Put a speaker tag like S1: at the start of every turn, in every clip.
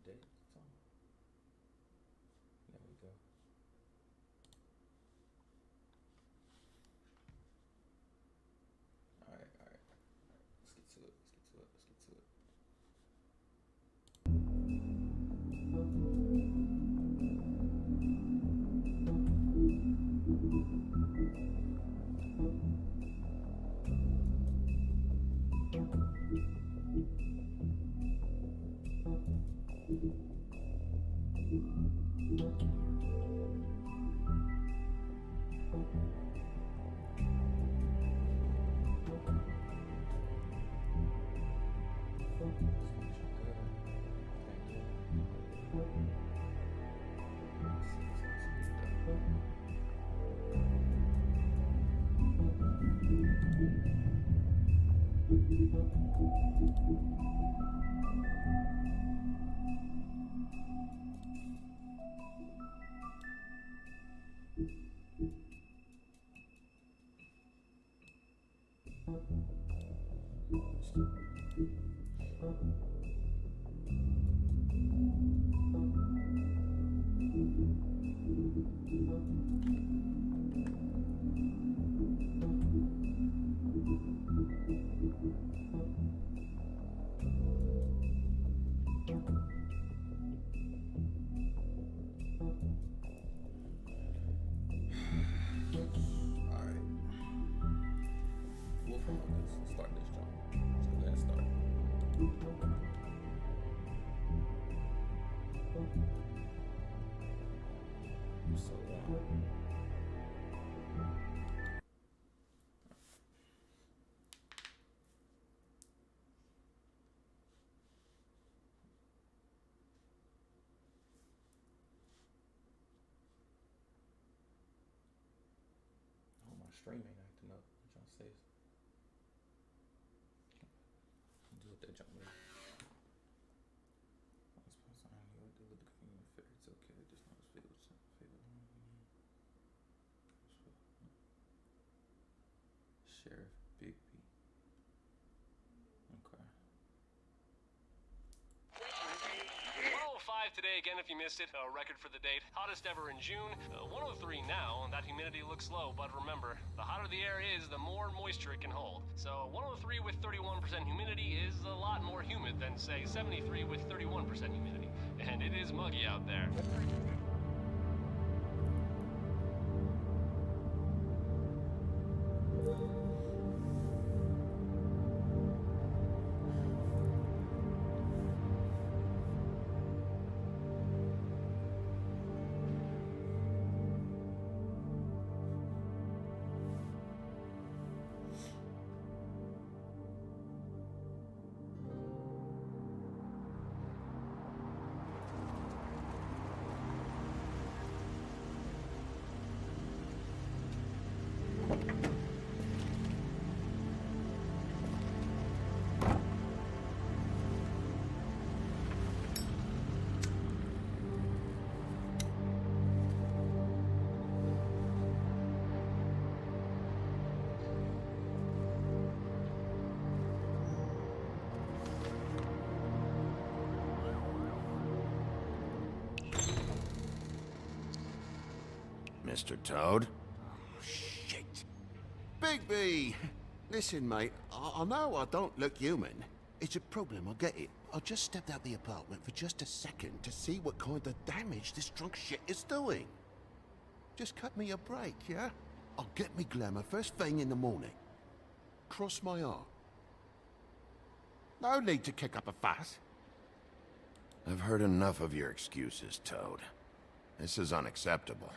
S1: dead. There we go. Alright. Let's get to it. Stream ain't acting up. I'm trying to say do what that jump with. It's okay. Just not as favorite. Sheriff Bigby. Okay.
S2: 105 today again if you missed it. Record for the date. Hottest ever in June. 103 now, and that humidity looks low, but remember, the hotter the air is, the more moisture it can hold. So 103 with 31% humidity is a lot more humid than, say, 73 with 31% humidity. And it is muggy out there.
S3: Mr. Toad?
S4: Oh, shit. Bigby! Listen, mate, I know I don't look human. It's a problem, I get it. I just stepped out the apartment for just a second to see what kind of damage this drunk shit is doing. Just cut me a break, yeah? I'll get me glamour first thing in the morning. Cross my heart. No need to kick up a fuss.
S3: I've heard enough of your excuses, Toad. This is unacceptable.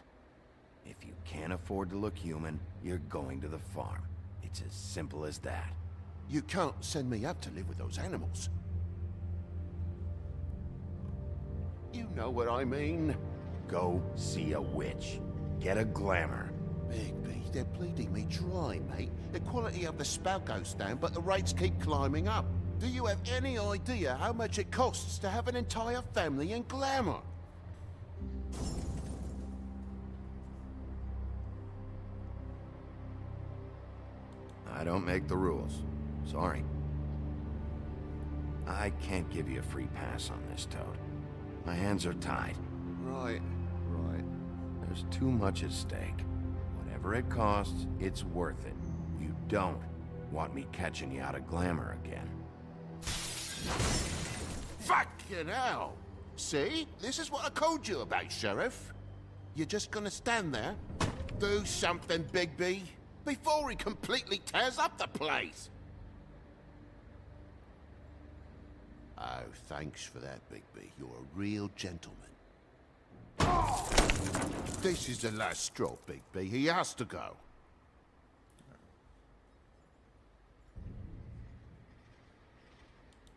S3: If you can't afford to look human, you're going to the farm. It's as simple as that.
S4: You can't send me up to live with those animals. You know what I mean.
S3: Go see a witch. Get a glamour.
S4: Bigby, they're bleeding me dry, mate. The quality of the spout goes down, but the rates keep climbing up. Do you have any idea how much it costs to have an entire family in glamour?
S3: I don't make the rules. Sorry. I can't give you a free pass on this, Toad. My hands are tied.
S4: Right.
S3: There's too much at stake. Whatever it costs, it's worth it. You don't want me catching you out of glamour again.
S4: Fucking hell! See? This is what I told you about, Sheriff. You're just gonna stand there? Do something, Bigby, before he completely tears up the place! Oh, thanks for that, Bigby. You're a real gentleman. This is the last straw, Bigby. He has to go.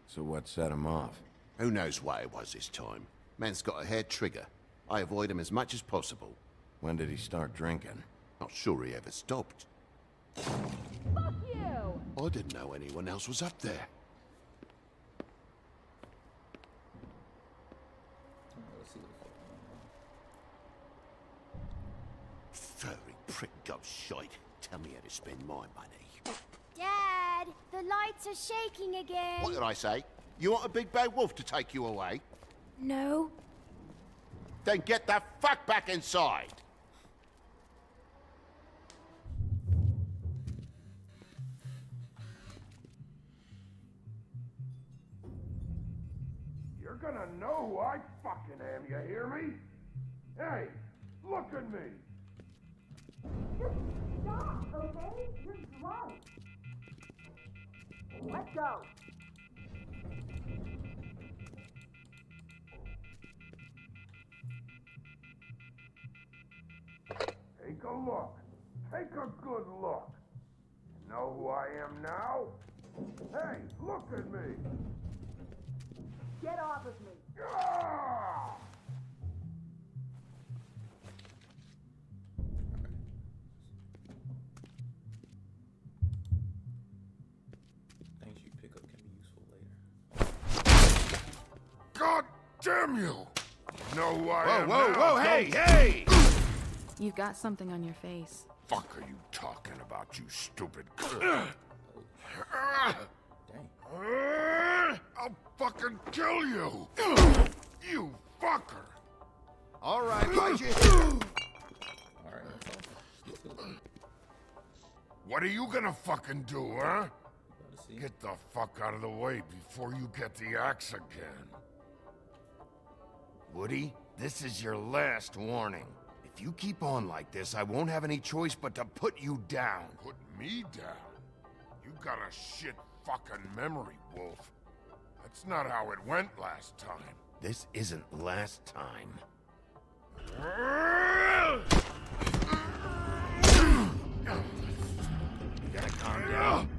S3: So what set him off?
S4: Who knows why it was this time? Man's got a hair trigger. I avoid him as much as possible.
S3: When did he start drinking?
S4: Not sure he ever stopped.
S5: Fuck you!
S4: I didn't know anyone else was up there.
S1: Let's see what the fuck.
S4: Furry prick ghost shite. Tell me how to spend my money.
S5: Dad, the lights are shaking again.
S4: What did I say? You want a big bad wolf to take you away?
S5: No.
S4: Then get the fuck back inside!
S6: You're gonna know who I fucking am, you hear me? Hey, look at me!
S5: Just stop, okay? You're drunk. Let's go.
S6: Take a look. Take a good look. You know who I am now? Hey, look at me!
S5: Get off of me.
S6: Ah!
S1: Things you pick up can be useful later.
S6: God damn you! You know who I am
S3: Whoa,
S6: now,
S3: whoa, hey,
S6: don't
S3: hey!
S7: You've got something on your face.
S6: fuck are you talking about, you stupid?
S1: Dang.
S6: I'll fucking kill you! You fucker!
S3: All right, right you.
S1: Alright, that's all.
S6: What are you gonna fucking do, huh?
S1: About to see.
S6: Get the fuck out of the way before you get the axe again.
S3: Woody, this is your last warning. If you keep on like this, I won't have any choice but to put you down.
S6: Put me down? You got a shit fucking memory, Wolf. That's not how it went last time.
S3: This isn't last time. You gotta calm down.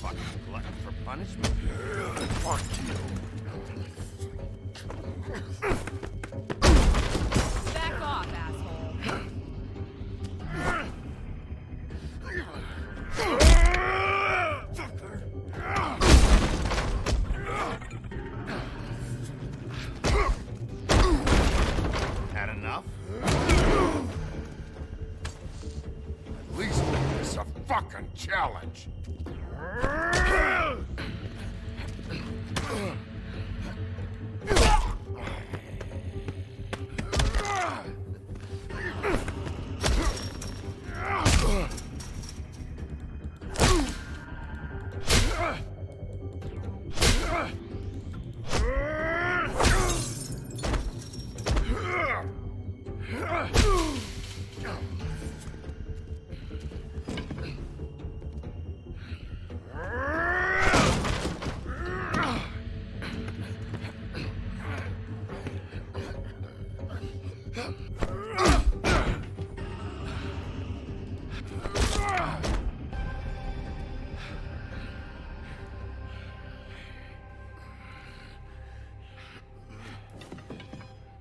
S3: Fucking glutton for punishment.
S6: Fuck you.
S7: Back off, asshole.
S3: Had enough?
S6: At least make this a fucking challenge.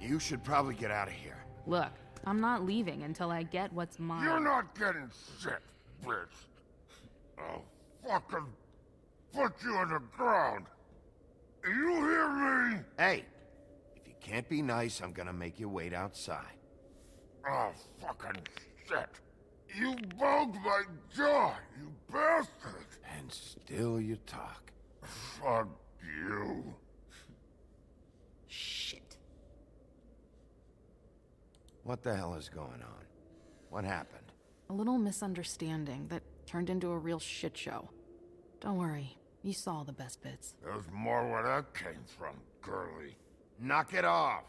S3: You should probably get out of here.
S7: Look, I'm not leaving until I get what's mine.
S6: You're not getting shit, bitch. I'll fucking put you on the ground. You hear me?
S3: Hey, if you can't be nice, I'm gonna make you wait outside.
S6: Oh, fucking shit. You bugged my jaw, you bastard.
S3: And still you talk.
S6: Fuck you.
S8: Shit.
S3: What the hell is going on? What happened?
S7: A little misunderstanding that turned into a real shit show. Don't worry, you saw the best bits.
S6: There's more where that came from, girly.
S3: Knock it off!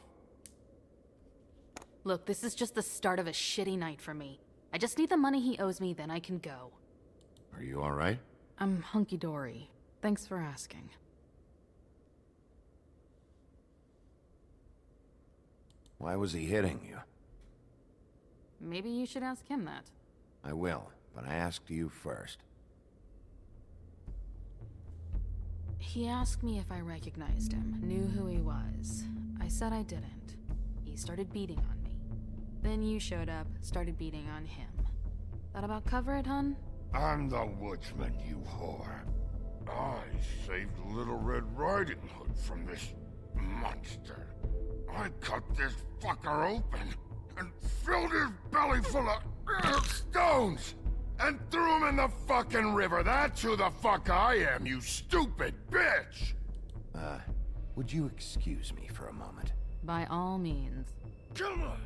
S7: Look, this is just the start of a shitty night for me. I just need the money he owes me, then I can go.
S3: Are you alright?
S7: I'm hunky-dory. Thanks for asking.
S3: Why was he hitting you?
S7: Maybe you should ask him that.
S3: I will, but I asked you first.
S7: He asked me if I recognized him, knew who he was. I said I didn't. He started beating on me. Then you showed up, started beating on him. That about cover it, hun?
S6: I'm the woodsman, you whore. I saved Little Red Riding Hood from this monster. I cut this fucker open and filled his belly full of stones and threw him in the fucking river. That's who the fuck I am, you stupid bitch!
S3: Would you excuse me for a moment?
S7: By all means.
S6: Come on!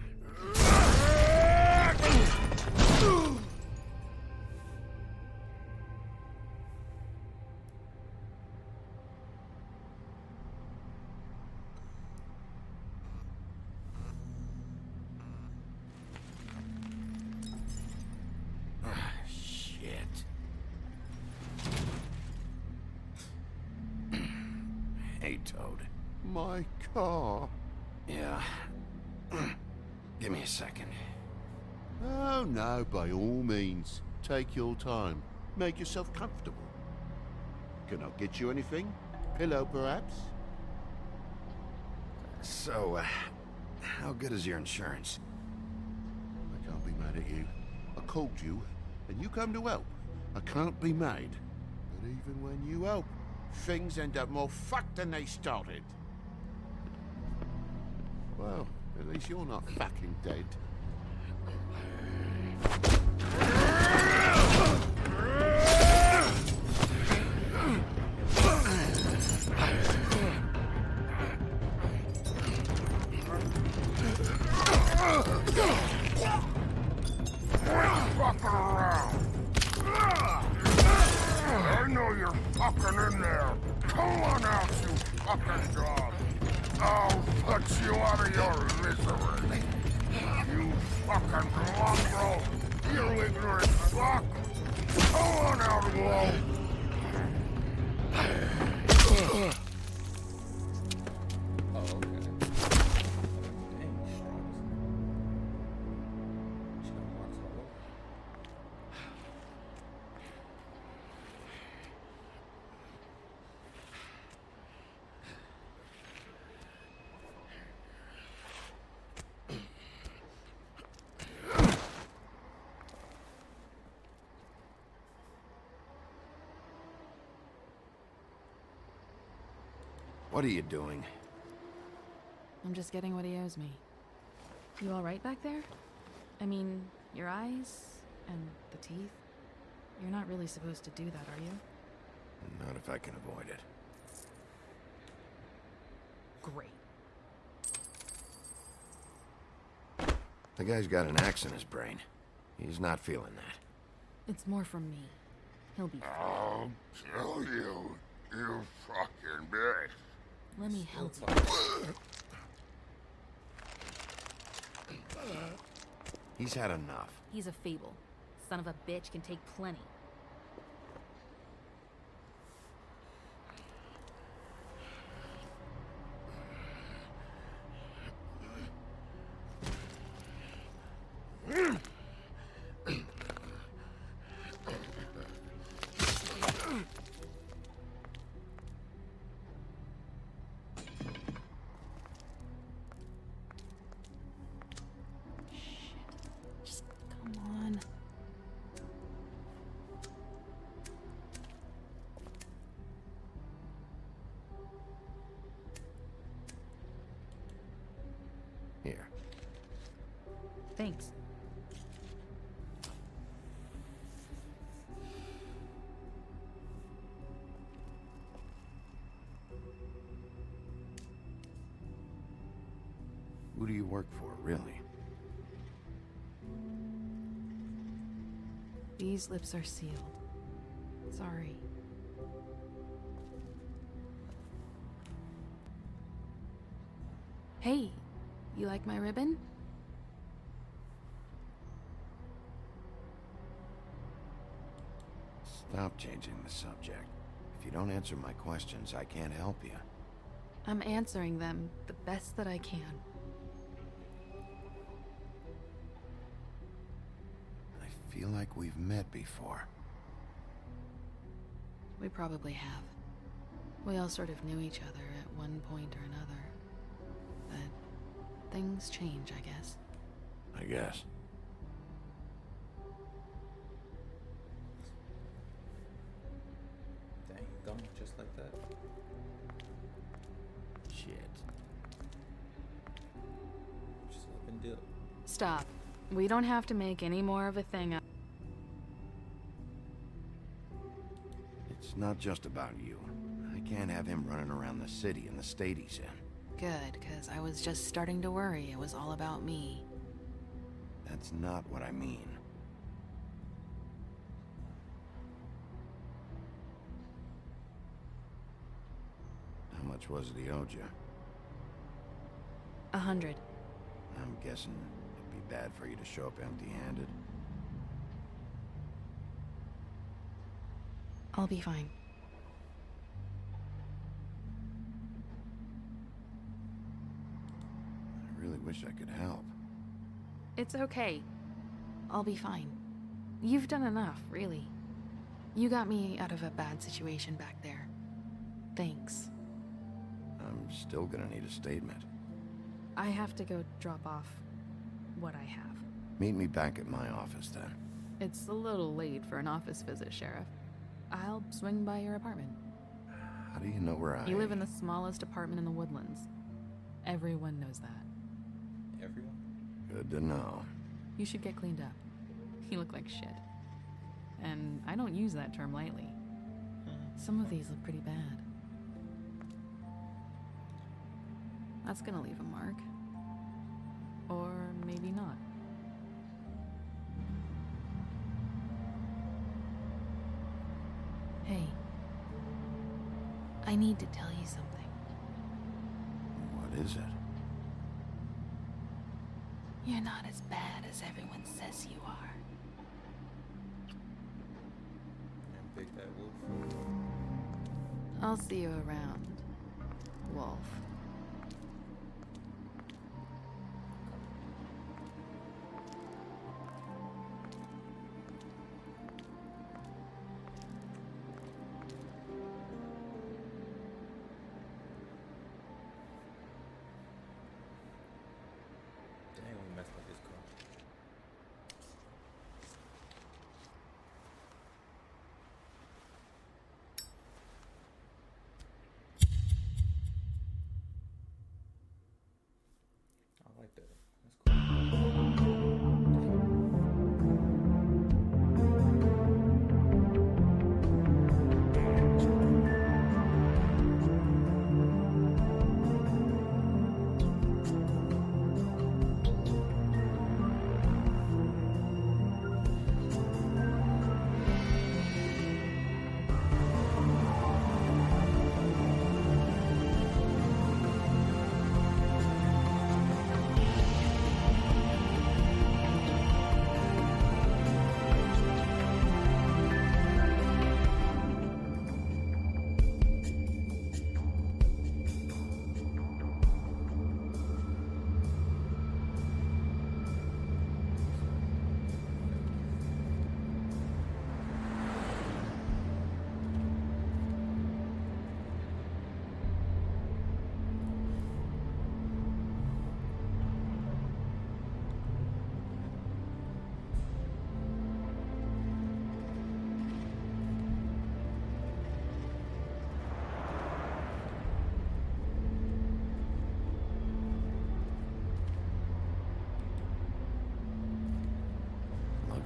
S3: Shit. Hey, Toad.
S4: My car.
S3: Yeah. Give me a second.
S4: Oh, no, by all means. Take your time. Make yourself comfortable. Can I get you anything? Pillow, perhaps?
S3: So, how good is your insurance?
S4: I can't be mad at you. I called you, and you come to help. I can't be mad. But even when you help, things end up more fucked than they started. Well, at least you're not fucking dead.
S6: Fucking around! I know you're fucking in there. Come on out, you fucking dog. I'll put you out of your misery. You fucking mongrel. You ignorant fuck. Come on out, Wolf.
S1: Oh, okay. Dang, he's strong. She's got marks all over.
S3: What are you doing?
S7: I'm just getting what he owes me. You alright back there? I mean, your eyes and the teeth? You're not really supposed to do that, are you?
S3: Not if I can avoid it.
S7: Great.
S3: The guy's got an axe in his brain. He's not feeling that.
S7: It's more from me. He'll be fine.
S6: I'll kill you, you fucking bitch.
S7: Let me help you.
S3: He's had enough.
S7: He's a fable. Son of a bitch can take plenty. Just come on. Thanks.
S3: Who do you work for, really?
S7: These lips are sealed. Sorry. Hey, you like my ribbon?
S3: Stop changing the subject. If you don't answer my questions, I can't help you.
S7: I'm answering them the best that I can.
S3: I feel like we've met before.
S7: We probably have. We all sort of knew each other at one point or another. But things change, I guess.
S3: I guess.
S1: Dang, gum just like that.
S3: Shit.
S1: Just up and dip.
S7: Stop. We don't have to make any more of a thing out.
S3: It's not just about you. I can't have him running around the city in the state he's in.
S7: Good, because I was just starting to worry it was all about me.
S3: That's not what I mean. How much was it he owed you?
S7: 100.
S3: I'm guessing it'd be bad for you to show up empty-handed.
S7: I'll be fine.
S3: I really wish I could help.
S7: It's okay. I'll be fine. You've done enough, really. You got me out of a bad situation back there. Thanks.
S3: I'm still gonna need a statement.
S7: I have to go drop off what I have.
S3: Meet me back at my office then.
S7: It's a little late for an office visit, Sheriff. I'll swing by your apartment.
S3: How do you know where I...
S7: You live in the smallest apartment in the Woodlands. Everyone knows that.
S1: Everyone?
S3: Good to know.
S7: You should get cleaned up. You look like shit. And I don't use that term lightly. Some of these look pretty bad. That's gonna leave a mark. Or maybe not. Hey. I need to tell you something.
S3: What is it?
S7: You're not as bad as everyone says you are.
S1: And Big Bad Wolf.
S7: I'll see you around, Wolf.
S1: Dang, we messed up his car.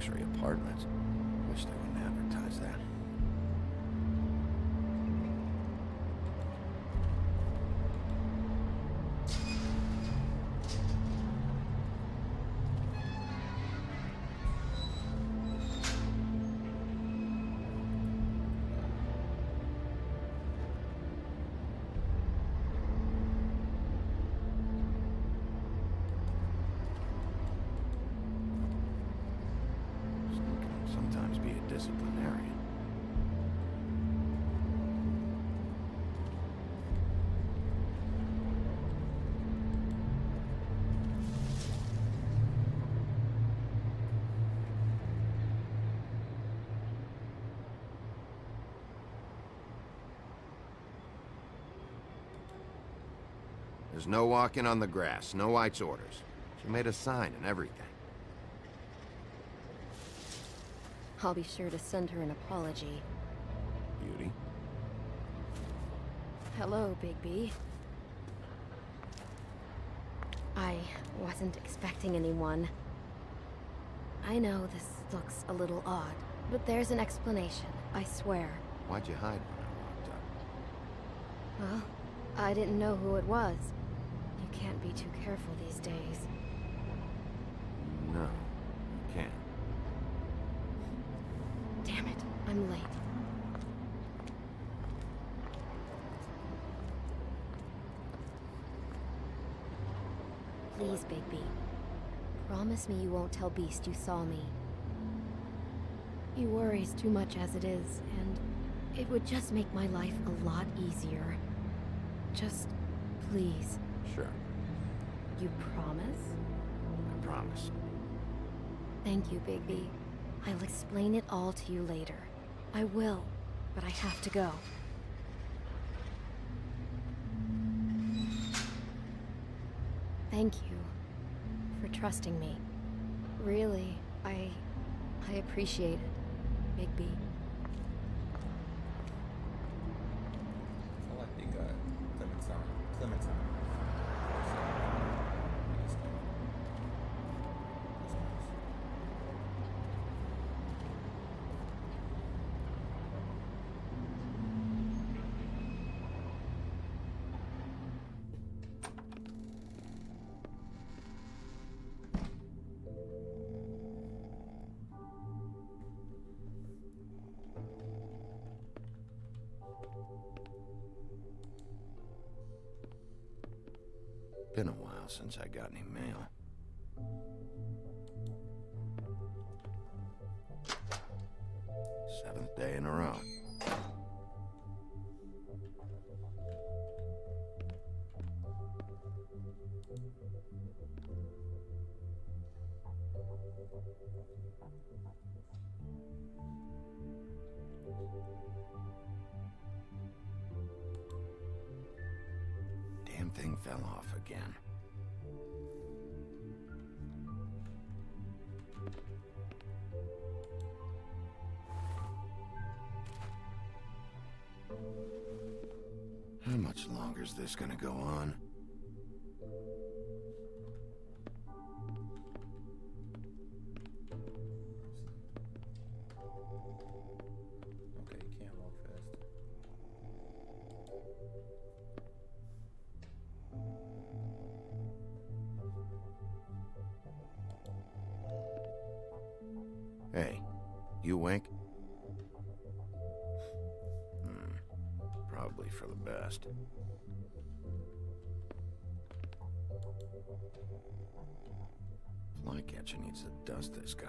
S3: luxury apartments. Wish they wouldn't advertise that. Sometimes be a disciplinarian. There's no walking on the grass, no White's orders. She made a sign and everything.
S8: I'll be sure to send her an apology.
S3: Beauty.
S8: Hello, Bigby. I wasn't expecting anyone. I know this looks a little odd, but there's an explanation, I swear.
S3: Why'd you hide when I walked up?
S8: Well, I didn't know who it was. You can't be too careful these days.
S3: No, you can't.
S8: Damn it, I'm late. Please, Bigby. Promise me you won't tell Beast you saw me. He worries too much as it is, and it would just make my life a lot easier. Just, please.
S3: Sure,
S8: You promise?
S3: I promise.
S8: Thank you, Bigby. I'll explain it all to you later. I will, but I have to go. Thank you for trusting me. Really, I appreciate it, Bigby.
S1: I like they got Clementine.
S3: Been a while since I got any mail. Seventh day in a row. Damn thing fell off again. How much longer is this gonna go on?
S1: Okay, you can't walk fast.
S3: Hey, you wink? Probably for the best. Flycatcher needs to dust this guy.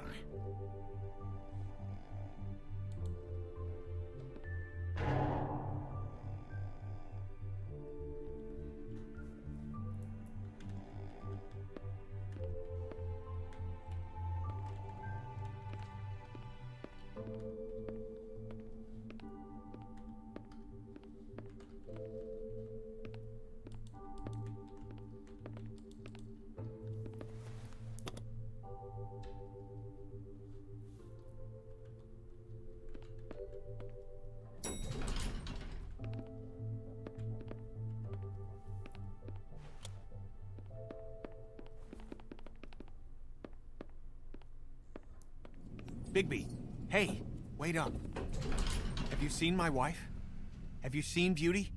S9: Bigby, hey, wait up. Have you seen my wife? Have you seen Beauty?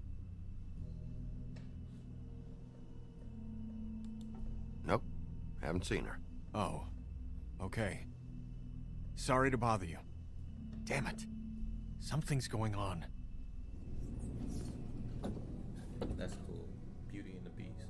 S3: Nope, haven't seen her.
S9: Oh, okay. Sorry to bother you. Damn it. Something's going on.
S1: That's cool. Beauty and the Beast.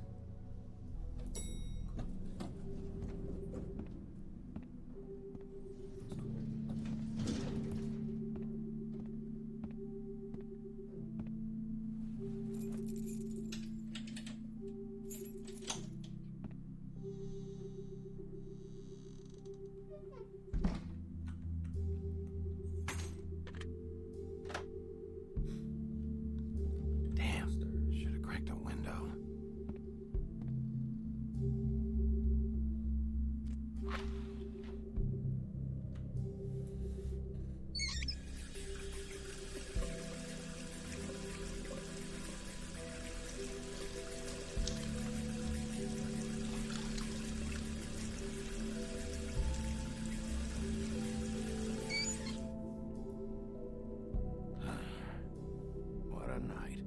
S3: Damn, should have cracked a window. What a night.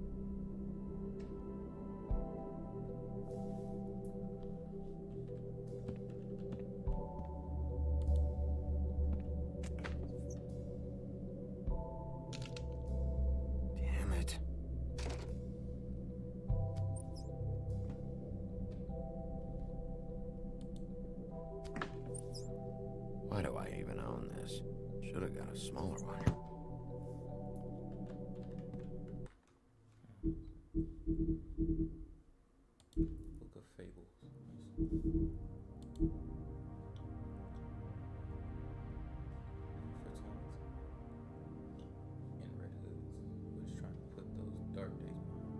S3: Damn it. Why do I even own this? Should have got a smaller one.
S1: Book of Fables. Photons in red hoods. We're just trying to put those dark days behind.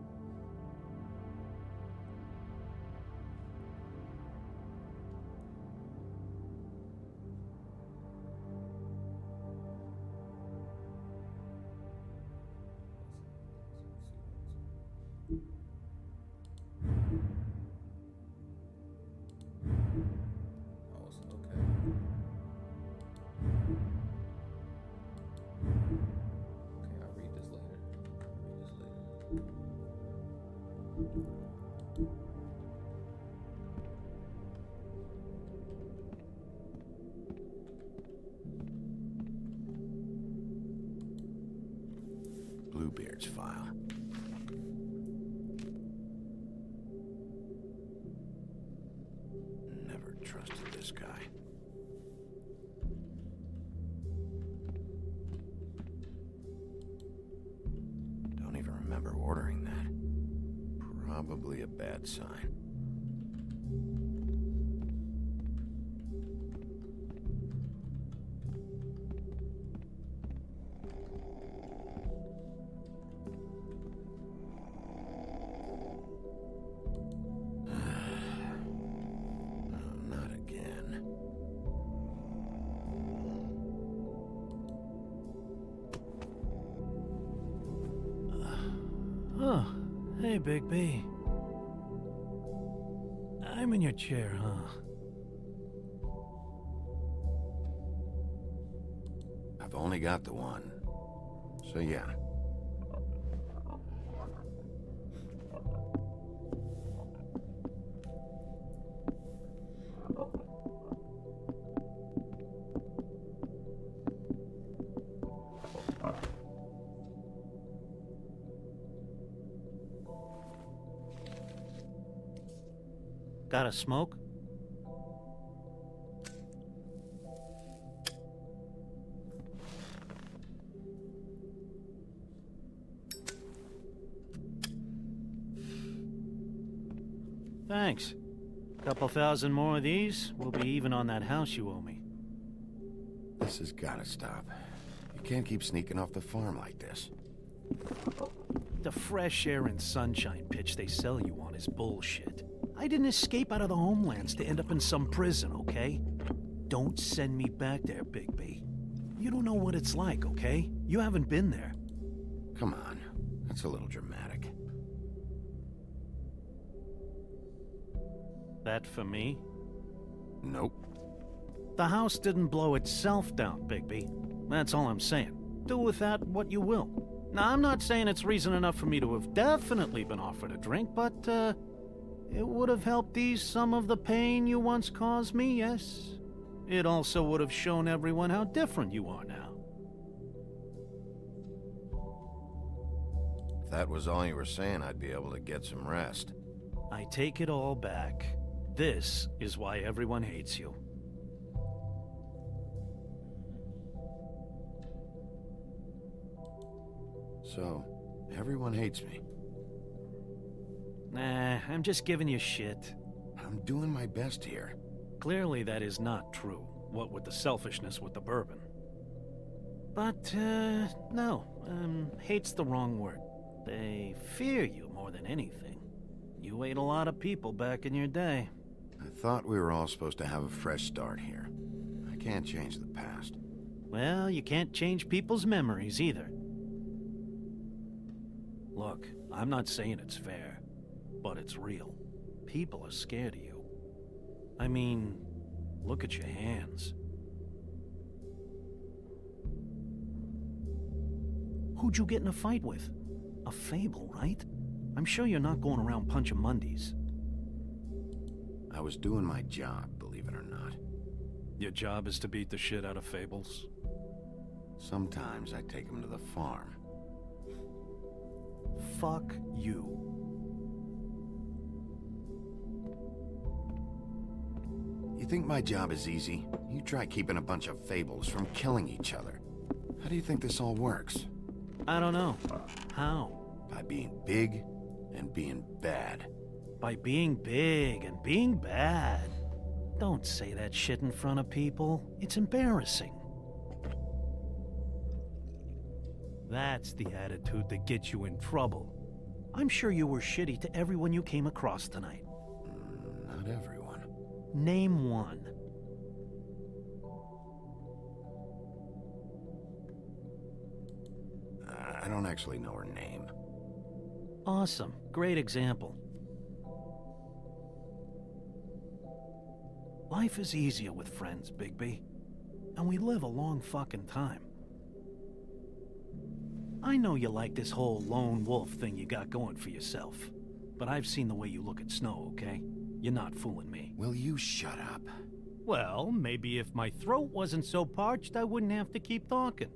S1: Oh, it's okay. Okay, I'll read this later.
S3: Bluebeard's file. Never trusted this guy. Don't even remember ordering that. Probably a bad sign. Not again.
S10: Oh, hey, Big B. I'm in your chair, huh?
S3: I've only got the one. So yeah.
S10: Got a smoke? Thanks. Couple thousand more of these, we'll be even on that house you owe me.
S3: This has gotta stop. You can't keep sneaking off the farm like this.
S10: The fresh air and sunshine pitch they sell you on is bullshit. I didn't escape out of the homelands to end up in some prison, okay? Don't send me back there, Bigby. You don't know what it's like, okay? You haven't been there.
S3: Come on. That's a little dramatic.
S10: That for me?
S3: Nope.
S10: The house didn't blow itself down, Bigby. That's all I'm saying. Do with that what you will. Now, I'm not saying it's reason enough for me to have definitely been offered a drink, but, it would have helped ease some of the pain you once caused me, yes? It also would have shown everyone how different you are now.
S3: If that was all you were saying, I'd be able to get some rest.
S10: I take it all back. This is why everyone hates you.
S3: So, everyone hates me.
S10: Nah, I'm just giving you shit.
S3: I'm doing my best here.
S10: Clearly that is not true, what with the selfishness with the bourbon. But, no, hate's the wrong word. They fear you more than anything. You ate a lot of people back in your day.
S3: I thought we were all supposed to have a fresh start here. I can't change the past.
S10: Well, you can't change people's memories either. Look, I'm not saying it's fair, but it's real. People are scared of you. I mean, look at your hands. Who'd you get in a fight with? A fable, right? I'm sure you're not going around punching Mondays.
S3: I was doing my job, believe it or not.
S10: Your job is to beat the shit out of fables?
S3: Sometimes I take them to the farm.
S10: Fuck you.
S3: You think my job is easy? You try keeping a bunch of fables from killing each other. How do you think this all works?
S10: I don't know. How?
S3: By being big and being bad.
S10: By being big and being bad. Don't say that shit in front of people. It's embarrassing. That's the attitude that gets you in trouble. I'm sure you were shitty to everyone you came across tonight.
S3: Not everyone.
S10: Name one.
S3: I don't actually know her name.
S10: Awesome. Great example. Life is easier with friends, Bigby. And we live a long fucking time. I know you like this whole lone wolf thing you got going for yourself. But I've seen the way you look at Snow, okay? You're not fooling me.
S3: Will you shut up?
S10: Well, maybe if my throat wasn't so parched, I wouldn't have to keep talking.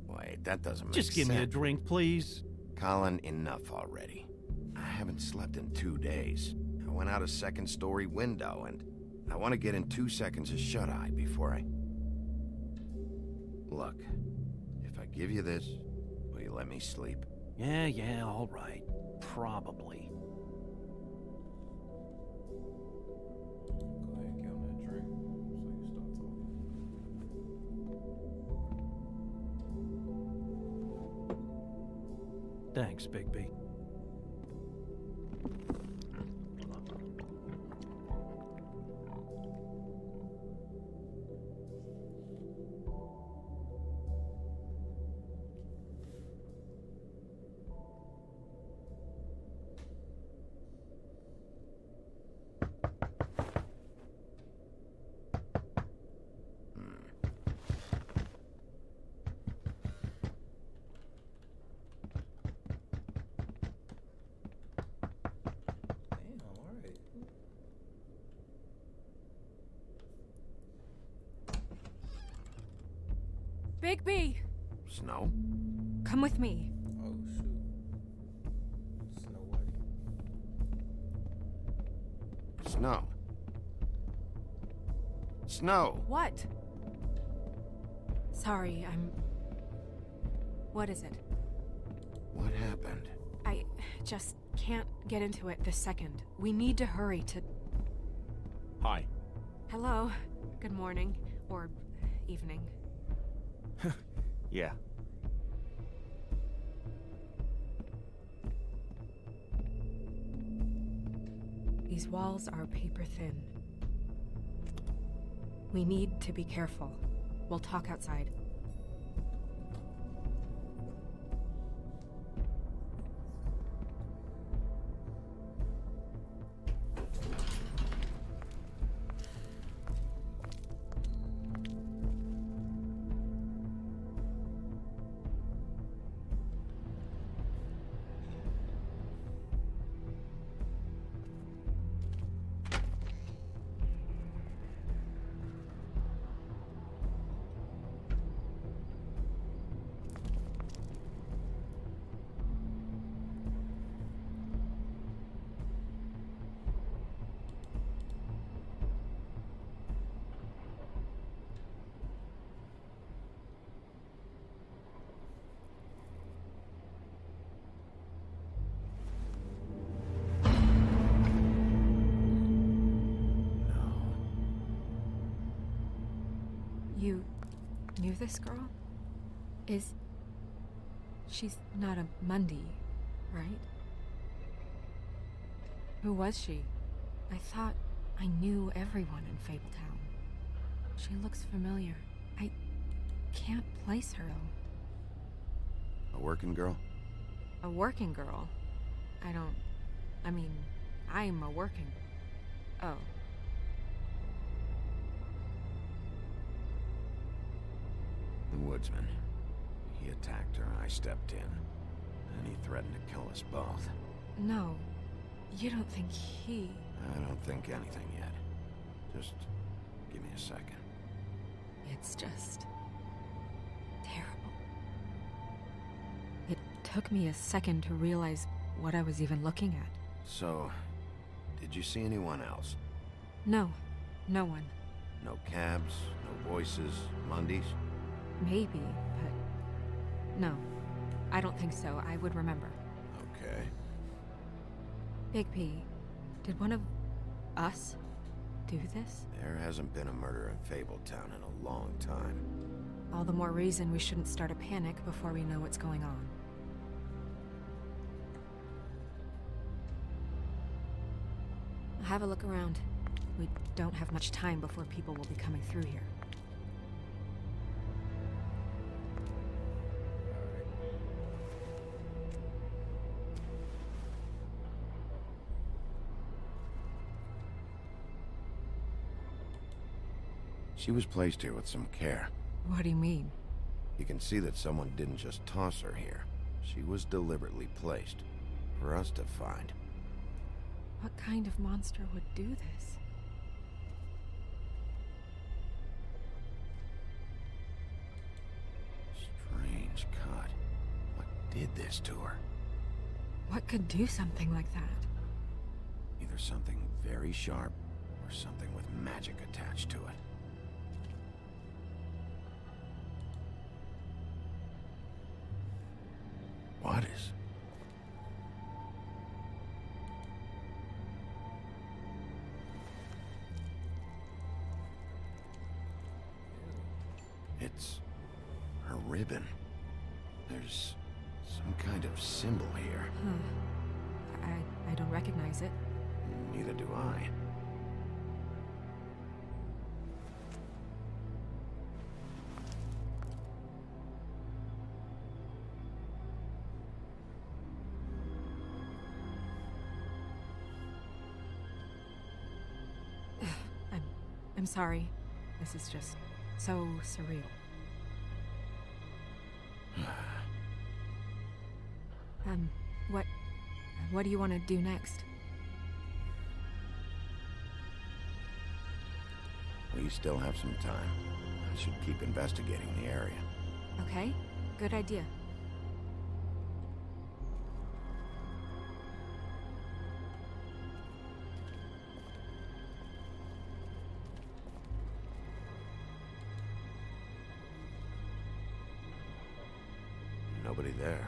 S3: Wait, that doesn't make sense.
S10: Just give me a drink, please.
S3: Colin, enough already. I haven't slept in 2 days. I went out a second-story window, and I want to get in 2 seconds of shut-eye before I... Look, if I give you this, will you let me sleep?
S10: Yeah, all right. Probably.
S1: Go ahead and get on that drink so you can start talking.
S10: Thanks, Bigby.
S1: Damn, alright.
S11: Bigby,
S3: Snow?
S11: come with me.
S1: Oh shoot. Snow White.
S3: Snow. Snow!
S11: What? Sorry, What is it?
S3: What happened?
S11: I just can't get into it this second. We need to hurry to...
S9: Hi.
S11: Hello. Good morning. Or evening.
S9: Yeah.
S11: These walls are paper thin. We need to be careful. We'll talk outside. knew this girl? She's not a Mundy, right? Who was she? I thought I knew everyone in Fabletown. She looks familiar. I can't place her, though.
S3: A working girl?
S11: A working girl? I'm a working... Oh.
S3: The woodsman. He attacked her, I stepped in. And he threatened to kill us both.
S11: No. You don't think he...
S3: I don't think anything yet. Just give me a second.
S11: It's just... terrible. It took me a second to realize what I was even looking at.
S3: So, did you see anyone else?
S11: No. No one.
S3: No cabs, no voices, Mundies?
S11: Maybe, but... No. I don't think so. I would remember.
S3: Okay.
S11: Big P, did one of us do this?
S3: There hasn't been a murder in Fabletown in a long time.
S11: All the more reason we shouldn't start a panic before we know what's going on. Have a look around. We don't have much time before people will be coming through here.
S3: She was placed here with some care.
S11: What do you mean?
S3: You can see that someone didn't just toss her here. She was deliberately placed. For us to find.
S11: What kind of monster would do this?
S3: Strange cut. What did this to her?
S11: What could do something like that?
S3: Either something very sharp, or something with magic attached to it. What is... It's her ribbon. There's some kind of symbol here.
S11: I don't recognize it.
S3: Neither do I.
S11: I'm sorry. This is just so surreal. What do you want to do next?
S3: We still have some time. I should keep investigating the area.
S11: Okay, good idea.
S3: Nobody there.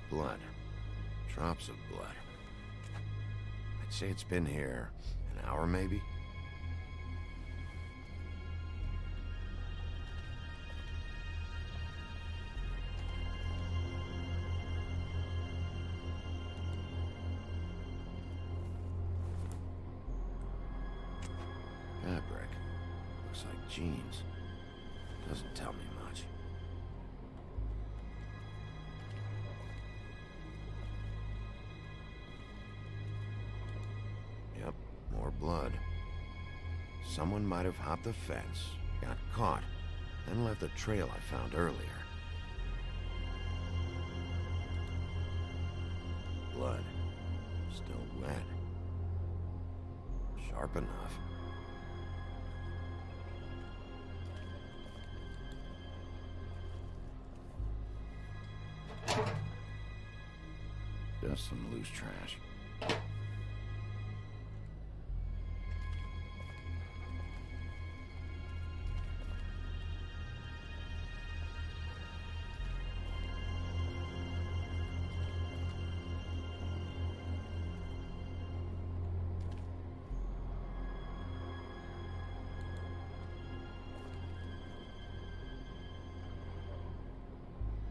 S3: Blood. Drops of blood. I'd say it's been here an hour, maybe? Fabric. Looks like jeans. Doesn't tell me much. Yep, more blood. Someone might have hopped the fence, got caught, then left the trail I found earlier. Blood. Still wet. Sharp enough. Just some loose trash.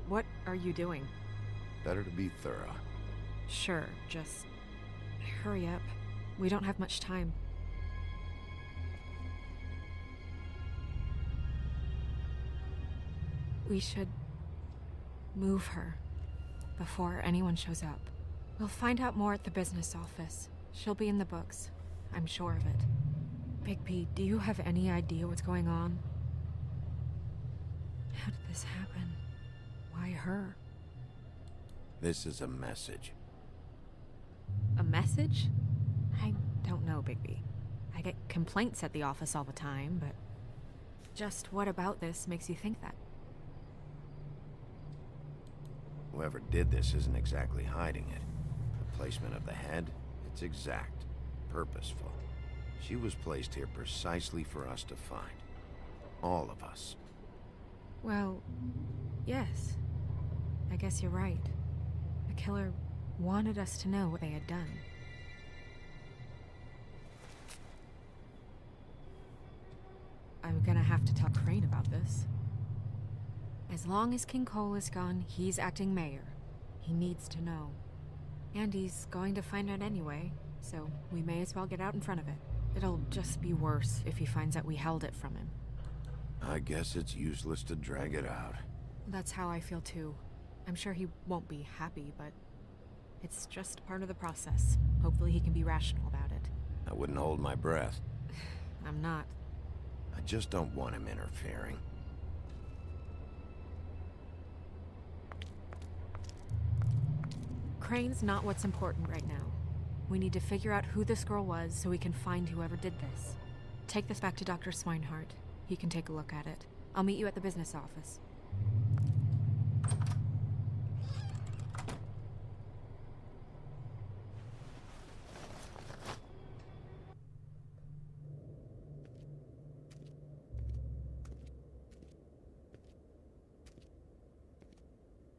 S11: What are you doing?
S3: Better to be thorough.
S11: Sure, just hurry up. We don't have much time. We should move her before anyone shows up. We'll find out more at the business office. She'll be in the books. I'm sure of it. Bigby, do you have any idea what's going on? How did this happen? Why her?
S3: This is a message.
S11: A message? I don't know, Bigby. I get complaints at the office all the time, but just what about this makes you think that?
S3: Whoever did this isn't exactly hiding it. The placement of the head, it's exact, purposeful. She was placed here precisely for us to find. All of us.
S11: Well, yes. I guess you're right. The killer wanted us to know what they had done. I'm gonna have to talk Crane about this. As long as King Cole is gone, he's acting mayor. He needs to know. And he's going to find out anyway, so we may as well get out in front of it. It'll just be worse if he finds out we held it from him.
S3: I guess it's useless to drag it out.
S11: That's how I feel too. I'm sure he won't be happy, but it's just part of the process. Hopefully he can be rational about it.
S3: I wouldn't hold my breath.
S11: I'm not.
S3: I just don't want him interfering.
S11: Crane's not what's important right now. We need to figure out who this girl was so we can find whoever did this. Take this back to Dr. Swinehart. He can take a look at it. I'll meet you at the business office.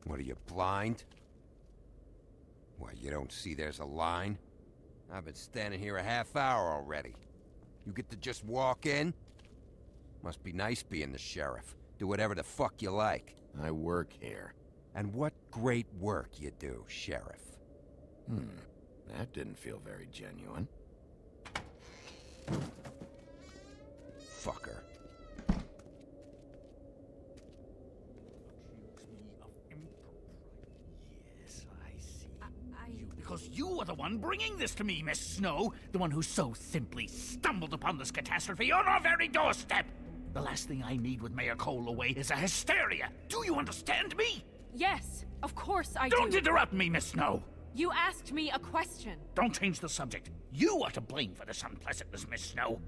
S12: What are you, blind? Why, you don't see there's a line? I've been standing here a half hour already. You get to just walk in? Must be nice being the sheriff. Do whatever the fuck you like.
S3: I work here.
S12: And what great work you do, Sheriff.
S3: That didn't feel very genuine.
S12: Fucker.
S10: Because you are the one bringing this to me, Miss Snow. The one who so simply stumbled upon this catastrophe on our very doorstep. The last thing I need with Mayor Cole away is a hysteria. Do you understand me?
S11: Yes, of course I do.
S10: Don't interrupt me, Miss Snow.
S11: You asked me a question.
S10: Don't change the subject. You are to blame for this unpleasantness, Miss Snow.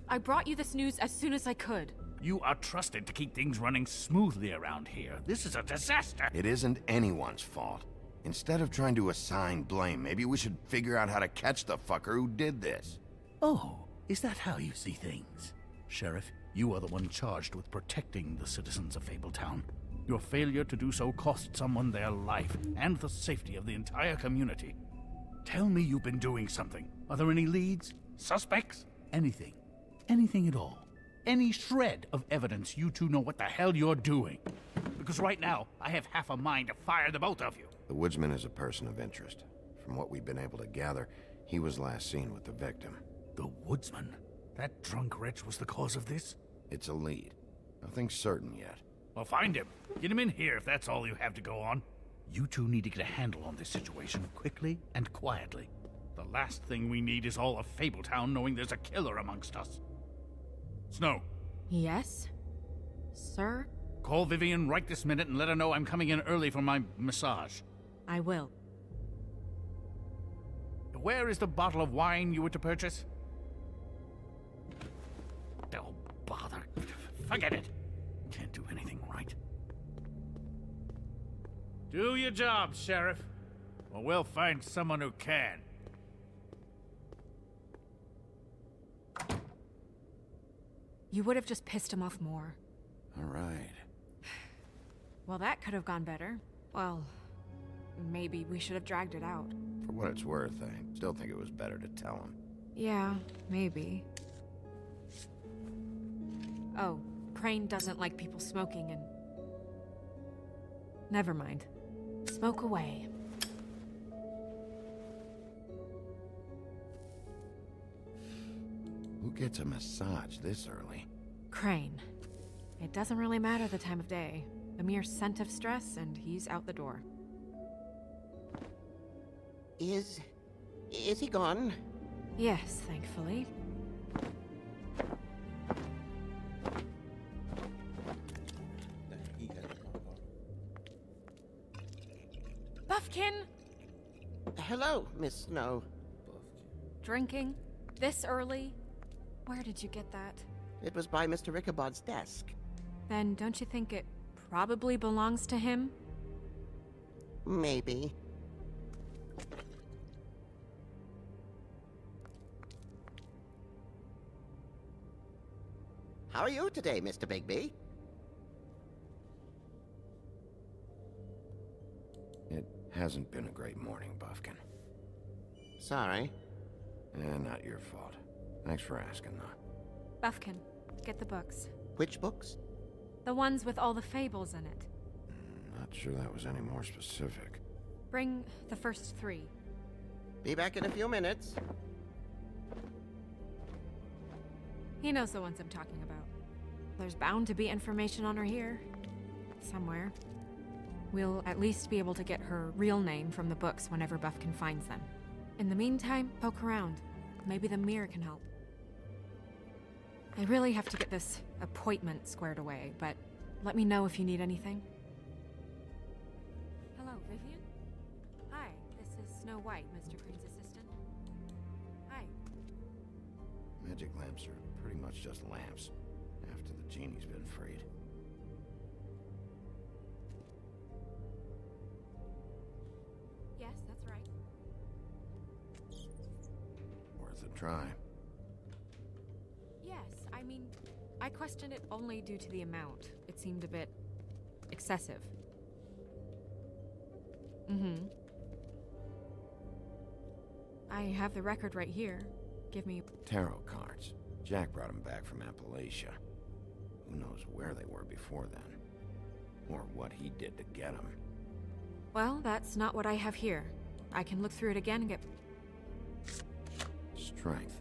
S11: I brought you this news as soon as I could.
S10: You are trusted to keep things running smoothly around here. This is a disaster.
S3: It isn't anyone's fault. Instead of trying to assign blame, maybe we should figure out how to catch the fucker who did this.
S10: Oh, is that how you see things? Sheriff, you are the one charged with protecting the citizens of Fabletown. Your failure to do so cost someone their life and the safety of the entire community. Tell me you've been doing something. Are there any leads? Suspects? Anything. Anything at all. Any shred of evidence you two know what the hell you're doing. Because right now, I have half a mind to fire the both of you.
S3: The woodsman is a person of interest. From what we've been able to gather, he was last seen with the victim.
S10: The woodsman? That drunk wretch was the cause of this?
S3: It's a lead. Nothing's certain yet.
S10: Well, find him. Get him in here if that's all you have to go on. You two need to get a handle on this situation quickly and quietly. The last thing we need is all of Fabletown knowing there's a killer amongst us. Snow.
S11: Yes? Sir?
S10: Call Vivian right this minute and let her know I'm coming in early for my massage.
S11: I will.
S10: Where is the bottle of wine you were to purchase? Oh, bother. Forget it. Can't do anything right. Do your job, Sheriff.
S13: Well, we'll find someone who can.
S11: You would have just pissed him off more.
S3: All right.
S11: Well, that could have gone better. Well, maybe we should have dragged it out.
S3: For what it's worth, I still think it was better to tell him.
S11: Yeah, maybe. Oh, Crane doesn't like people smoking and... Never mind. Smoke away.
S3: Who gets a massage this early?
S11: Crane. It doesn't really matter the time of day. A mere scent of stress and he's out the door.
S14: Is he gone?
S11: Yes, thankfully. Buffkin!
S14: Hello, Miss Snow.
S11: Drinking? This early? Where did you get that?
S14: It was by Mr. Ichabod's desk.
S11: Then don't you think it probably belongs to him?
S14: Maybe. How are you today, Mr. Bigby?
S3: It hasn't been a great morning, Buffkin.
S14: Sorry.
S3: Not your fault. Thanks for asking, though.
S11: Buffkin, get the books.
S14: Which books?
S11: The ones with all the fables in it.
S3: Not sure that was any more specific.
S11: Bring the first 3.
S14: Be back in a few minutes.
S11: He knows the ones I'm talking about. There's bound to be information on her here. Somewhere. We'll at least be able to get her real name from the books whenever Buffkin finds them. In the meantime, poke around. Maybe the mirror can help. I really have to get this appointment squared away, but let me know if you need anything. Hello, Vivian? Hi, this is Snow White, Mr. Crane's assistant. Hi.
S3: Magic lamps are pretty much just lamps, after the genie's been freed.
S11: Yes, that's right.
S3: Worth a try.
S11: Yes, I mean, I questioned it only due to the amount. It seemed a bit excessive. Mm-hmm. I have the record right here. Give me...
S3: Tarot cards. Jack brought them back from Appalachia. Who knows where they were before then? Or what he did to get them.
S11: Well, that's not what I have here. I can look through it again and get...
S3: Strength.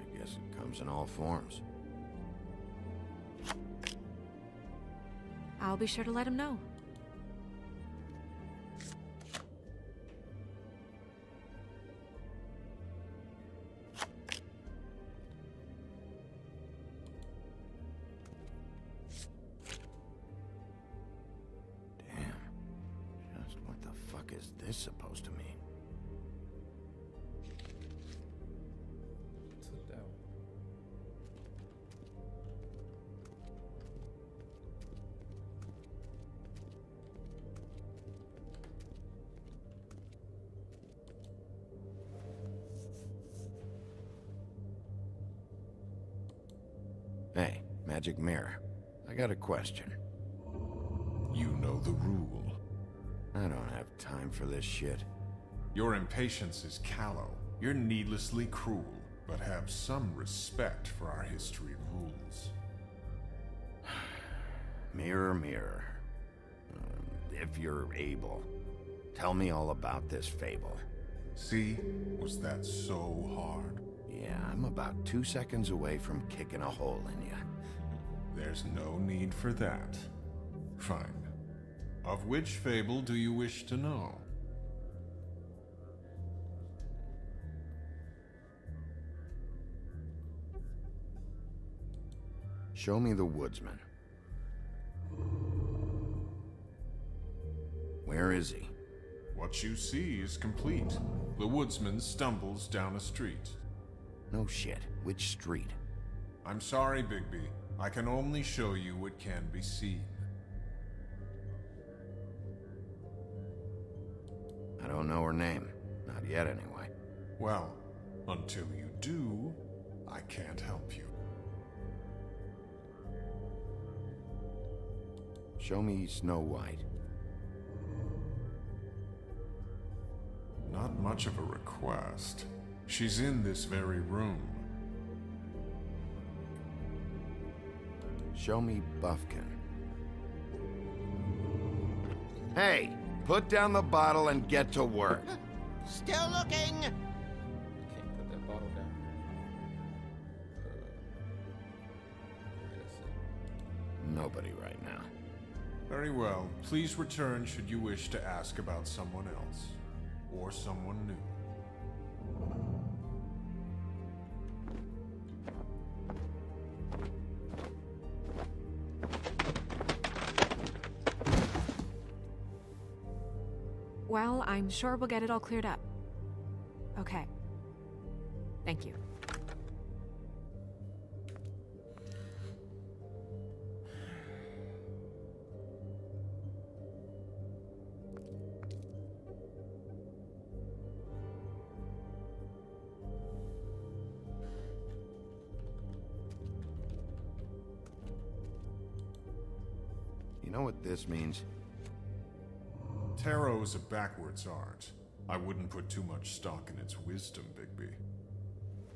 S3: I guess it comes in all forms.
S11: I'll be sure to let him know.
S3: Is this supposed to mean?
S1: Sit down.
S3: Hey, magic mirror. I got a question.
S15: You know the rule.
S3: I don't have time for this shit.
S15: Your impatience is callow. You're needlessly cruel, but have some respect for our history and rules.
S3: Mirror, mirror. If you're able, tell me all about this fable.
S15: See? Was that so hard?
S3: Yeah, I'm about 2 seconds away from kicking a hole in you.
S15: There's no need for that. Fine. Of which fable do you wish to know?
S3: Show me the woodsman. Where is he?
S15: What you see is complete. The woodsman stumbles down a street.
S3: No shit. Which street?
S15: I'm sorry, Bigby. I can only show you what can be seen.
S3: I don't know her name. Not yet, anyway.
S15: Well, until you do, I can't help you.
S3: Show me Snow White.
S15: Not much of a request. She's in this very room.
S3: Show me Buffkin. Hey, put down the bottle and get to work.
S14: Still looking!
S1: Can't put that bottle down.
S3: Nobody right now.
S15: Very well. Please return should you wish to ask about someone else. Or someone new.
S11: Well, I'm sure we'll get it all cleared up. Okay. Thank you.
S3: You know what this means?
S15: Tarot is a backwards art. I wouldn't put too much stock in its wisdom, Bigby.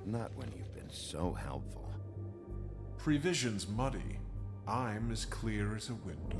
S3: Not when you've been so helpful.
S15: Prevision's muddy. I'm as clear as a window.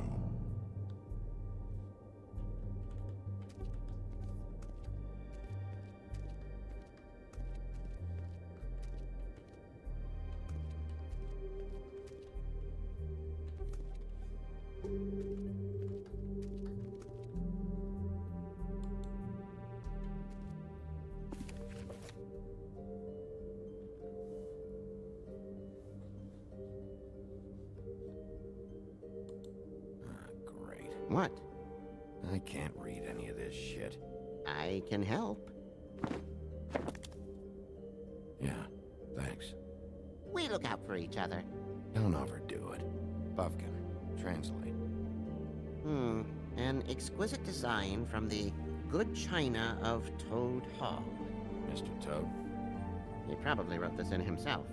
S14: What?
S3: I can't read any of this shit.
S14: I can help.
S3: Yeah, thanks.
S14: We look out for each other.
S3: Don't overdo it. Buffkin, translate.
S14: An exquisite design from the good china of Toad Hall.
S3: Mr. Toad?
S14: He probably wrote this in himself.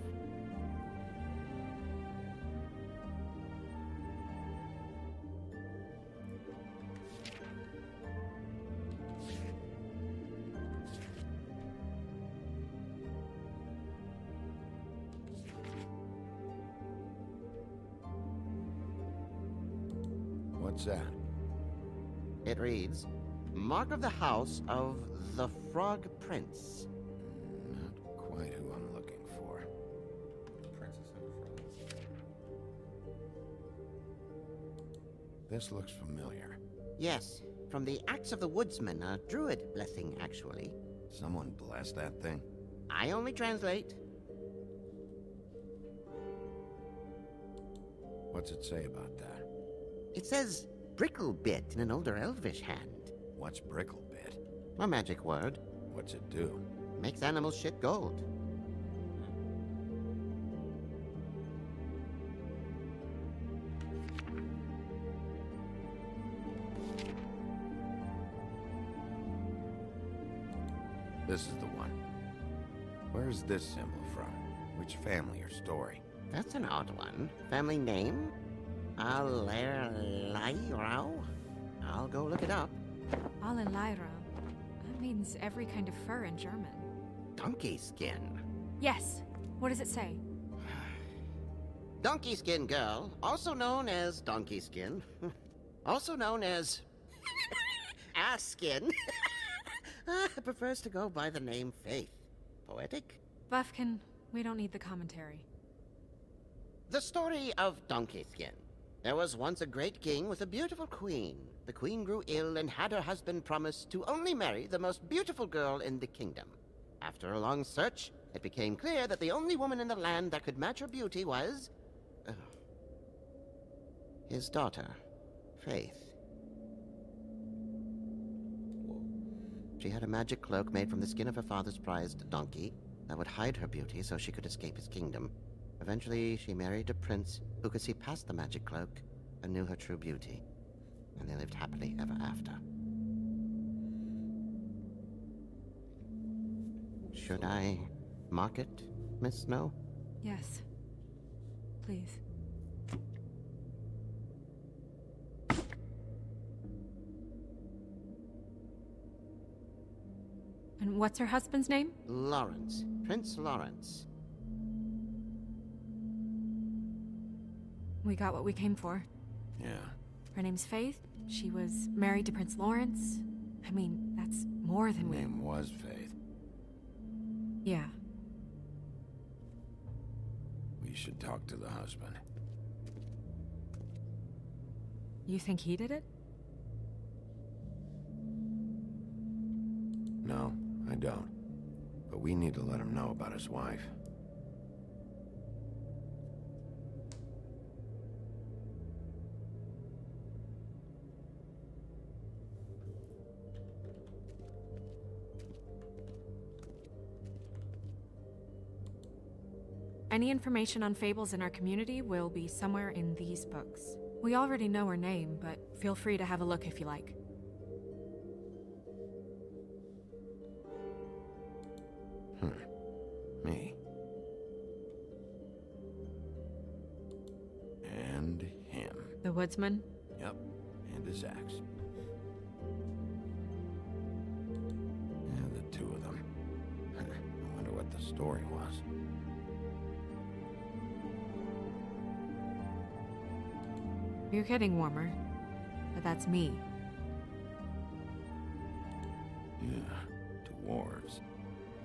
S3: What's that?
S14: It reads, Mark of the House of the Frog Prince.
S3: Not quite who I'm looking for.
S1: Princess and the Frog.
S3: This looks familiar.
S14: Yes, from the Axe of the Woodsman, a druid blessing, actually.
S3: Someone bless that thing?
S14: I only translate.
S3: What's it say about that?
S14: It says Bricklebit in an older elvish hand.
S3: What's Bricklebit?
S14: A magic word.
S3: What's it do?
S14: Makes animals shit gold.
S3: This is the one. Where's this symbol from? Which family or story?
S14: That's an odd one. Family name? Allerleirau? I'll go look it up.
S11: Allerleirau. That means every kind of fur in German.
S14: Donkey skin.
S11: Yes. What does it say?
S14: Donkey skin girl, also known as donkey skin, also known as ass skin, prefers to go by the name Faith. Poetic?
S11: Buffkin, we don't need the commentary.
S14: The story of Donkey Skin. There was once a great king with a beautiful queen. The queen grew ill and had her husband promise to only marry the most beautiful girl in the kingdom. After a long search, it became clear that the only woman in the land that could match her beauty was... his daughter, Faith. She had a magic cloak made from the skin of her father's prized donkey that would hide her beauty so she could escape his kingdom. Eventually, she married a prince who could see past the magic cloak and knew her true beauty. And they lived happily ever after. Should I mark it, Miss Snow?
S11: Yes. Please. And what's her husband's name?
S14: Lawrence. Prince Lawrence.
S11: We got what we came for.
S9: Yeah.
S11: Her name's Faith. She was married to Prince Lawrence. I mean, that's more than we...
S3: Name was Faith.
S11: Yeah.
S3: We should talk to the husband.
S11: You think he did it?
S3: No, I don't. But we need to let him know about his wife.
S11: Any information on fables in our community will be somewhere in these books. We already know her name, but feel free to have a look if you like.
S3: Me. And him.
S11: The woodsman?
S3: Yep, and his axe. Yeah, the two of them. I wonder what the story was.
S11: You're getting warmer, but that's me.
S3: Yeah, dwarves.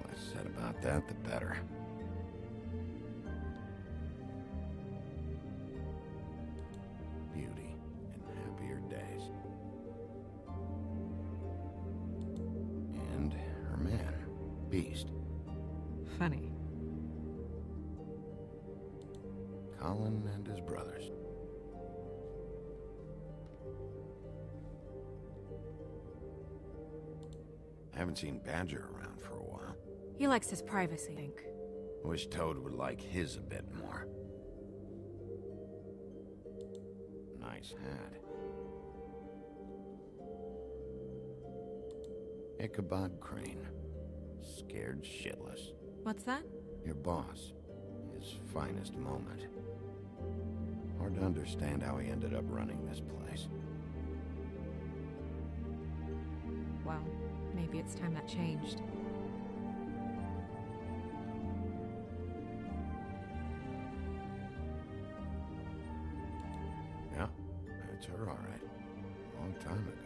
S3: Less said about that, the better. Beauty and happier days. And her man, Beast.
S11: Funny.
S3: Colin and his brothers. I haven't seen Badger around for a while.
S11: He likes his privacy, I think.
S3: Wish Toad would like his a bit more. Nice hat. Ichabod Crane. Scared shitless.
S11: What's that?
S3: Your boss. His finest moment. Hard to understand how he ended up running this place.
S11: Well, maybe it's time that changed.
S3: Yeah, that's her all right. Long time ago.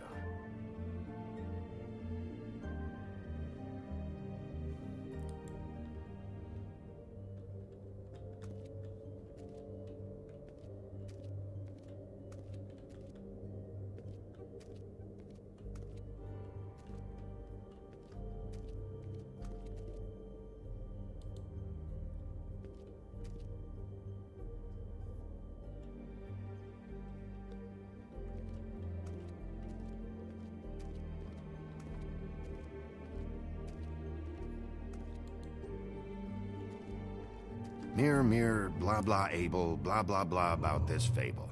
S3: Mirror, blah blah able, blah blah blah about this fable.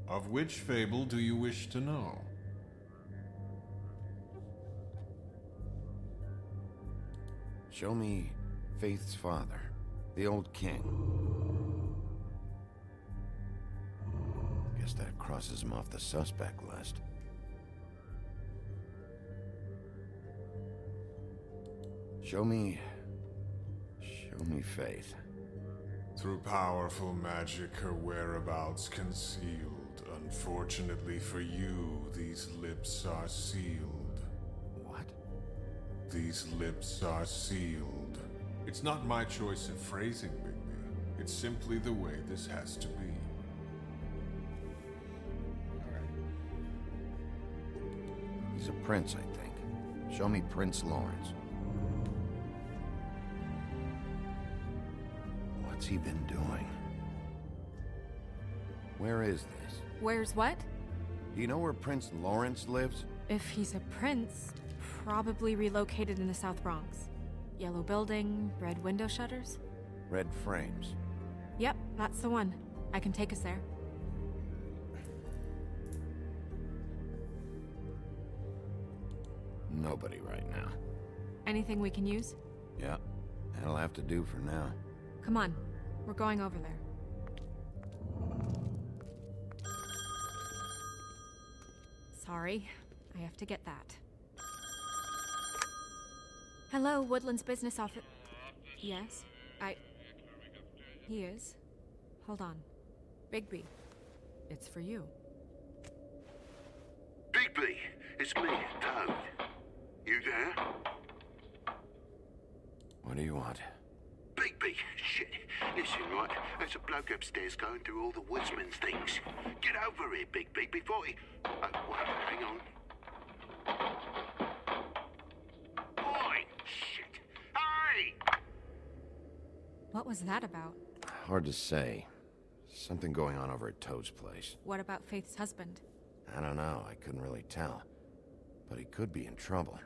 S15: Of which fable do you wish to know?
S3: Show me Faith's father, the old king. Guess that crosses him off the suspect list. Show me Faith.
S15: Through powerful magic, her whereabouts concealed. Unfortunately for you, these lips are sealed.
S3: What?
S15: These lips are sealed. It's not my choice of phrasing, Bigby. It's simply the way this has to be.
S3: He's a prince, I think. Show me Prince Lawrence. What's he been doing? Where is this?
S11: Where's what?
S3: Do you know where Prince Lawrence lives?
S11: If he's a prince, probably relocated in the South Bronx. Yellow building, red window shutters?
S3: Red frames.
S11: Yep, that's the one. I can take us there.
S3: Nobody right now.
S11: Anything we can use?
S3: Yeah. That'll have to do for now.
S11: Come on, we're going over there. Sorry, I have to get that. Hello, Woodland's business office. Yes, He is. Hold on. Bigby, it's for you.
S4: Bigby, it's me, Toad. You there?
S3: What do you want?
S4: Bigby, shit. Listen, right, there's a bloke upstairs going through all the woodsman's things. Get over here, Bigby, before he... Oh, wait, hang on. Boy, shit. Hey!
S11: What was that about?
S3: Hard to say. Something going on over at Toad's place.
S11: What about Faith's husband?
S3: I don't know, I couldn't really tell. But he could be in trouble.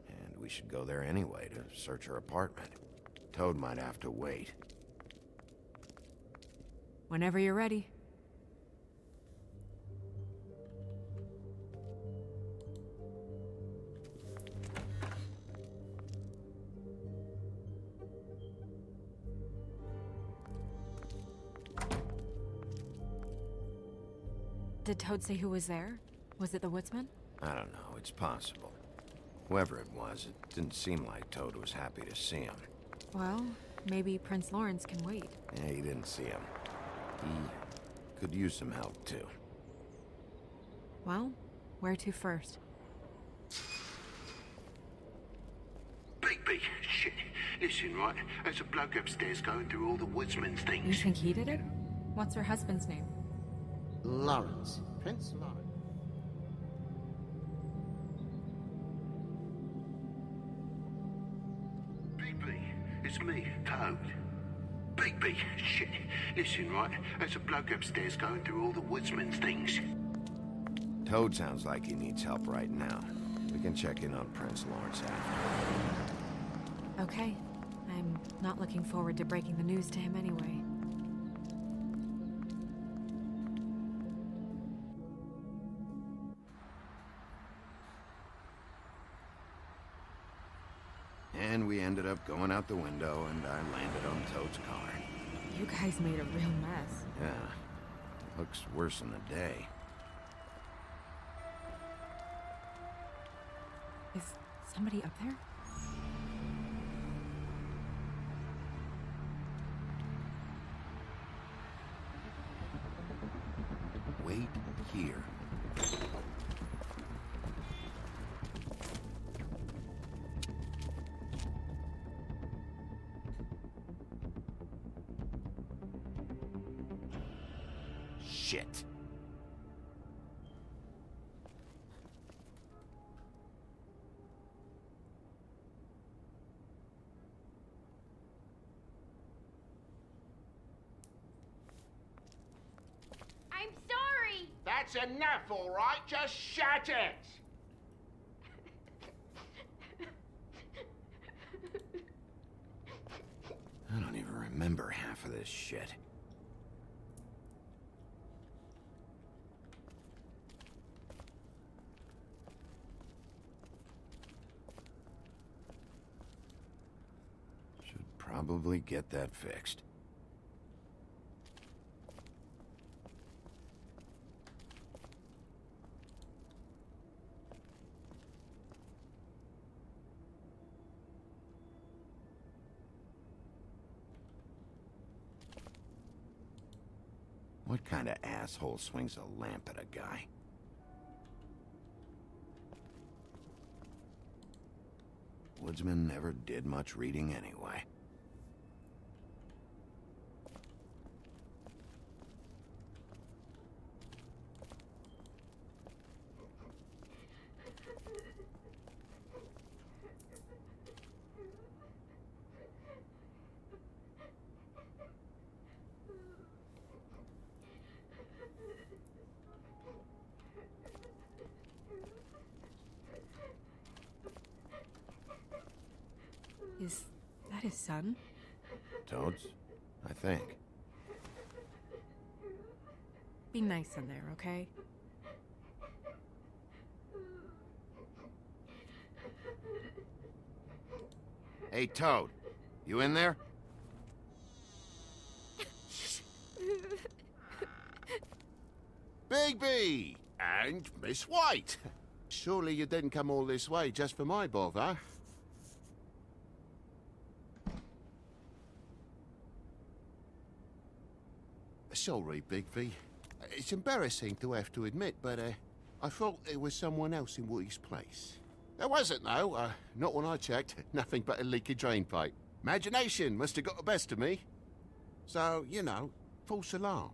S3: And we should go there anyway to search her apartment. Toad might have to wait.
S11: Whenever you're ready. Did Toad say who was there? Was it the woodsman?
S3: I don't know, it's possible. Whoever it was, it didn't seem like Toad was happy to see him.
S11: Well, maybe Prince Lawrence can wait.
S3: Yeah, he didn't see him. He could use some help, too.
S11: Well, where to first?
S4: Bigby, shit. Listen, right, there's a bloke upstairs going through all the woodsman's
S11: You
S4: things.
S11: think he did it? What's her husband's name?
S14: Lawrence. Prince Lawrence.
S4: Bigby, it's me, Toad. Bigby, shit. Listen, right, there's a bloke upstairs going through all the woodsman's things.
S3: Toad sounds like he needs help right now. We can check in on Prince Lawrence after.
S11: Okay. I'm not looking forward to breaking the news to him anyway.
S3: And we ended up going out the window, and I landed on Toad's car.
S11: You guys made a real mess.
S3: Yeah, looks worse in the day.
S11: Is somebody up there?
S3: Wait here. Shit.
S5: I'm sorry!
S16: That's enough, all right? Just shut it!
S3: I don't even remember half of this shit. Should probably get that fixed. What kind of asshole swings a lamp at a guy? Woodsman never did much reading anyway.
S11: Is that his son?
S3: Toads? I think.
S11: Be nice in there, okay?
S3: Hey, Toad. You in there?
S4: Bigby! And Miss White! Surely you didn't come all this way just for my bother? Sorry, Bigby. It's embarrassing to have to admit, but I thought there was someone else in Woody's place. There wasn't, though. Not when I checked. Nothing but a leaky drain pipe. Imagination must have got the best of me. So, you know, false alarm.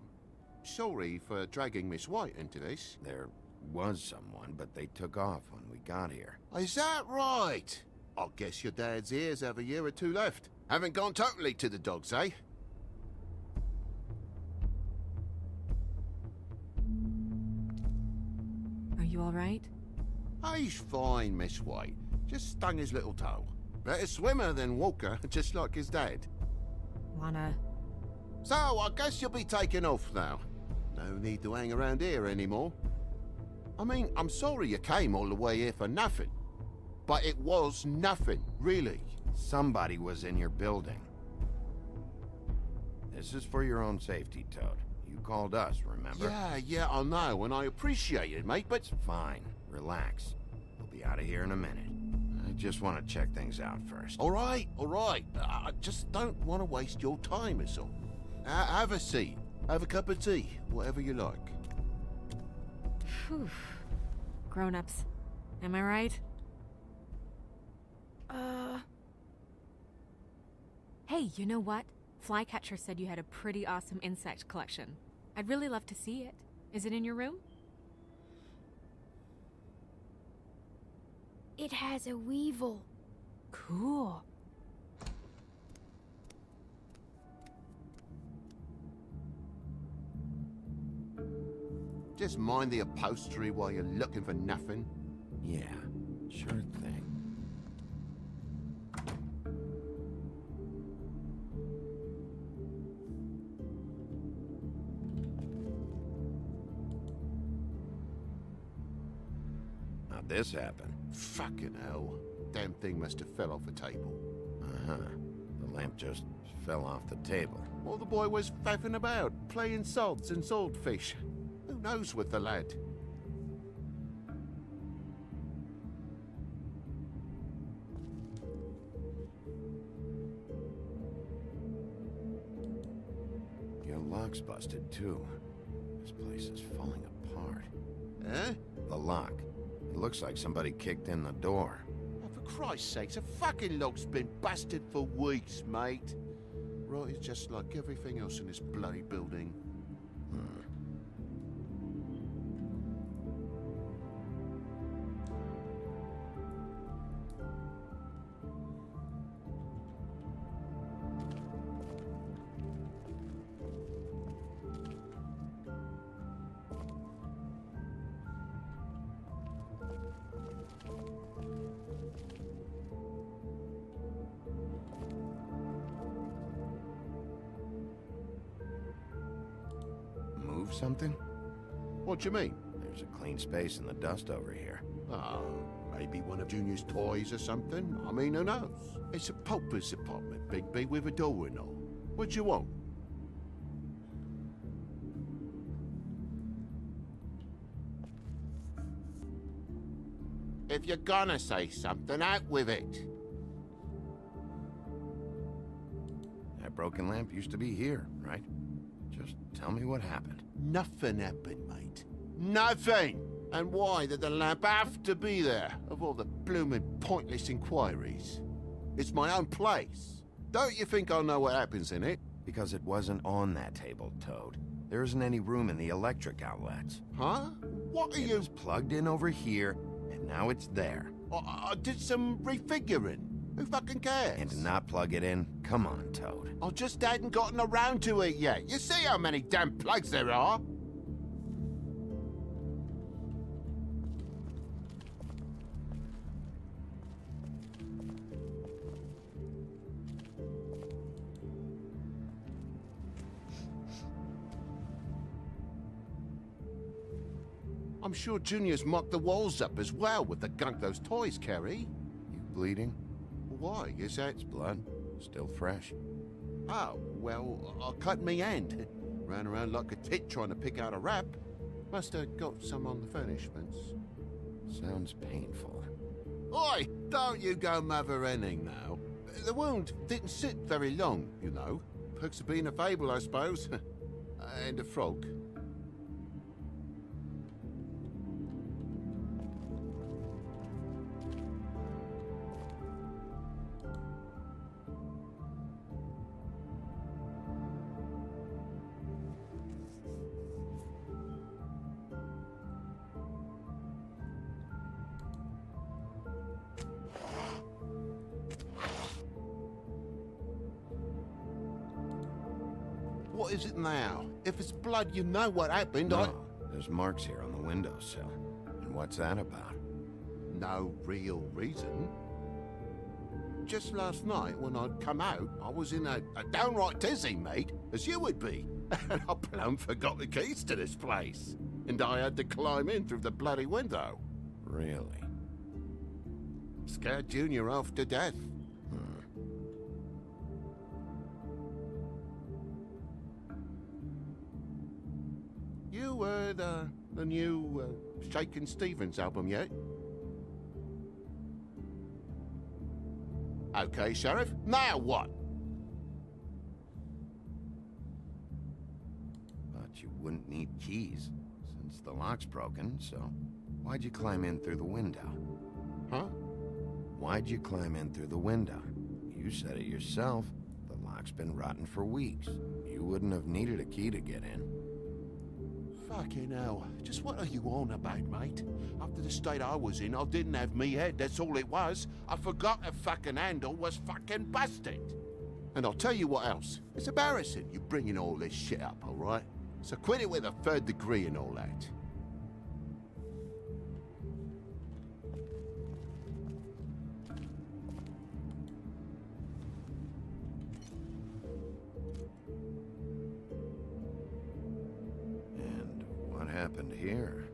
S4: Sorry for dragging Miss White into this.
S3: There was someone, but they took off when we got here.
S4: Is that right? I guess your dad's ears have a year or two left. Haven't gone totally to the dogs, eh?
S11: Are you alright?
S4: He's fine, Miss White. Just stung his little toe. Better swimmer than walker, just like his dad.
S11: Wanna...
S4: So, I guess you'll be taking off now. No need to hang around here anymore. I mean, I'm sorry you came all the way here for nothing. But it was nothing, really.
S3: Somebody was in your building. This is for your own safety, Toad. You called us, remember?
S4: Yeah, I know, and I appreciate it, mate, but...
S3: It's fine. Relax. We'll be out of here in a minute. I just want to check things out first.
S4: All right. I just don't want to waste your time, is all. Have a seat. Have a cup of tea. Whatever you like.
S11: Phew. Grown-ups. Am I right? Hey, you know what? Flycatcher said you had a pretty awesome insect collection. I'd really love to see it. Is it in your room?
S5: It has a weevil.
S11: Cool.
S4: Just mind the upholstery while you're looking for nothing.
S3: Yeah, sure thing. How'd this happen?
S4: Fucking hell. Damn thing must have fell off a table.
S3: Uh-huh. The lamp just fell off the table.
S4: Well, the boy was faffing about, playing sods and swordfish. Who knows with the lad?
S3: Your lock's busted, too. This place is falling apart.
S4: Eh?
S3: The lock. It looks like somebody kicked in the door.
S4: Oh, for Christ's sakes, a fucking lock's been busted for weeks, mate. Right, it's just like everything else in this bloody building.
S3: Move something?
S4: What do you mean?
S3: There's a clean space in the dust over here.
S4: Oh, maybe one of Junior's toys or something? I mean, who knows? It's a pauper's apartment, Bigby, with a door and all. What do you want? If you're gonna say something, out with it.
S3: That broken lamp used to be here, right? Just tell me what happened.
S4: Nothing happened, mate. Nothing! And why did the lamp have to be there, of all the blooming pointless inquiries? It's my own place. Don't you think I know what happens in it?
S3: Because it wasn't on that table, Toad. There isn't any room in the electric outlets.
S4: Huh? What are
S3: It
S4: you...
S3: was plugged in over here, and now it's there.
S4: I did some refiguring. Who fucking cares?
S3: And to not plug it in? Come on, Toad.
S4: I just hadn't gotten around to it yet. You see how many damn plugs there are? I'm sure Junior's mocked the walls up as well with the gunk those toys carry.
S3: You bleeding?
S4: Why? Is that...
S3: It's blood. Still fresh.
S4: Oh, well, I cut me hand. Ran around like a tit trying to pick out a wrap. Must have got some on the furnishments.
S3: Sounds painful.
S4: Oi! Don't you go mother-henning now. The wound didn't sit very long, you know. Perks of being a fable, I suppose. And a frog. What is it now? If it's blood, you know what happened.
S3: No, there's marks here on the windowsill. And what's that about?
S4: No real reason. Just last night, when I'd come out, I was in a downright dizzy, mate, as you would be. And I plumb forgot the keys to this place. And I had to climb in through the bloody window.
S3: Really?
S4: Scared Junior off to death. You heard the new Shakin' Stevens album yet? Okay, Sheriff. Now what?
S3: But you wouldn't need keys, since the lock's broken, so why'd you climb in through the window?
S4: Huh?
S3: Why'd you climb in through the window? You said it yourself. The lock's been rotten for weeks. You wouldn't have needed a key to get in.
S4: Fucking hell. Just what are you on about, mate? After the state I was in, I didn't have me head, that's all it was. I forgot the fucking handle was fucking busted. And I'll tell you what else. It's embarrassing you bringing all this shit up, all right? So quit it with a third degree and all that.
S3: Happened here?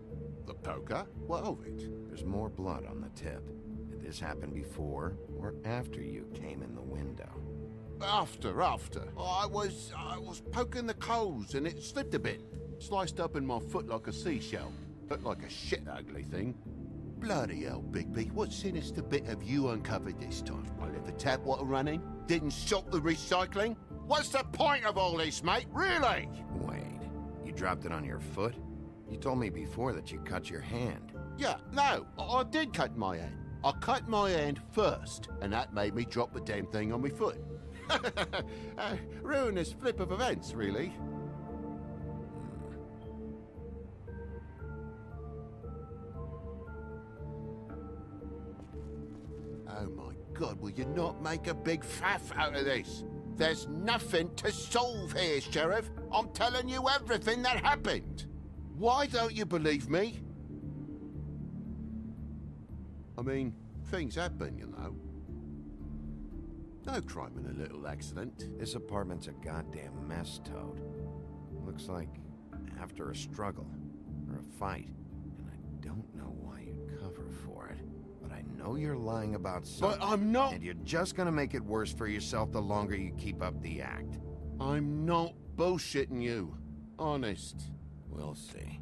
S4: The poker? What of it?
S3: There's more blood on the tip. Did this happen before or after you came in the window?
S4: After. I was poking the coals and it slipped a bit. Sliced up in my foot like a seashell. Looked like a shit ugly thing. Bloody hell, Bigby, what sinister bit have you uncovered this time? I left the tap water running? Didn't stop the recycling? What's the point of all this, mate? Really?
S3: Wait, you dropped it on your foot? You told me before that you cut your hand.
S4: Yeah, no, I did cut my hand. I cut my hand first, and that made me drop the damn thing on my foot. Ruinous flip of events, really. Oh my God, will you not make a big faff out of this? There's nothing to solve here, Sheriff. I'm telling you everything that happened. Why don't you believe me? I mean, things happen, you know. No crime in a little accident.
S3: This apartment's a goddamn mess, Toad. Looks like after a struggle, or a fight. And I don't know why you'd cover for it. But I know you're lying about something.
S4: But I'm not!
S3: And you're just gonna make it worse for yourself the longer you keep up the act.
S4: I'm not bullshitting you. Honest.
S3: We'll see.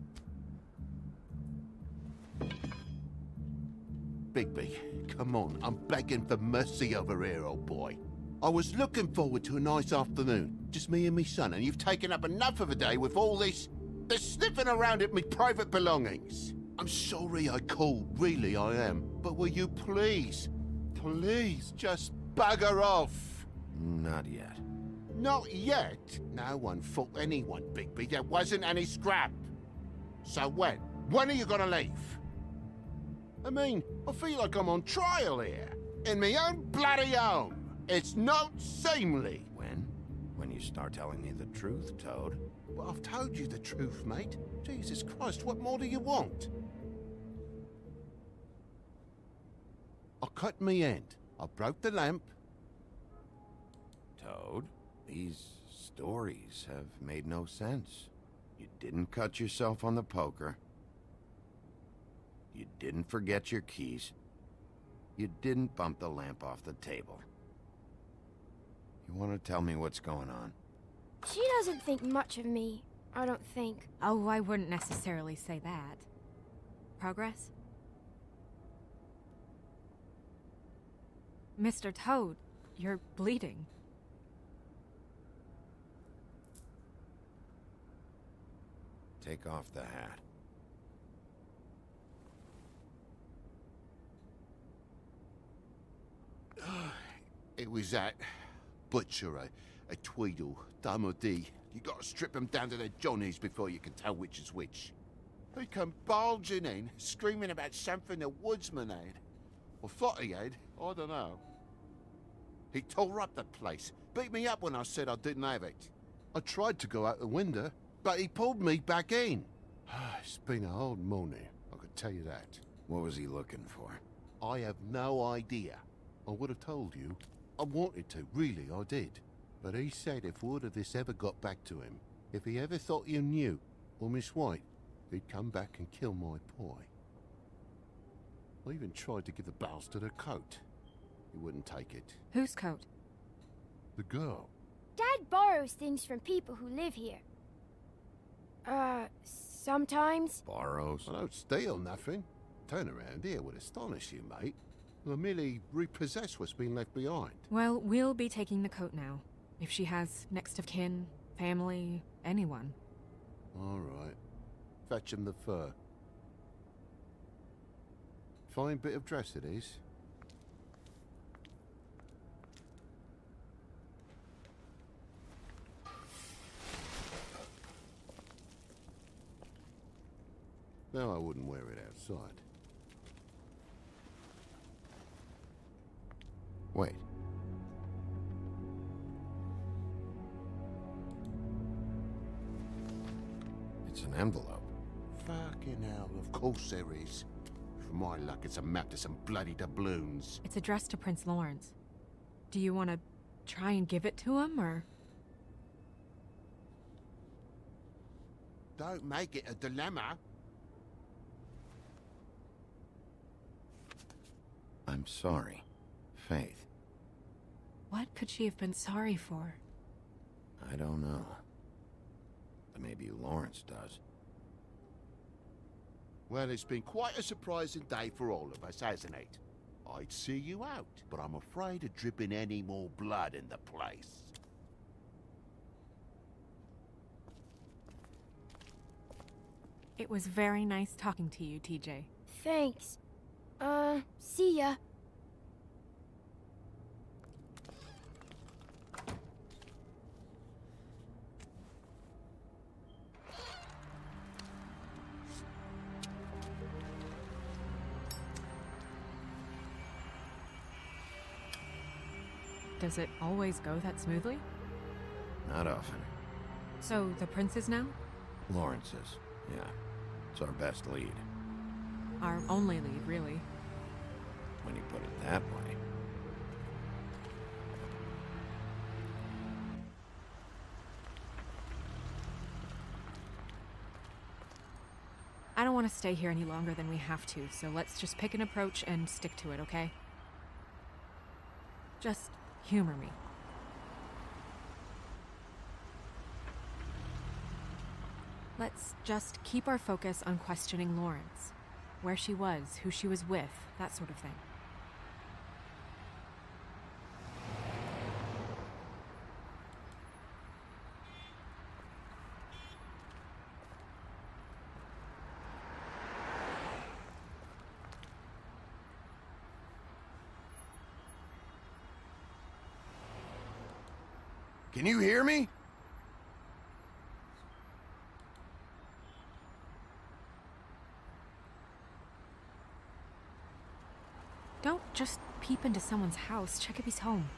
S4: Bigby, come on, I'm begging for mercy over here, old boy. I was looking forward to a nice afternoon, just me and me son, and you've taken up enough of a day with all this sniffing around at me private belongings. I'm sorry I called, really I am, but will you please just bugger off?
S3: Not yet.
S4: Not yet? No one fought anyone, Bigby. There wasn't any scrap. So when? When are you gonna leave? I mean, I feel like I'm on trial here. In my own bloody home. It's not seemly.
S3: When? When you start telling me the truth, Toad.
S4: Well, I've told you the truth, mate. Jesus Christ, what more do you want? I cut me end. I broke the lamp.
S3: Toad, these stories have made no sense. You didn't cut yourself on the poker. You didn't forget your keys. You didn't bump the lamp off the table. You want to tell me what's going on?
S5: She doesn't think much of me, I don't think.
S11: Oh, I wouldn't necessarily say that. Progress? Mr. Toad, you're bleeding.
S3: Take off the hat.
S4: It was that butcher, a Tweedle, Dumody. You gotta strip them down to their johnnies before you can tell which is which. He come bulging in, screaming about something the woodsman had. Or thought he had, I don't know. He tore up the place, beat me up when I said I didn't have it. I tried to go out the window, but he pulled me back in. It's been a hard morning, I can tell you that.
S3: What was he looking for?
S4: I have no idea. I would have told you. I wanted to, really, I did. But he said if word of this ever got back to him, if he ever thought you knew, or Miss White, he'd come back and kill my boy. I even tried to give the bastard a coat. He wouldn't take it.
S11: Whose coat?
S4: The girl.
S5: Dad borrows things from people who live here. Sometimes.
S3: Borrows?
S4: I don't steal nothing. Turn around here would astonish you, mate. I merely repossess what's been left behind.
S11: Well, we'll be taking the coat now. If she has next of kin, family, anyone.
S4: All right. Fetch him the fur. Fine bit of dress it is. No, I wouldn't wear it outside.
S3: Wait. It's an envelope.
S4: Fucking hell, of course there is. For my luck, it's a map to some bloody doubloons.
S11: It's addressed to Prince Lawrence. Do you want to try and give it to him, or...?
S4: Don't make it a dilemma.
S3: I'm sorry, Faith.
S11: What could she have been sorry for?
S3: I don't know. But maybe Lawrence does.
S4: Well, it's been quite a surprising day for all of us, hasn't it? I'd see you out, but I'm afraid of dripping any more blood in the place.
S11: It was very nice talking to you, TJ.
S5: Thanks. See ya.
S11: Does it always go that smoothly?
S3: Not often.
S11: So, the prince's now?
S3: Lawrence's, yeah. It's our best lead.
S11: Our only lead, really.
S3: When you put it that way.
S11: I don't want to stay here any longer than we have to, so let's just pick an approach and stick to it, okay? Just humor me. Let's just keep our focus on questioning Lawrence. Where she was, who she was with, that sort of thing.
S3: Can you hear me?
S11: Don't just peep into someone's house. Check if he's home.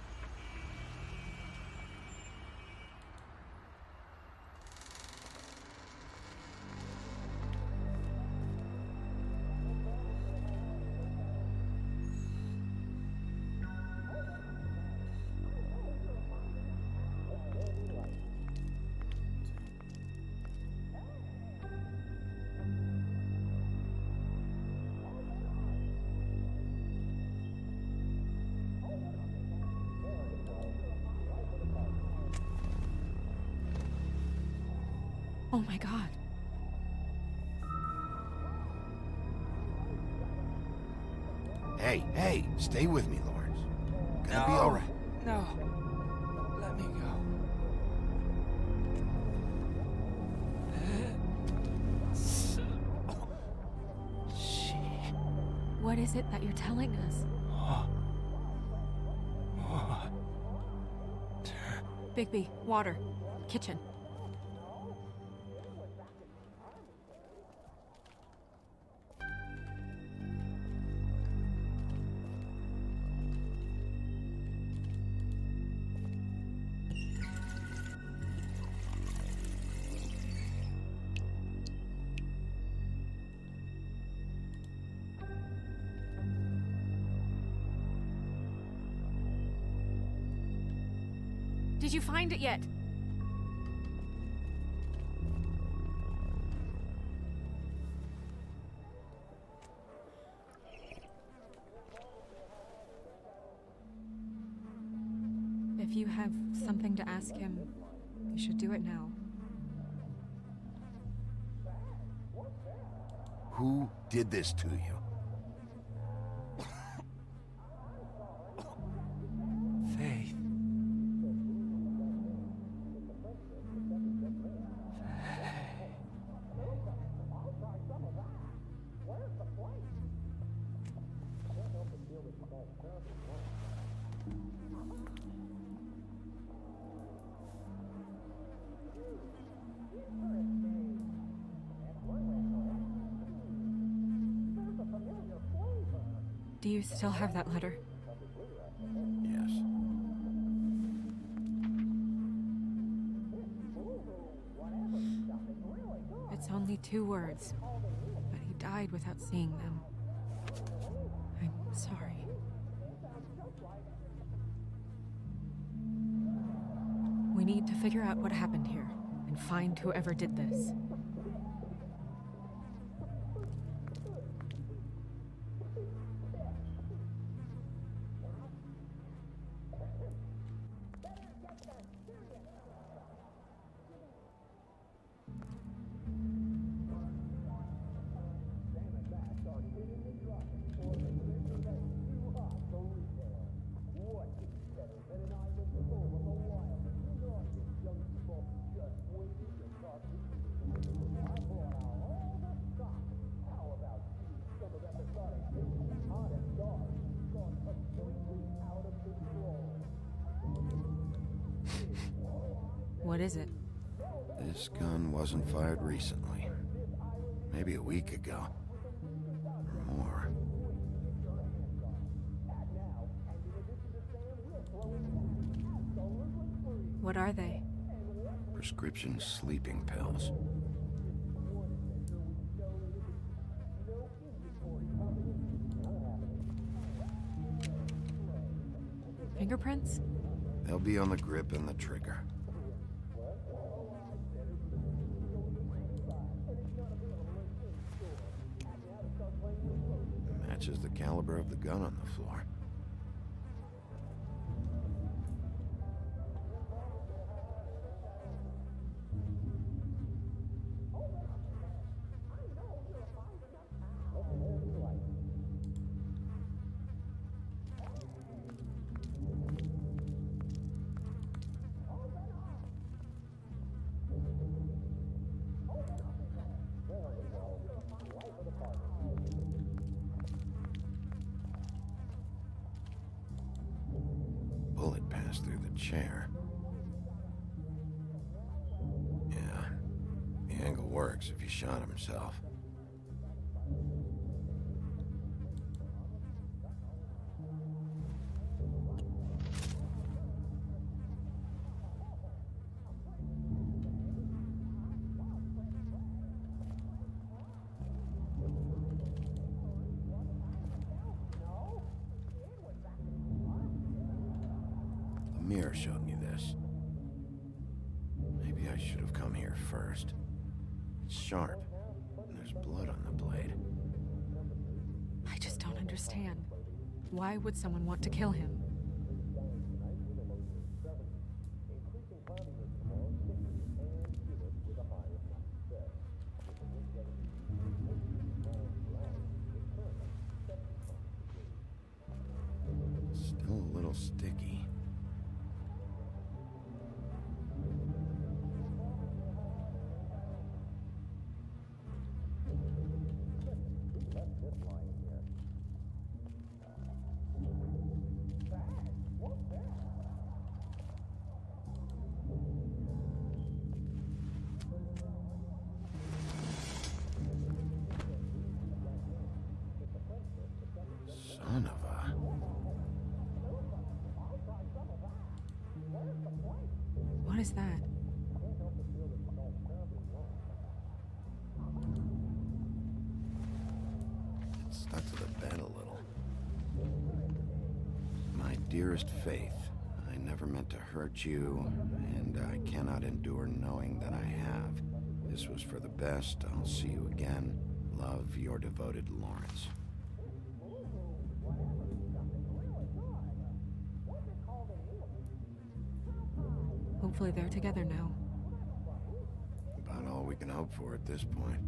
S11: Oh my god.
S3: Hey, stay with me, Lawrence. Gonna be all right.
S1: No. Let me go.
S11: What is it that you're telling us? Bigby, water. Kitchen. Did you find it yet? If you have something to ask him, you should do it now.
S3: Who did this to you?
S1: Faith.
S11: Do you still have that letter?
S3: Yes.
S11: It's only 2 words, but he died without seeing them. I'm sorry. We need to figure out what happened here and find whoever did this. What is it?
S3: This gun wasn't fired recently. Maybe a week ago. Or more.
S11: What are they?
S3: Prescription sleeping pills.
S11: Fingerprints?
S3: They'll be on the grip and the trigger. Matches the caliber of the gun on the floor. Bullet passed through the chair. Yeah, the angle works if he shot himself. The mirror showed me this. Maybe I should have come here first. It's sharp, and there's blood on the blade.
S11: I just don't understand. Why would someone want to kill him?
S3: sticky. Son of a...
S11: What is that?
S3: It stuck to the bed a little. My dearest Faith, I never meant to hurt you, and I cannot endure knowing that I have. This was for the best. I'll see you again. Love, your devoted Lawrence.
S11: Hopefully they're together now.
S3: About all we can hope for at this point.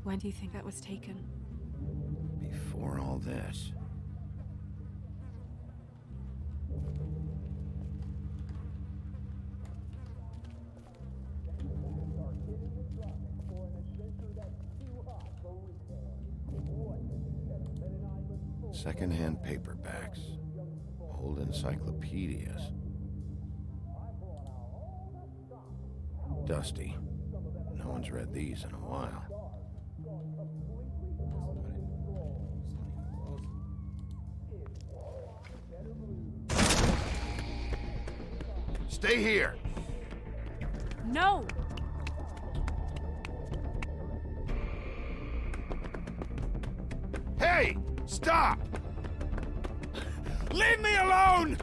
S11: When do you think that was taken?
S3: Before all this. Second-hand paperbacks, old encyclopedias. Dusty. No one's read these in a while. Stay here!
S11: No!
S3: Hey! Stop! Leave me alone!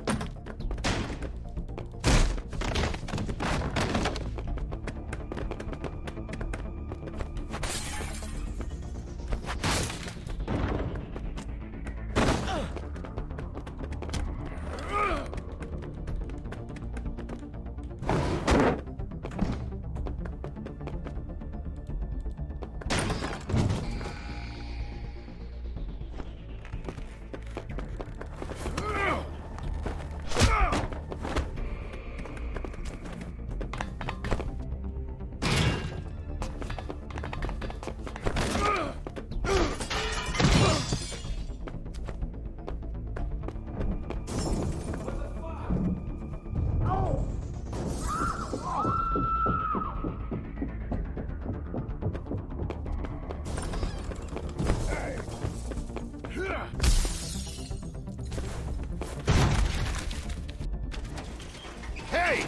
S3: Hey!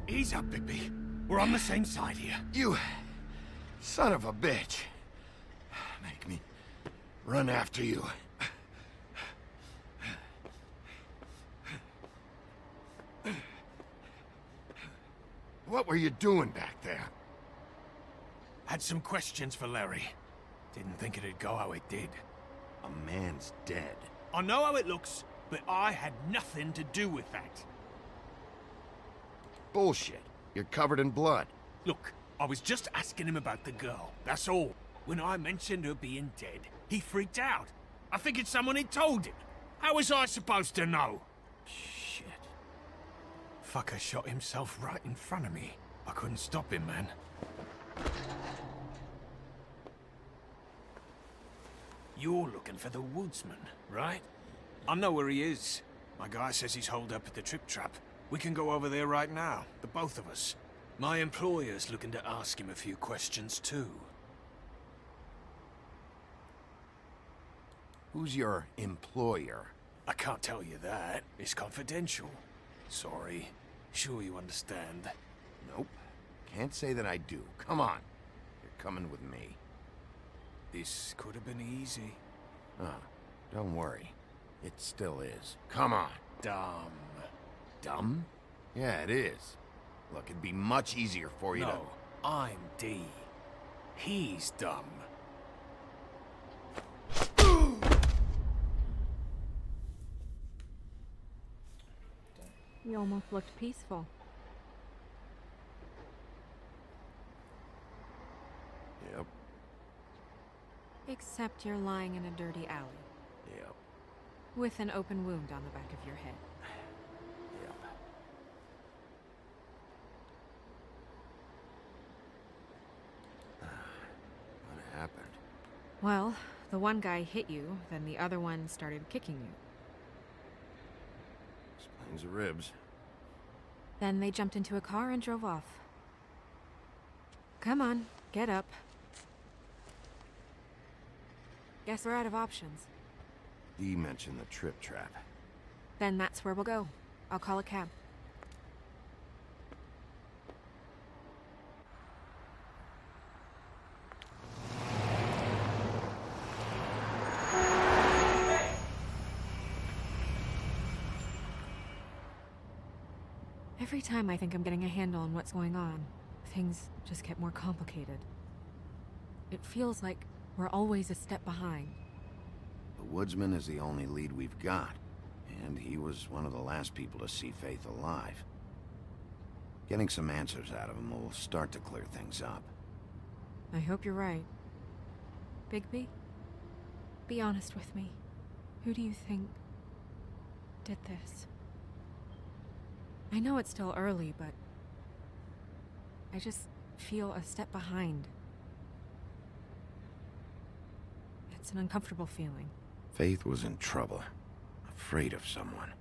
S10: Ease up, Bigby. We're on the same side here.
S3: You son of a bitch. Make me run after you. What were you doing back there?
S10: Had some questions for Larry. Didn't think it'd go how it did.
S3: A man's dead.
S10: I know how it looks, but I had nothing to do with that.
S3: Bullshit. You're covered in blood.
S10: Look, I was just asking him about the girl, that's all. When I mentioned her being dead, he freaked out. I figured someone had told him. How was I supposed to know? Shit. Fucker shot himself right in front of me. I couldn't stop him, man. You're looking for the woodsman, right? I know where he is. My guy says he's holed up at the Trip Trap. We can go over there right now, the both of us. My employer's looking to ask him a few questions, too.
S3: Who's your employer?
S10: I can't tell you that. It's confidential. Sorry. Sure you understand.
S3: Nope. Can't say that I do. Come on. You're coming with me.
S10: This could have been easy.
S3: Don't worry. It still is. Come on.
S10: Dumb.
S3: Dumb? Yeah, it is. Look, it'd be much easier for you to...
S10: No, I'm D. He's dumb.
S11: You almost looked peaceful.
S3: Yep.
S11: Except you're lying in a dirty alley.
S3: Yep.
S11: With an open wound on the back of your head.
S3: Yep. What happened?
S11: Well, the one guy hit you, then the other one started kicking you.
S3: Explains the ribs.
S11: Then they jumped into a car and drove off. Come on, get up. Guess we're out of options.
S3: Dee mentioned the trip trap.
S11: Then that's where we'll go. I'll call a cab. Every time I think I'm getting a handle on what's going on, things just get more complicated. It feels like we're always a step behind.
S3: The woodsman is the only lead we've got, and he was one of the last people to see Faith alive. Getting some answers out of him will start to clear things up.
S11: I hope you're right. Bigby? Be honest with me. Who do you think did this? I know it's still early, but I just feel a step behind. It's an uncomfortable feeling.
S3: Faith was in trouble, afraid of someone.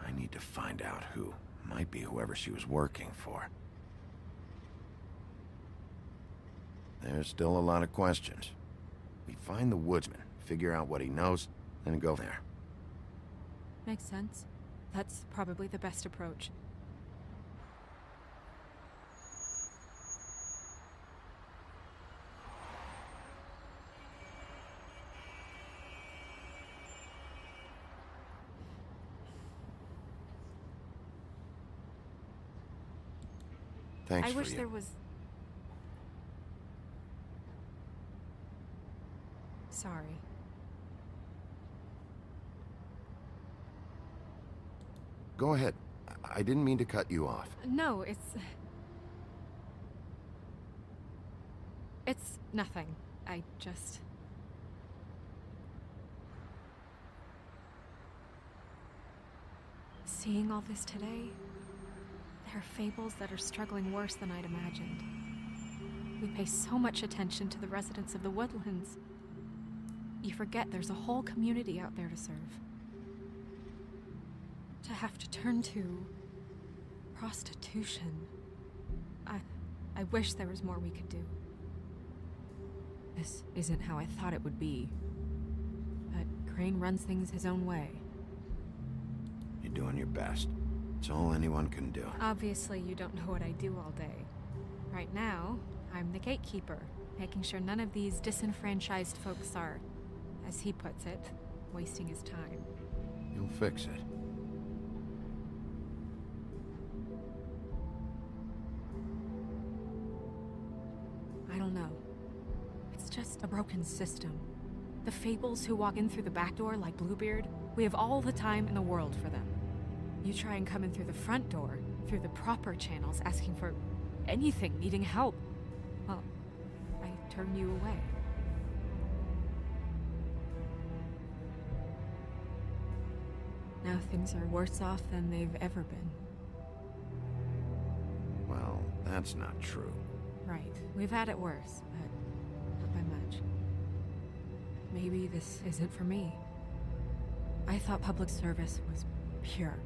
S3: I need to find out who. Might be whoever she was working for. There's still a lot of questions. We find the woodsman, figure out what he knows, then go there.
S11: Makes sense. That's probably the best approach.
S3: Thanks
S11: I
S3: for
S11: wish
S3: you.
S11: there was... Sorry.
S3: Go ahead. I didn't mean to cut you off.
S11: No, it's nothing. I just... Seeing all this today, there are fables that are struggling worse than I'd imagined. We pay so much attention to the residents of the woodlands. You forget there's a whole community out there to serve. To have to turn to prostitution. I wish there was more we could do. This isn't how I thought it would be. But Crane runs things his own way.
S3: You're doing your best. It's all anyone can do.
S11: Obviously, you don't know what I do all day. Right now, I'm the gatekeeper, making sure none of these disenfranchised folks are, as he puts it, wasting his time.
S3: You'll fix it.
S11: I don't know. It's just a broken system. The fables who walk in through the back door like Bluebeard, we have all the time in the world for them. You try and come in through the front door, through the proper channels, asking for anything, needing help. Well, I turn you away. Now things are worse off than they've ever been.
S3: Well, that's not true.
S11: Right. We've had it worse, but not by much. Maybe this isn't for me. I thought public service was pure.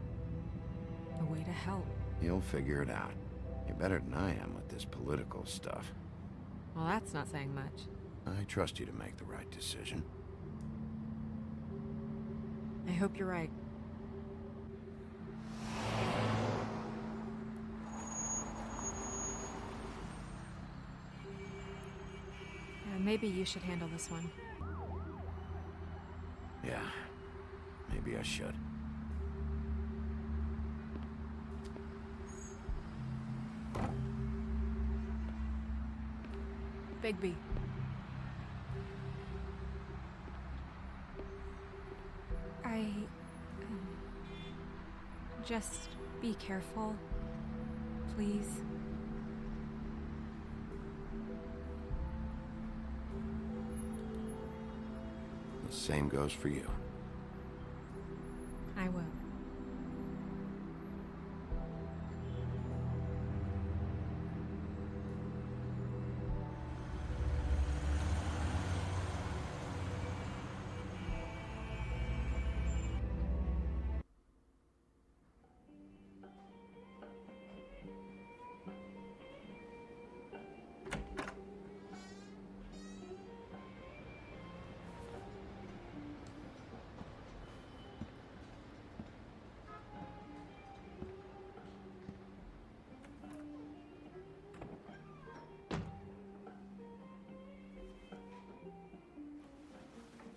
S11: A way to help.
S3: You'll figure it out. You're better than I am with this political stuff.
S11: Well, that's not saying much.
S3: I trust you to make the right decision.
S11: I hope you're right. Maybe you should handle this one.
S3: Yeah, maybe I should.
S11: Bigby. I... just Be careful. Please.
S3: The same goes for you.
S11: I will.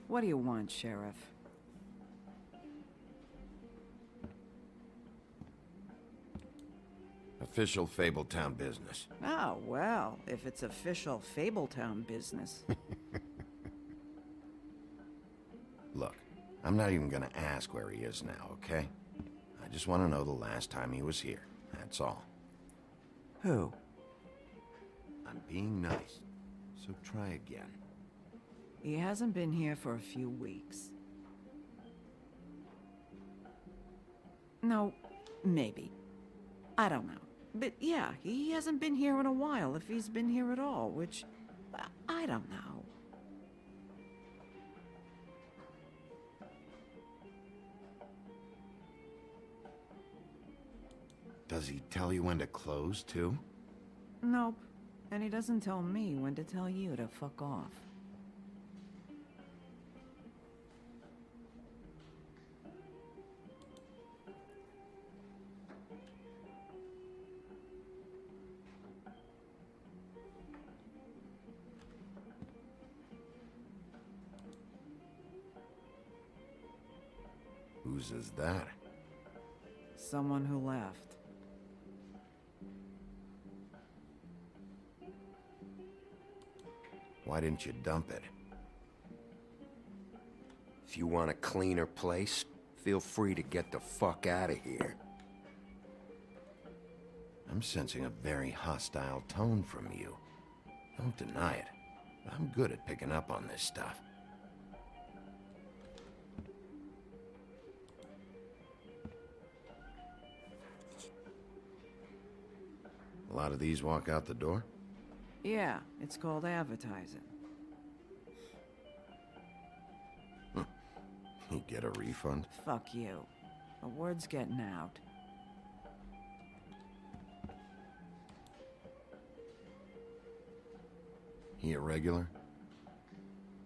S17: What do you want, Sheriff?
S3: Official Fabletown business.
S17: Oh, well, if it's official Fabletown business.
S3: Look, I'm not even gonna ask where he is now, okay? I just want to know the last time he was here. That's all.
S17: Who?
S3: I'm being nice, so try again.
S17: He hasn't been here for a few weeks. No, maybe. I don't know. But yeah, he hasn't been here in a while, if he's been here at all, which... I don't know.
S3: Does he tell you when to close, too?
S17: Nope. And he doesn't tell me when to tell you to fuck off.
S3: Whose is that?
S17: Someone who left.
S3: Why didn't you dump it?
S12: If you want a cleaner place, feel free to get the fuck out of here.
S3: I'm sensing a very hostile tone from you. Don't deny it, but I'm good at picking up on this stuff. A lot of these walk out the door?
S17: Yeah, it's called advertising.
S3: You get a refund?
S17: Fuck you. The word's getting out.
S3: He a regular?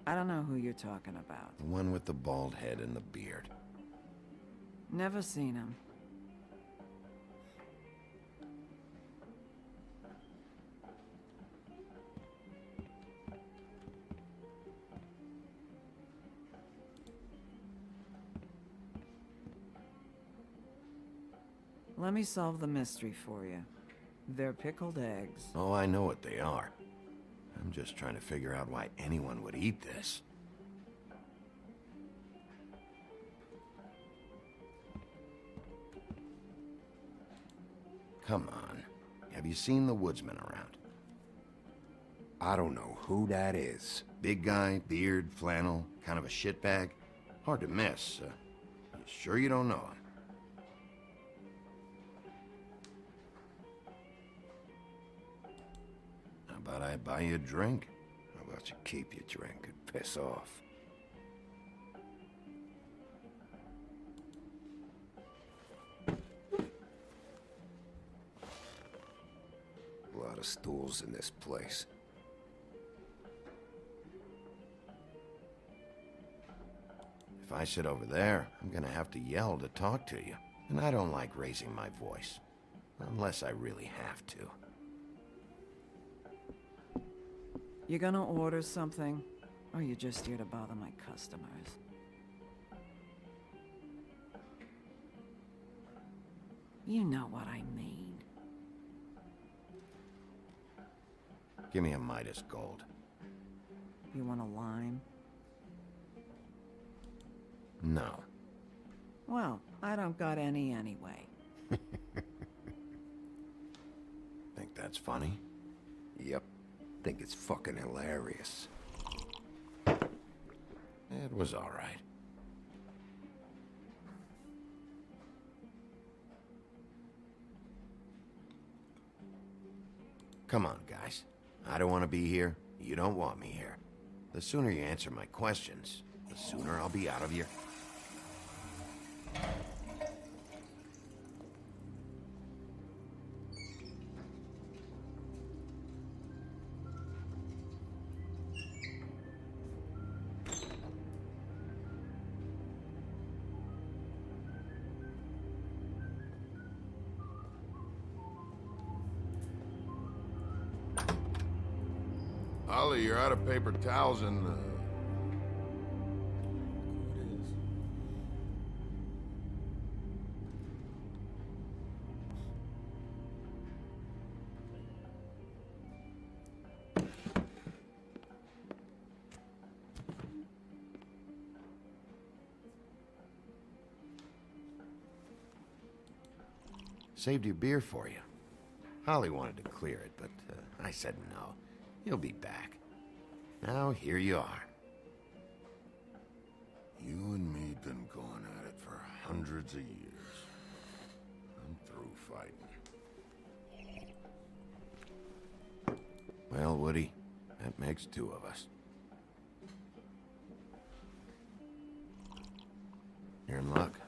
S17: I don't know who you're talking about.
S3: The one with the bald head and the beard.
S17: Never seen him. Let me solve the mystery for you. They're pickled eggs.
S3: Oh, I know what they are. I'm just trying to figure out why anyone would eat this. Come on. Have you seen the woodsman around?
S12: I don't know who that is.
S3: Big guy, beard, flannel, kind of a shitbag. Hard to miss. You sure you don't know him? How about I buy you a drink?
S12: How about you keep your drink and piss off? A lot of stools in this place.
S3: If I sit over there, I'm gonna have to yell to talk to you. And I don't like raising my voice. Unless I really have to.
S17: You gonna order something? Or you just here to bother my customers? You know what I mean.
S3: Give me a Midas Gold.
S17: You want a lime?
S3: No.
S17: Well, I don't got any anyway.
S3: Think that's funny?
S12: Yep. Think it's fucking hilarious.
S3: It was all right. Come on, guys. I don't want to be here. You don't want me here. The sooner you answer my questions, the sooner I'll be out of your...
S15: Ollie, you're out of paper towels and,
S3: Saved your beer for you. Holly wanted to clear it, but I said no. You'll be back. Now, here you are.
S15: you and me been going at it for hundreds of years. I'm through fighting.
S3: Well, Woody, that makes two of us. You're in luck.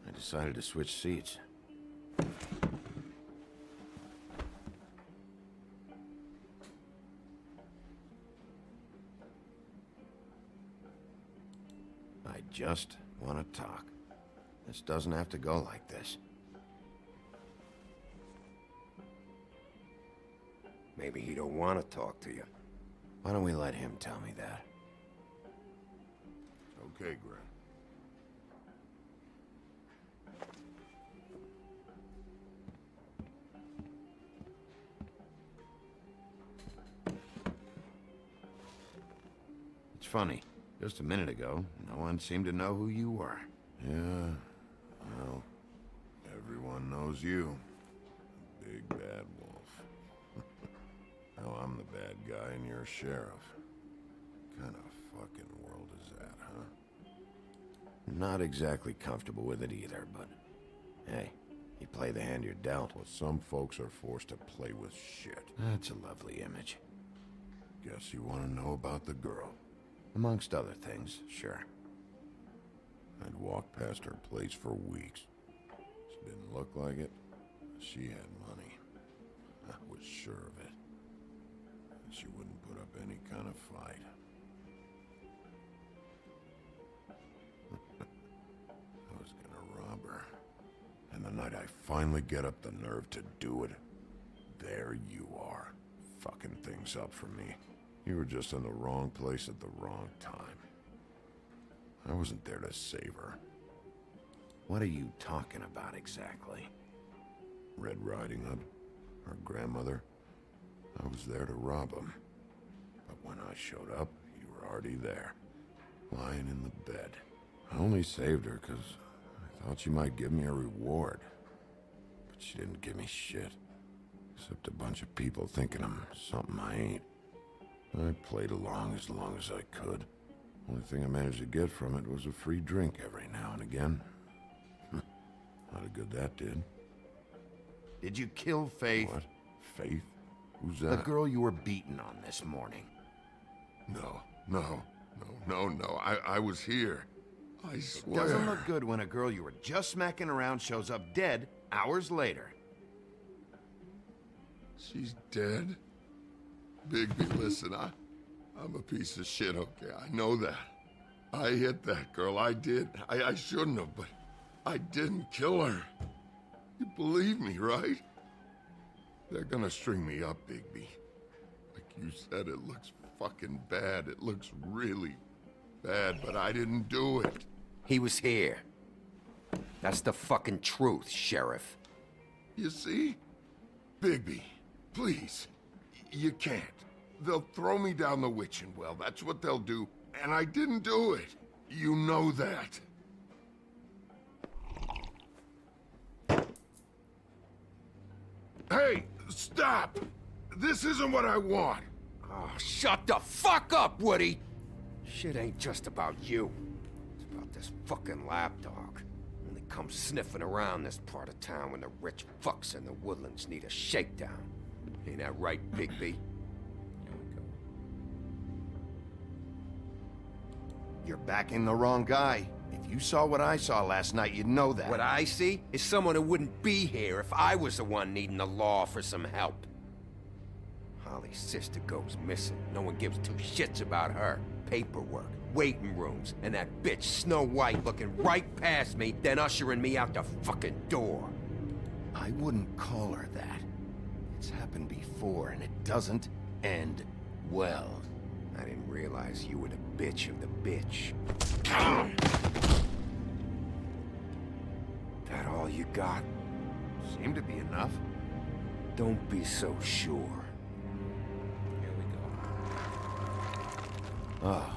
S3: I decided to switch seats. I just want to talk. This doesn't have to go like this.
S12: Maybe he don't want to talk to you.
S3: Why don't we let him tell me that?
S15: Okay, Gren.
S3: It's funny. Just a minute ago, no one seemed to know who you were.
S15: Yeah, well, everyone knows you. Big bad wolf. Now I'm the bad guy and you're sheriff. What kind of fucking world is that, huh?
S3: Not exactly comfortable with it either, but hey, you play the hand you're dealt.
S15: Well, some folks are forced to play with shit.
S3: That's a lovely image.
S15: Guess you want to know about the girl.
S3: Amongst other things, sure.
S15: I'd walked past her place for weeks. She didn't look like it. She had money. I was sure of it. And she wouldn't put up any kind of fight. I was gonna rob her. And the night I finally get up the nerve to do it, there you are, fucking things up for me. You were just in the wrong place at the wrong time. I wasn't there to save her.
S3: What are you talking about exactly?
S15: Red Riding Hood, her grandmother. I was there to rob him. But when I showed up, you were already there, lying in the bed. I only saved her because I thought she might give me a reward. But she didn't give me shit. Except a bunch of people thinking I'm something I ain't. I played along as I could. Only thing I managed to get from it was a free drink every now and again. Not a good that did.
S3: Did you kill Faith?
S15: What? Faith? Who's that?
S3: The girl you were beaten on this morning.
S15: No. I was here. I swear.
S3: It doesn't look good when a girl you were just smacking around shows up dead hours later.
S15: She's dead? Bigby, listen, I'm a piece of shit, okay? I know that. I hit that girl, I did. I shouldn't have, but I didn't kill her. You believe me, right? They're gonna string me up, Bigby. Like you said, it looks fucking bad. It looks really bad, but I didn't do it.
S12: He was here. That's the fucking truth, Sheriff.
S15: You see? Bigby, please. You can't. They'll throw me down the witching well. That's what they'll do. And I didn't do it. You know that. Hey, stop!
S6: This isn't what I want.
S12: Oh, shut the fuck up, Woody! Shit ain't just about you. It's about this fucking lapdog. And they come sniffing around this part of town when the rich fucks in the woodlands need a shakedown. Ain't that right, Bigby?
S3: You're backing the wrong guy. If you saw what I saw last night, you'd know that.
S12: What I see is someone who wouldn't be here if I was the one needing the law for some help. Holly's sister goes missing. No one gives two shits about her. Paperwork, waiting rooms, and that bitch Snow White looking right past me, then ushering me out the fucking door.
S3: I wouldn't call her that. It's happened before, and it doesn't end well.
S12: I didn't realize you were the bitch of the bitch. That all you got?
S3: Seemed to be enough.
S12: Don't be so sure.
S1: Here we go.
S3: Oh,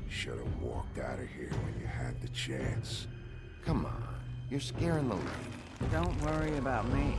S6: Should have walked out of here when you had the chance.
S3: come on. You're scaring the lady.
S17: Don't worry about me.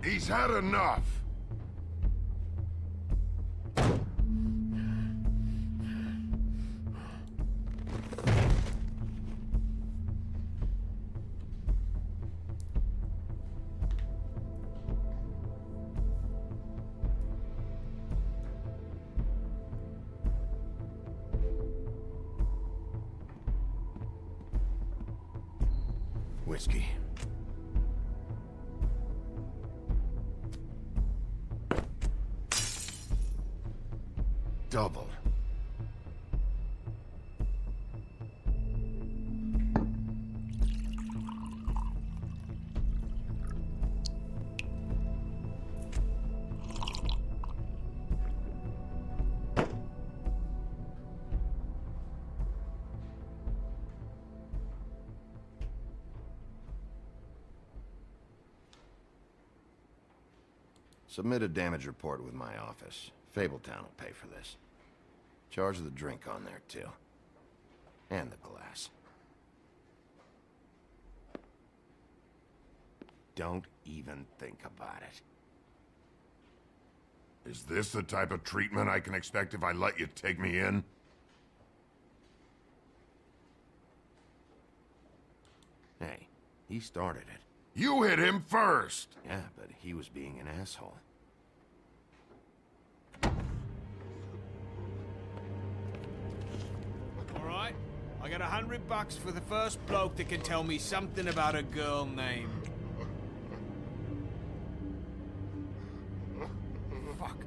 S6: He's had enough.
S3: Whiskey. Double. Submit a damage report with my office. Fabletown will pay for this. Charge the drink on there, too. And the glass. Don't even think about it.
S6: Is this the type of treatment I can expect if I let you take me in?
S3: Hey, he started it.
S6: You hit him first!
S3: Yeah, but he was being an asshole.
S9: I got $100 for the first bloke that can tell me something about a girl named... Fuck.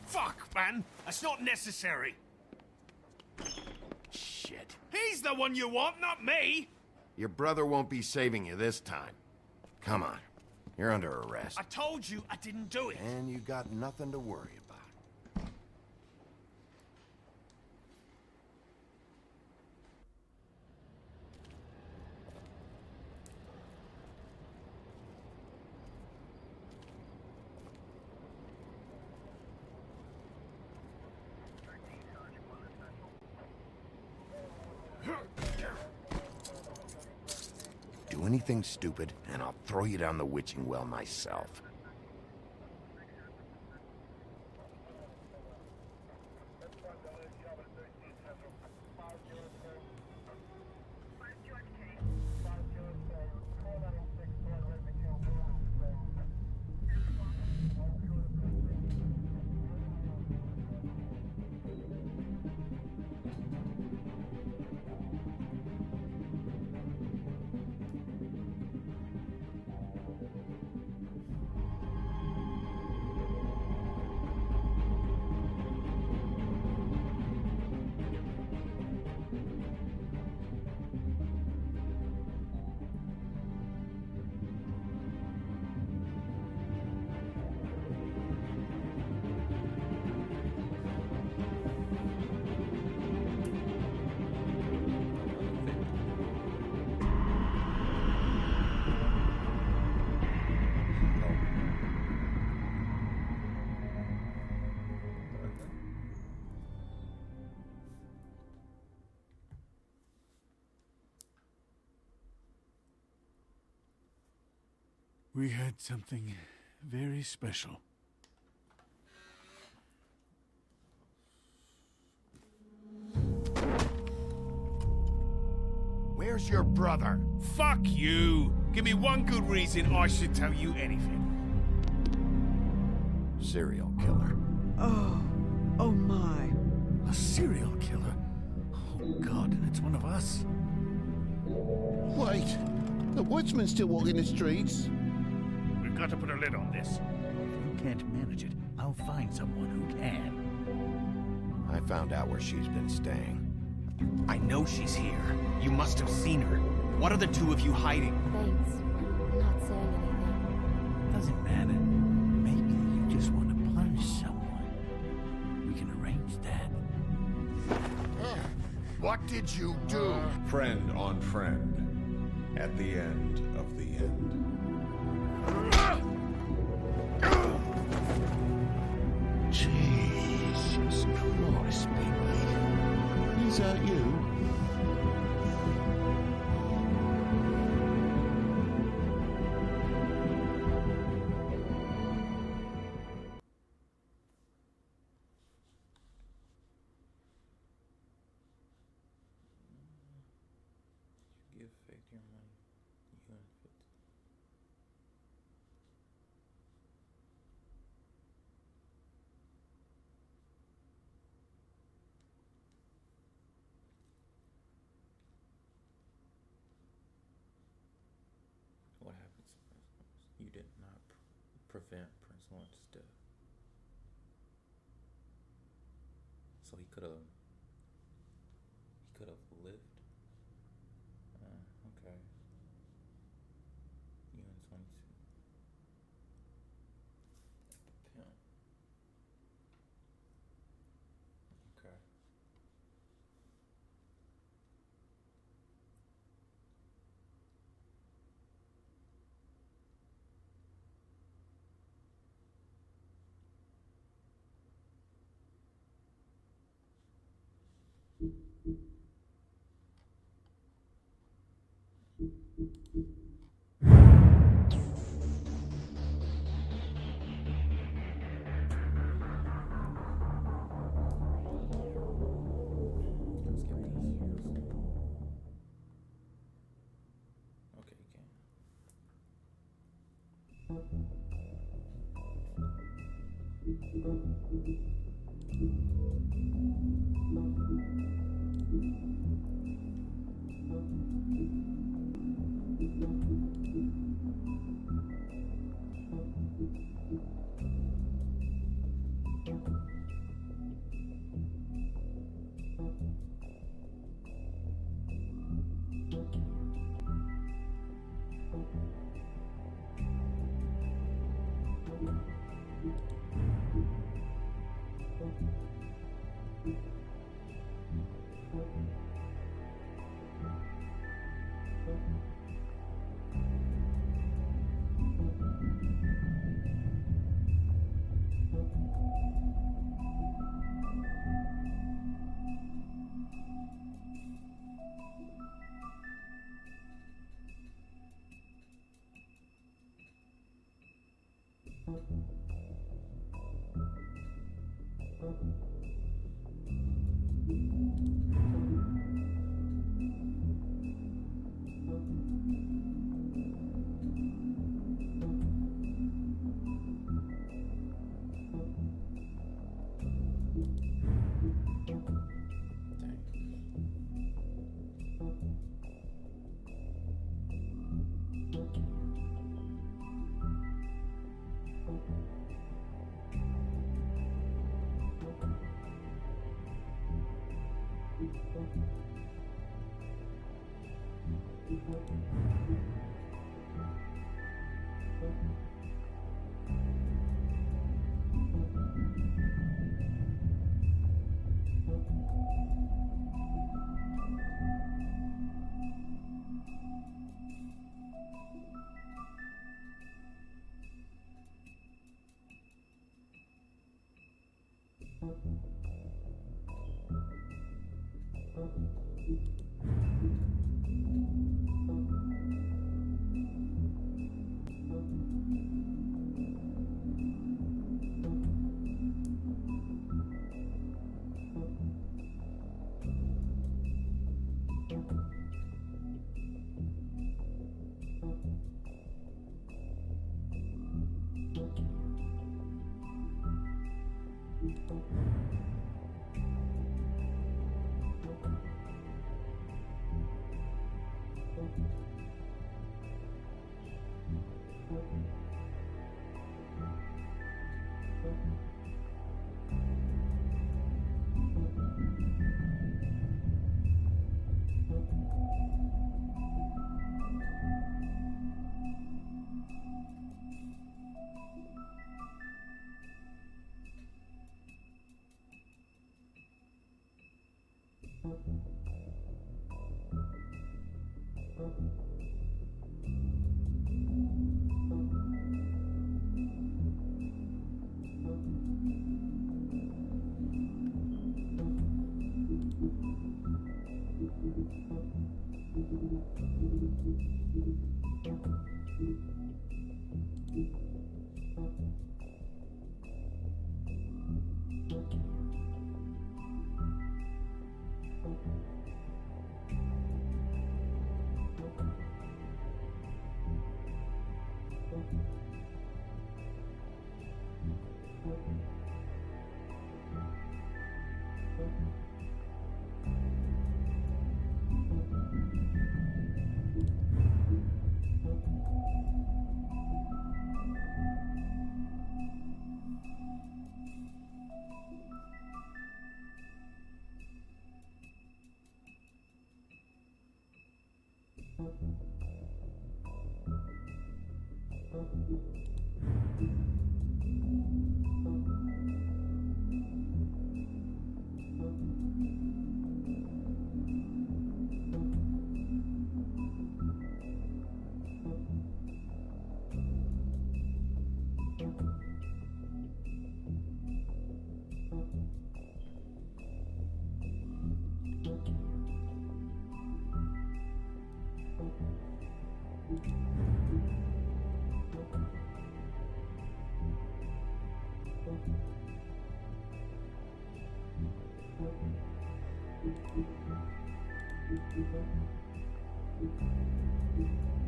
S10: Fuck, man! That's not necessary!
S3: Shit.
S10: He's the one you want, not me!
S3: Your brother won't be saving you this time. Come on. You're under arrest.
S10: I told you I didn't do it!
S3: And you got nothing to worry about. Do anything stupid, and I'll throw you down the witching well myself.
S10: We had something very special.
S3: Where's your brother?
S10: Fuck you! Give me one good reason I should tell you anything.
S3: Serial killer.
S17: Oh my.
S10: A serial killer? Oh God, and it's one of us.
S4: Wait, the woodsman's still walking the streets.
S10: We've got to put a lid on this. If you can't manage it, I'll find someone who can.
S3: I found out where she's been staying.
S18: I know she's here. You must have seen her. What are the two of you hiding?
S8: Thanks for not saying anything.
S10: Doesn't matter. Maybe you just want to punish someone. We can arrange that.
S15: What did you do?
S19: Friend on friend. At the end of the end.
S4: Jesus Christ, baby. Is that you?
S1: Give Faith your money. You and Fitz. What happens to Prince Lawrence? You did not prevent Prince Lawrence's death. So he could have lived. Okay. You and 22. Pimp. Okay.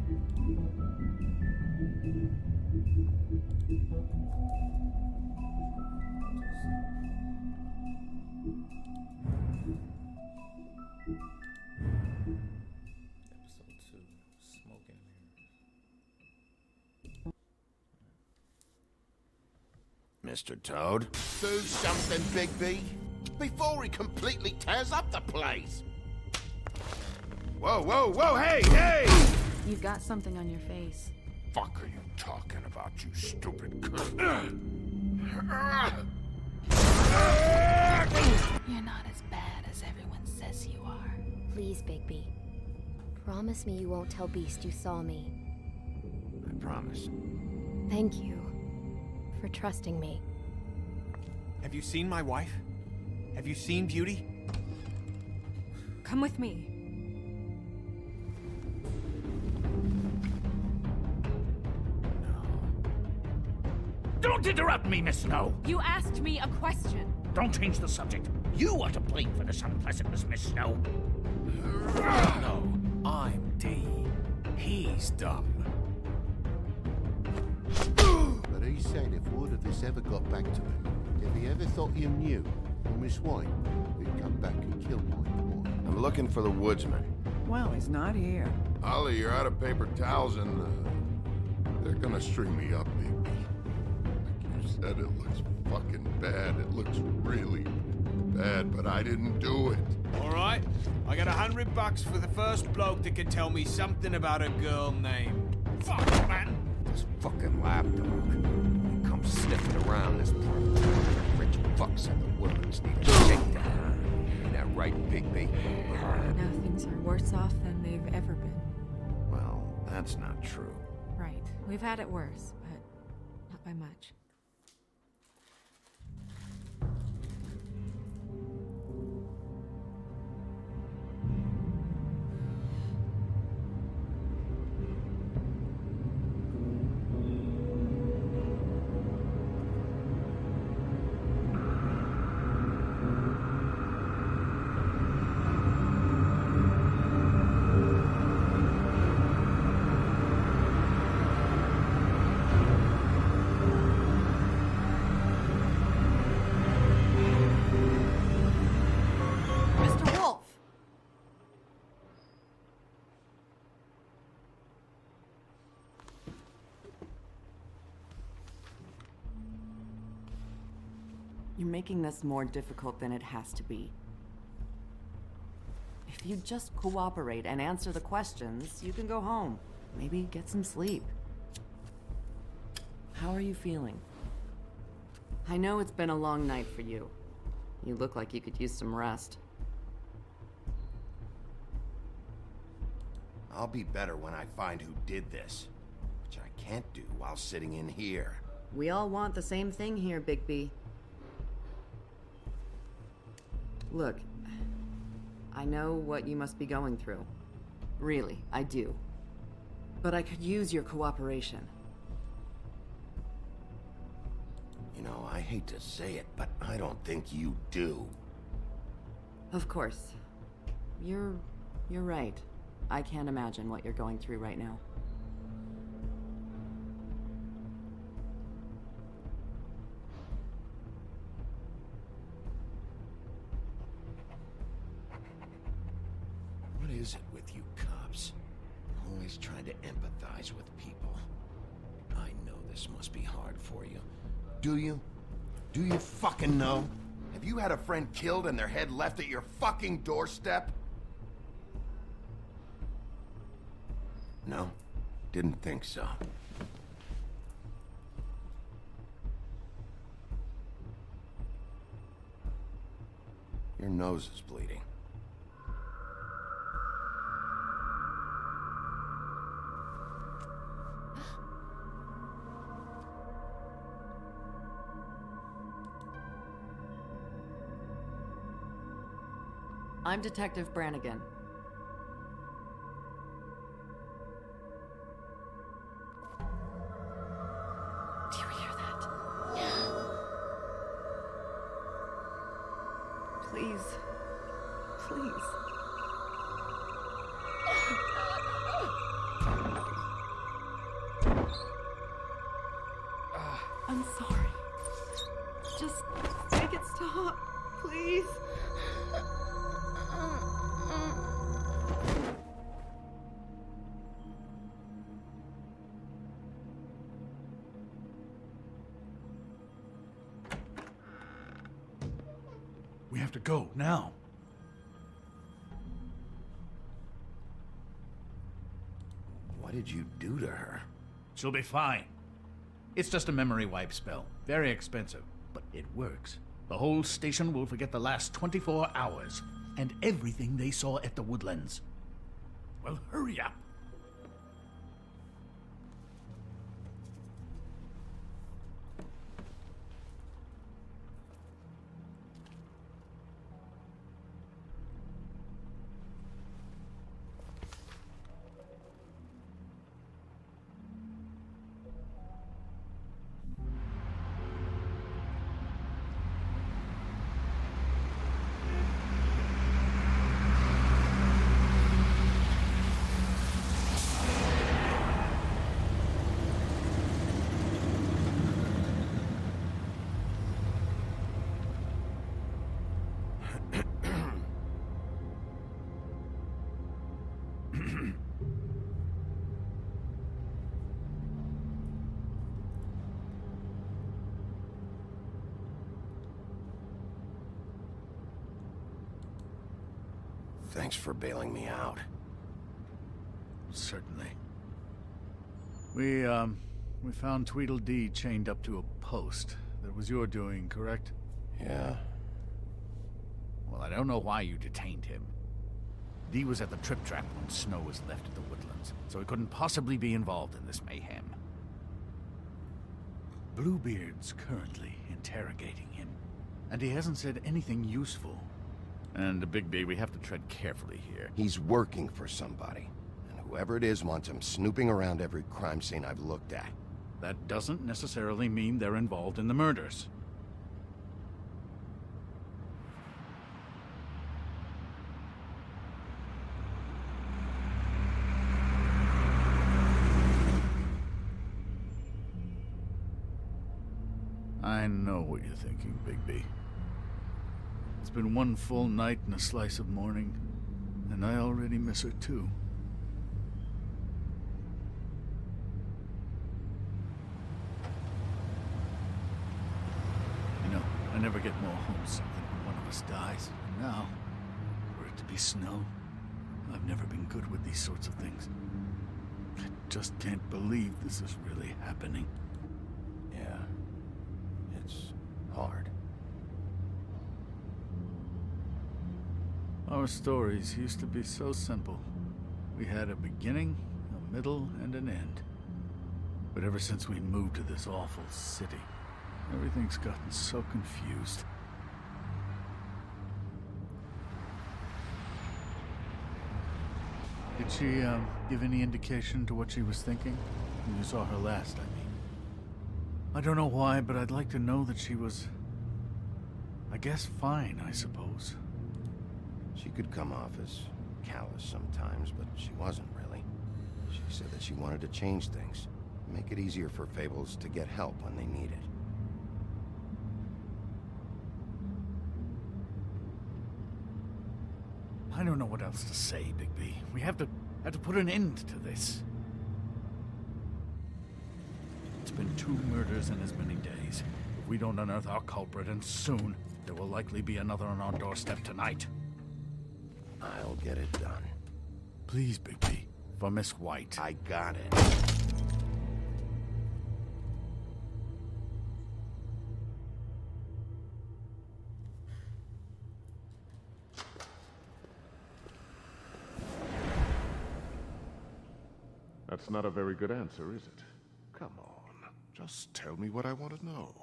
S1: Episode 2, Smoke and Mirrors.
S3: Mr. Toad?
S4: Do something, Bigby, before he completely tears up the place.
S3: Whoa, whoa, whoa, hey, hey!
S7: You've got something on your face.
S6: Fuck are you talking about, you stupid cunt?
S7: You're not as bad as everyone says you are.
S8: Please, Bigby. Promise me you won't tell Beast you saw me.
S3: I promise.
S8: Thank you for trusting me.
S9: Have you seen my wife? Have you seen Beauty?
S11: Come with me.
S13: Don't interrupt me, Miss Snow!
S11: You asked me a question.
S13: Don't change the subject. You are to blame for this unpleasantness, Miss Snow.
S9: No, I'm D. He's dumb.
S4: But he said if word of this ever got back to him, if he ever thought you knew, or Miss White, he'd come back and kill my boy.
S3: I'm looking for the woodsman.
S17: Well, he's not here.
S15: Ollie, you're out of paper towels and they're gonna string me up, Bigby. Like you said, it looks fucking bad. It looks really bad, but I didn't do it.
S9: All right, I got $100 for the first bloke that can tell me something about a girl named... Fuck, man!
S12: This fucking lapdog. He comes sniffing around this part. Rich fucks in the woods need to take down. Ain't that right, Bigby?
S11: Now things are worse off than they've ever been.
S3: Well, that's not true.
S11: Right. We've had it worse, but not by much.
S17: You're making this more difficult than it has to be. If you just cooperate and answer the questions, you can go home. Maybe get some sleep. How are you feeling? I know it's been a long night for you. You look like you could use some rest.
S3: I'll be better when I find who did this, which I can't do while sitting in here.
S17: We all want the same thing here, Bigby. Look, I know what you must be going through. Really, I do. But I could use your cooperation.
S3: You know, I hate to say it, but I don't think you do.
S17: Of course. You're right. I can't imagine what you're going through right now.
S3: What is it with you cops? Always trying to empathize with people. I know this must be hard for you. Do you? Do you fucking know? Have you had a friend killed and their head left at your fucking doorstep? No, didn't think so. Your nose is bleeding.
S17: I'm Detective Brannigan. Do you hear that? Please. Please.
S10: to go, now.
S3: What did you do to her?
S20: She'll be fine. It's just a memory wipe spell. Very expensive, but it works. The whole station will forget the last 24 hours, and everything they saw at the Woodlands. Well, hurry up.
S3: Thanks for bailing me out.
S20: Certainly. We found Tweedledee chained up to a post. That was your doing, correct?
S3: Yeah.
S20: Well, I don't know why you detained him. Dee was at the Trip Trap when Snow was left at the Woodlands, so he couldn't possibly be involved in this mayhem. Bluebeard's currently interrogating him, and he hasn't said anything useful. And Bigby, we have to tread carefully here.
S3: He's working for somebody, and whoever it is wants him snooping around every crime scene I've looked at.
S20: That doesn't necessarily mean they're involved in the murders. I know what you're thinking, Bigby. It's been one full night and a slice of morning, and I already miss her too. You know, I never get more homesick than when one of us dies. And now, for it to be Snow, I've never been good with these sorts of things. I just can't believe this is really happening.
S3: Yeah, it's hard.
S20: Our stories used to be so simple. We had a beginning, a middle, and an end. But ever since we moved to this awful city, everything's gotten so confused. Did she, give any indication to what she was thinking? When you saw her last, I mean. I don't know why, but I'd like to know that she was... I guess fine, I suppose.
S3: She could come off as callous sometimes, but she wasn't really. She said that she wanted to change things, make it easier for Fables to get help when they need it.
S20: I don't know what else to say, Bigby. We have to put an end to this. It's been 2 murders in as many days. If we don't unearth our culprit, and soon, there will likely be another on our doorstep tonight.
S3: I'll get it done.
S20: Please, Bigby. For Miss White.
S3: I got it.
S15: That's not a very good answer, is it? Come on. Just tell me what I want to know.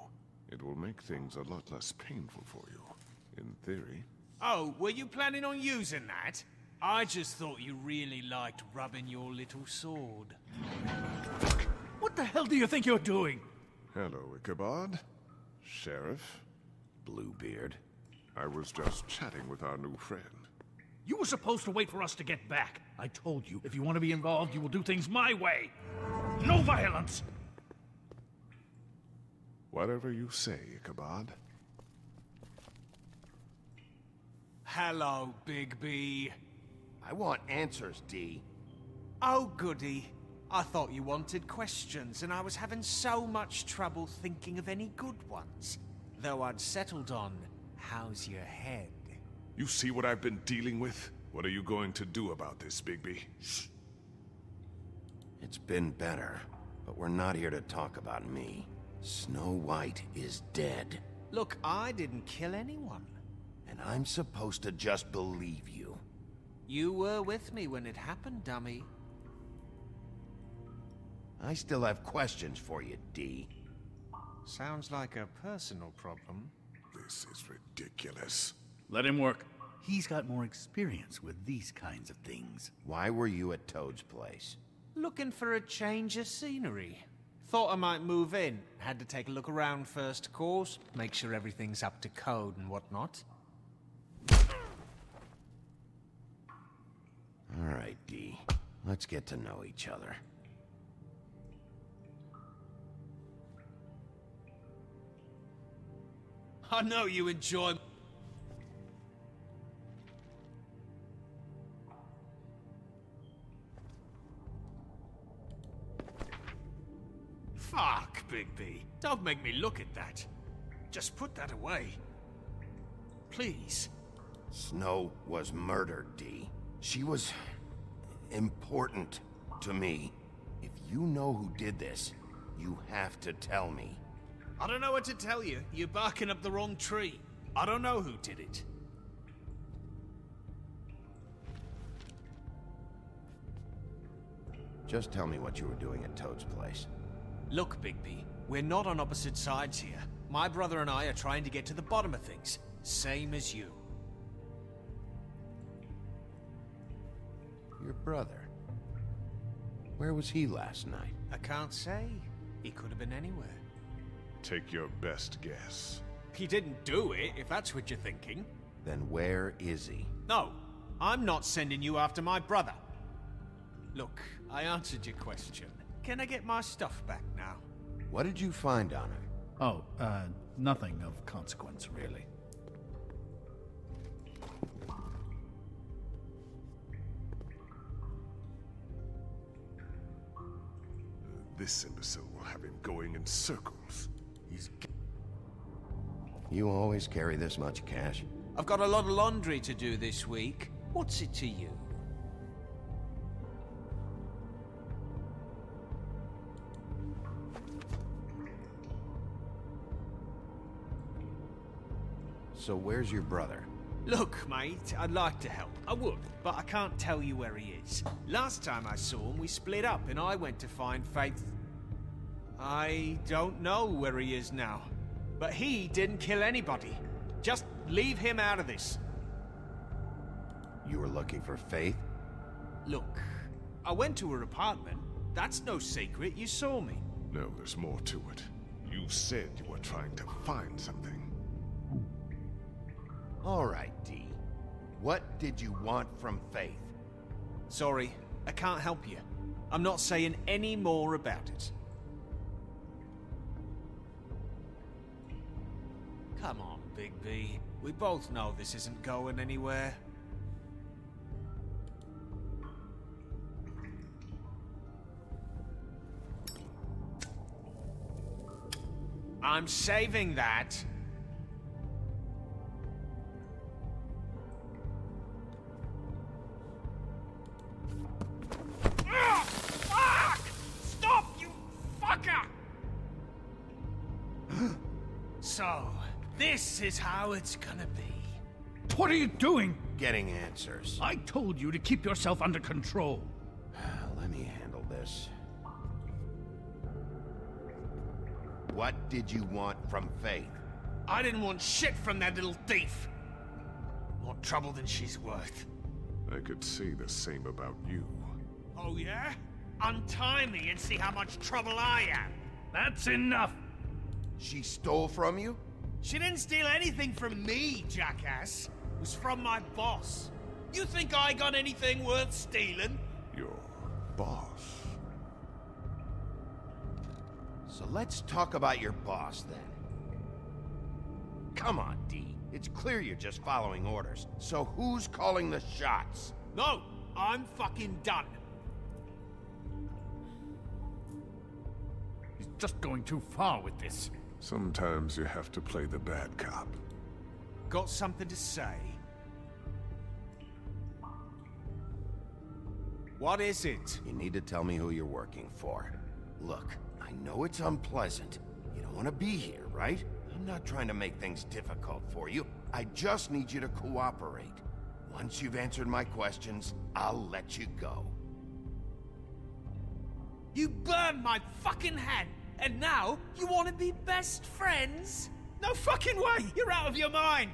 S15: It will make things a lot less painful for you. In theory.
S18: Oh, were you planning on using that? I just thought you really liked rubbing your little sword.
S20: What the hell do you think you're doing?
S15: Hello, Ichabod. Sheriff.
S3: Bluebeard.
S15: I was just chatting with our new friend.
S20: You were supposed to wait for us to get back. I told you, if you want to be involved, you will do things my way. No violence!
S15: Whatever you say, Ichabod.
S18: Hello, Bigby.
S3: I want answers, Dee.
S18: Oh, goody. I thought you wanted questions, and I was having so much trouble thinking of any good ones. Though I'd settled on, how's your head?
S21: You see what I've been dealing with? What are you going to do about this, Bigby? Shh.
S3: It's been better, but we're not here to talk about me. Snow White is dead.
S18: Look, I didn't kill anyone.
S3: And I'm supposed to just believe you.
S18: You were with me when it happened, dummy.
S3: I still have questions for you, D.
S18: Sounds like a personal problem.
S21: This is ridiculous.
S20: Let him work. He's got more experience with these kinds of things.
S3: Why were you at Toad's place?
S18: Looking for a change of scenery. Thought I might move in. Had to take a look around first, of course. Make sure everything's up to code and whatnot.
S3: All right, D. Let's get to know each other.
S18: I know you enjoy... Fuck, Bigby. Don't make me look at that. Just put that away. Please.
S3: Snow was murdered, D. She was... important to me. If you know who did this, you have to tell me.
S18: I don't know what to tell you. You're barking up the wrong tree. I don't know who did it.
S3: Just tell me what you were doing at Toad's place.
S18: Look, Bigby, we're not on opposite sides here. My brother and I are trying to get to the bottom of things. Same as you.
S3: Your brother? Where was he last night?
S18: I can't say. He could have been anywhere.
S21: Take your best guess.
S18: He didn't do it, if that's what you're thinking.
S3: Then where is he?
S18: No, I'm not sending you after my brother. Look, I answered your question. Can I get my stuff back now?
S3: What did you find on him?
S20: Oh, nothing of consequence, really.
S21: This imbecile will have him going in circles. He's...
S3: You always carry this much cash?
S18: I've got a lot of laundry to do this week. What's it to you?
S3: So where's your brother?
S18: Look, mate, I'd like to help. I would, but I can't tell you where he is. Last time I saw him, we split up and I went to find Faith. I don't know where he is now. But he didn't kill anybody. Just leave him out of this.
S3: You were looking for Faith?
S18: Look, I went to her apartment. That's no secret. You saw me.
S21: No, there's more to it. You said you were trying to find something.
S3: All right, D. What did you want from Faith?
S18: Sorry, I can't help you. I'm not saying any more about it. Come on, Bigby. We both know this isn't going anywhere. I'm saving that. Fuck! Stop, you fucker! So, this is how it's gonna be.
S20: What are you doing?
S3: Getting answers.
S20: I told you to keep yourself under control.
S3: Let me handle this. What did you want from Faith?
S18: I didn't want shit from that little thief. More trouble than she's worth.
S21: I could say the same about you.
S18: Oh yeah? Untie me and see how much trouble I am.
S20: That's enough.
S3: She stole from you?
S18: She didn't steal anything from me, jackass. It was from my boss. You think I got anything worth stealing?
S21: Your boss?
S3: So let's talk about your boss, then. Come on, D. It's clear you're just following orders. So who's calling the shots?
S18: No, I'm fucking done.
S20: He's just going too far with this.
S21: Sometimes you have to play the bad cop.
S18: Got something to say? What is it?
S3: You need to tell me who you're working for. Look, I know it's unpleasant. You don't want to be here, right? I'm not trying to make things difficult for you. I just need you to cooperate. Once you've answered my questions, I'll let you go.
S18: You burned my fucking hand, and now you want to be best friends? No fucking way! You're out of your mind!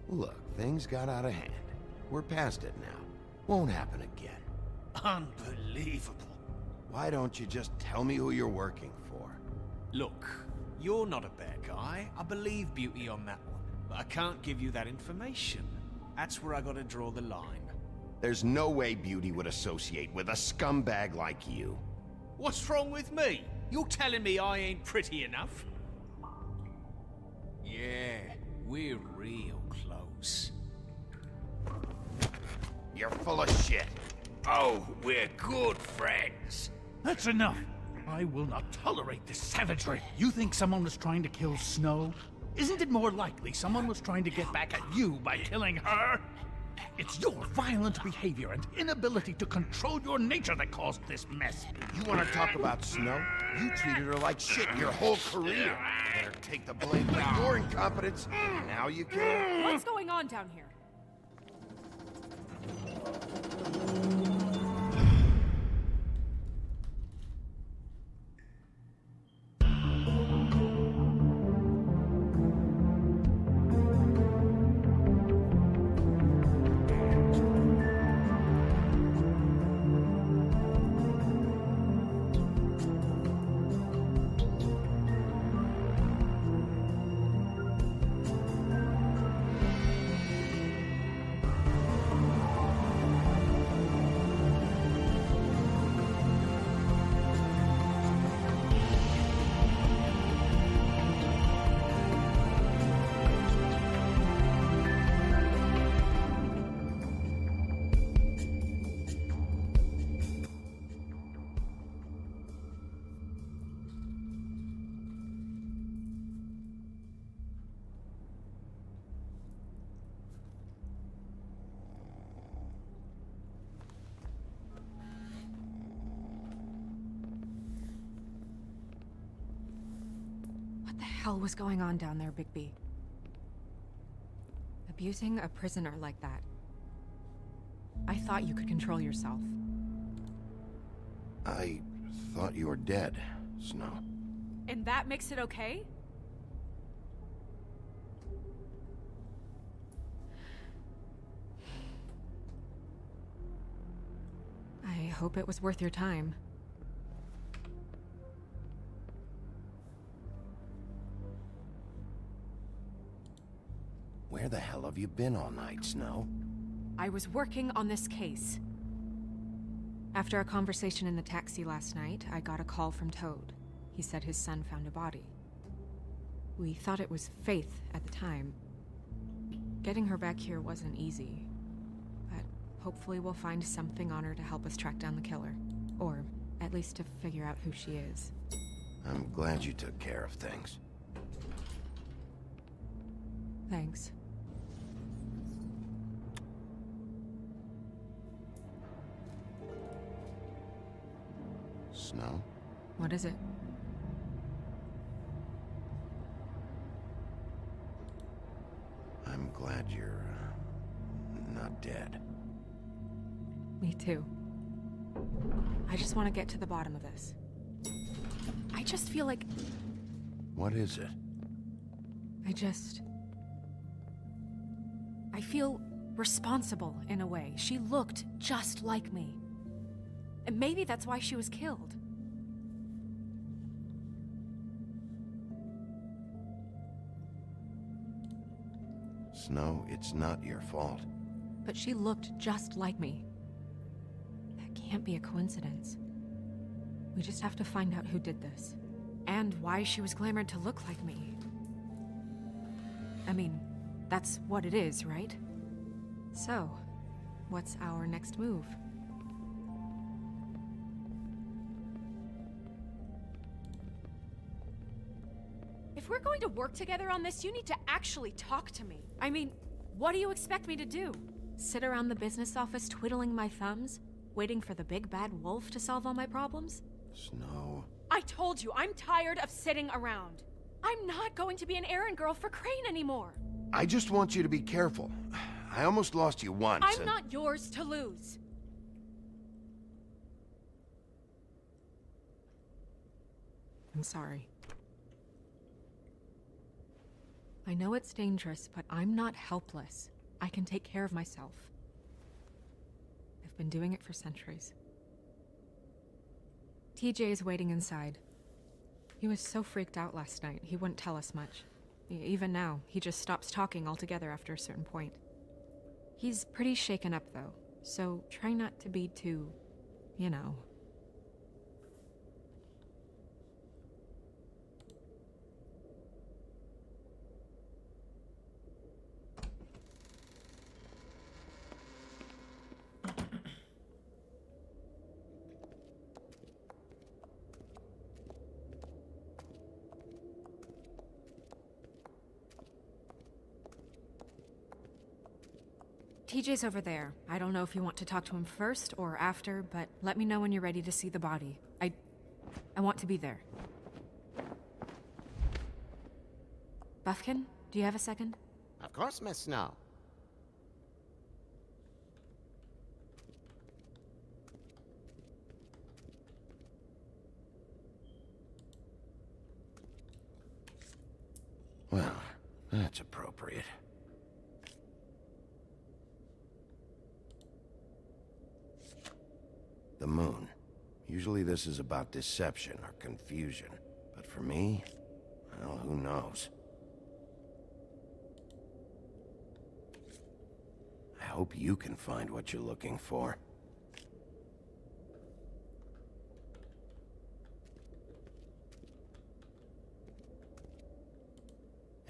S3: Look, things got out of hand. We're past it now. Won't happen again.
S18: Unbelievable.
S3: Why don't you just tell me who you're working for?
S18: Look, you're not a bad guy. I believe Beauty on that one. But I can't give you that information. That's where I gotta draw the line.
S3: There's no way Beauty would associate with a scumbag like you.
S18: What's wrong with me? You're telling me I ain't pretty enough? Yeah, we're real close.
S3: You're full of shit.
S20: Oh, we're good friends. That's enough. I will not tolerate this savagery. You think someone was trying to kill Snow? Isn't it more likely someone was trying to get back at you by killing her? It's your violent behavior and inability to control your nature that caused this mess.
S3: You want to talk about Snow? You treated her like shit your whole career. Better take the blame for your incompetence. Now you can.
S11: What's going on down here? What the hell was going on down there, Bigby? Abusing a prisoner like that. I thought you could control yourself.
S3: I thought you were dead, Snow.
S11: And that makes it okay? I hope it was worth your time.
S3: Where the hell have you been all night, Snow?
S11: I was working on this case. After a conversation in the taxi last night, I got a call from Toad. He said his son found a body. We thought it was Faith at the time. Getting her back here wasn't easy, but hopefully we'll find something on her to help us track down the killer. Or at least to figure out who she is.
S3: I'm glad you took care of things.
S11: Thanks.
S3: Snow?
S11: What is it?
S3: I'm glad you're not dead.
S11: Me too. I just want to get to the bottom of this. I just feel like...
S3: What is it?
S11: I feel responsible in a way. She looked just like me. And maybe that's why she was killed.
S3: Snow, it's not your fault.
S11: But she looked just like me. That can't be a coincidence. We just have to find out who did this. And why she was glamored to look like me. I mean, that's what it is, right? So, what's our next move? If we're going to work together on this, you need to actually talk to me. I mean, what do you expect me to do? Sit around the business office twiddling my thumbs, waiting for the big bad wolf to solve all my problems?
S3: Snow.
S11: I told you, I'm tired of sitting around. I'm not going to be an errand girl for Crane anymore.
S3: I just want you to be careful. I almost lost you once.
S11: I'm not yours to lose. I'm sorry. I know it's dangerous, but I'm not helpless. I can take care of myself. I've been doing it for centuries. TJ is waiting inside. He was so freaked out last night, he wouldn't tell us much. Even now, he just stops talking altogether after a certain point. He's pretty shaken up, though, so try not to be too, you know. TJ's over there. I don't know if you want to talk to him first or after, but let me know when you're ready to see the body. I want to be there. Buffkin, do you have a second?
S14: Of course, Miss Snow.
S3: Well, that's appropriate. The moon. Usually this is about deception or confusion. But for me, well, who knows? I hope you can find what you're looking for.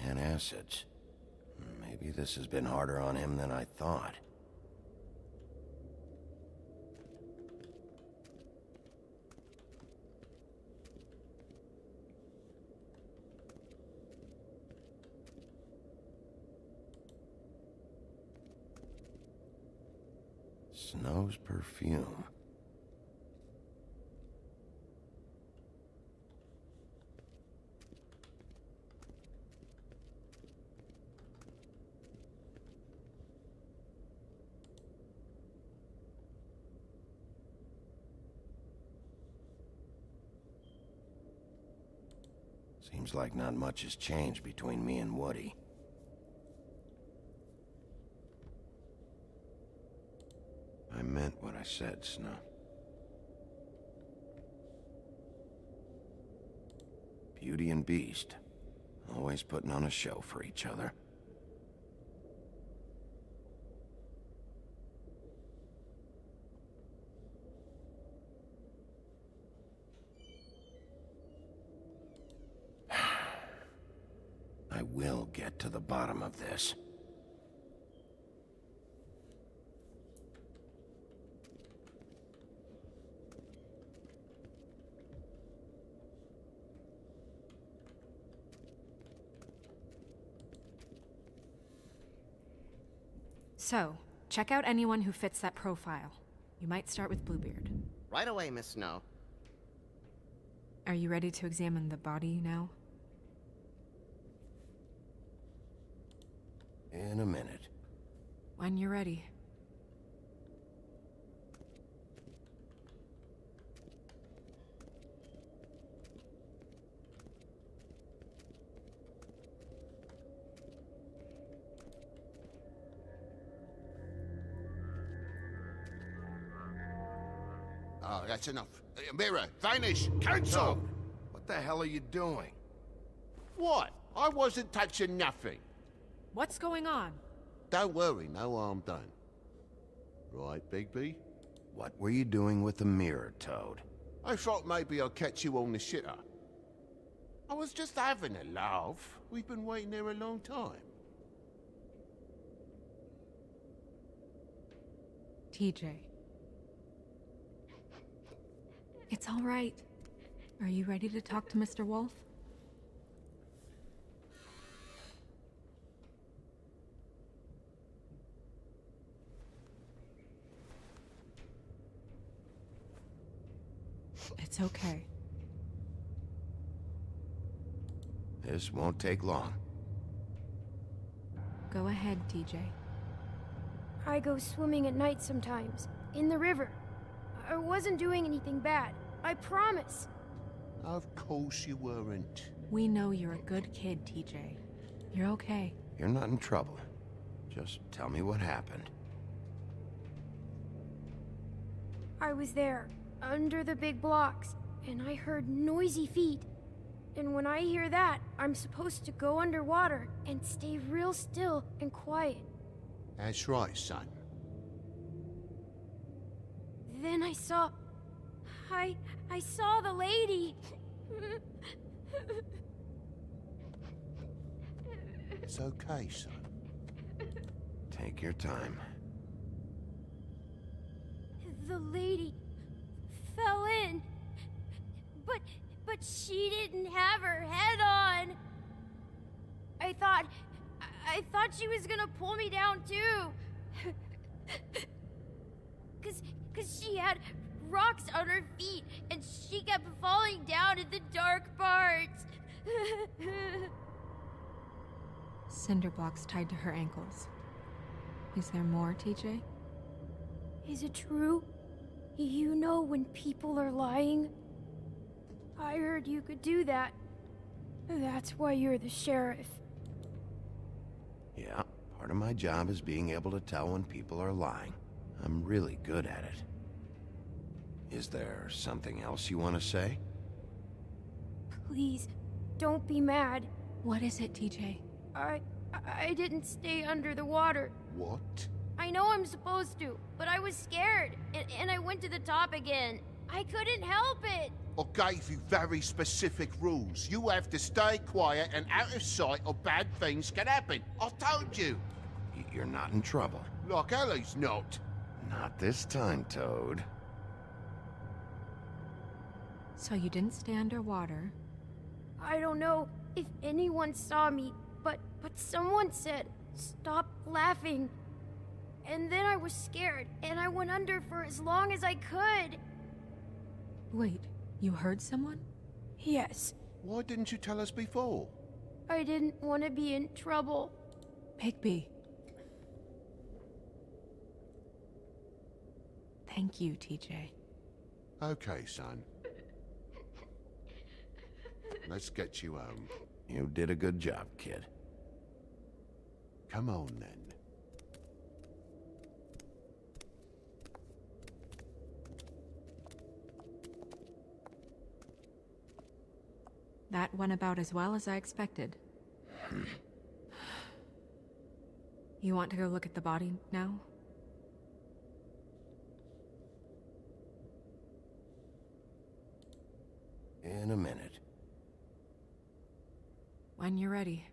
S3: And acids. Maybe this has been harder on him than I thought. Snow's perfume. Seems like not much has changed between me and Woody. I meant what I said, Snow. Beauty and Beast. Always putting on a show for each other. I will get to the bottom of this.
S11: So, check out anyone who fits that profile. You might start with Bluebeard.
S14: Right away, Miss Snow.
S11: Are you ready to examine the body now?
S3: In a minute.
S11: When you're ready.
S4: Oh, that's enough. Mirror, vanish, cancel!
S3: What the hell are you doing?
S4: What? I wasn't touching nothing.
S11: What's going on?
S4: Don't worry, no harm done. Right, Bigby?
S3: What were you doing with the mirror, Toad?
S4: I thought maybe I'd catch you on the shitter. I was just having a laugh. We've been waiting there a long time.
S11: TJ. It's all right. Are you ready to talk to Mr. Wolf? It's okay.
S3: This won't take long.
S11: Go ahead, TJ.
S5: I go swimming at night sometimes, in the river. I wasn't doing anything bad. I promise.
S4: Of course you weren't.
S11: We know you're a good kid, TJ. You're okay.
S3: You're not in trouble. Just tell me what happened.
S5: I was there, under the big blocks, and I heard noisy feet. And when I hear that, I'm supposed to go underwater and stay real still and quiet.
S4: That's right, son.
S5: Then I saw the lady.
S4: It's okay, son.
S3: Take your time.
S5: The lady fell in. But she didn't have her head on. I thought she was gonna pull me down too. Cause she had rocks on her feet and she kept falling down in the dark parts.
S11: Cinder blocks tied to her ankles. Is there more, TJ?
S5: Is it true? You know when people are lying? I heard you could do that. That's why you're the sheriff.
S3: Yeah, part of my job is being able to tell when people are lying. I'm really good at it. Is there something else you want to say?
S5: Please, don't be mad.
S11: What is it, TJ?
S5: I didn't stay under the water.
S4: What?
S5: I know I'm supposed to, but I was scared, and I went to the top again. I couldn't help it.
S4: I gave you very specific rules. You have to stay quiet and out of sight or bad things can happen. I told you.
S3: You're not in trouble.
S4: Like Ellie's not.
S3: Not this time, Toad.
S11: So you didn't stay underwater?
S5: I don't know if anyone saw me, but someone said, "Stop laughing." And then I was scared, and I went under for as long as I could.
S11: Wait, you heard someone?
S5: Yes.
S4: Why didn't you tell us before?
S5: I didn't want to be in trouble.
S11: Bigby. Thank you, TJ.
S4: Okay, son. Let's get you home.
S3: You did a good job, kid.
S4: Come on, then.
S11: That went about as well as I expected. You want to go look at the body now?
S3: In a minute.
S11: When you're ready.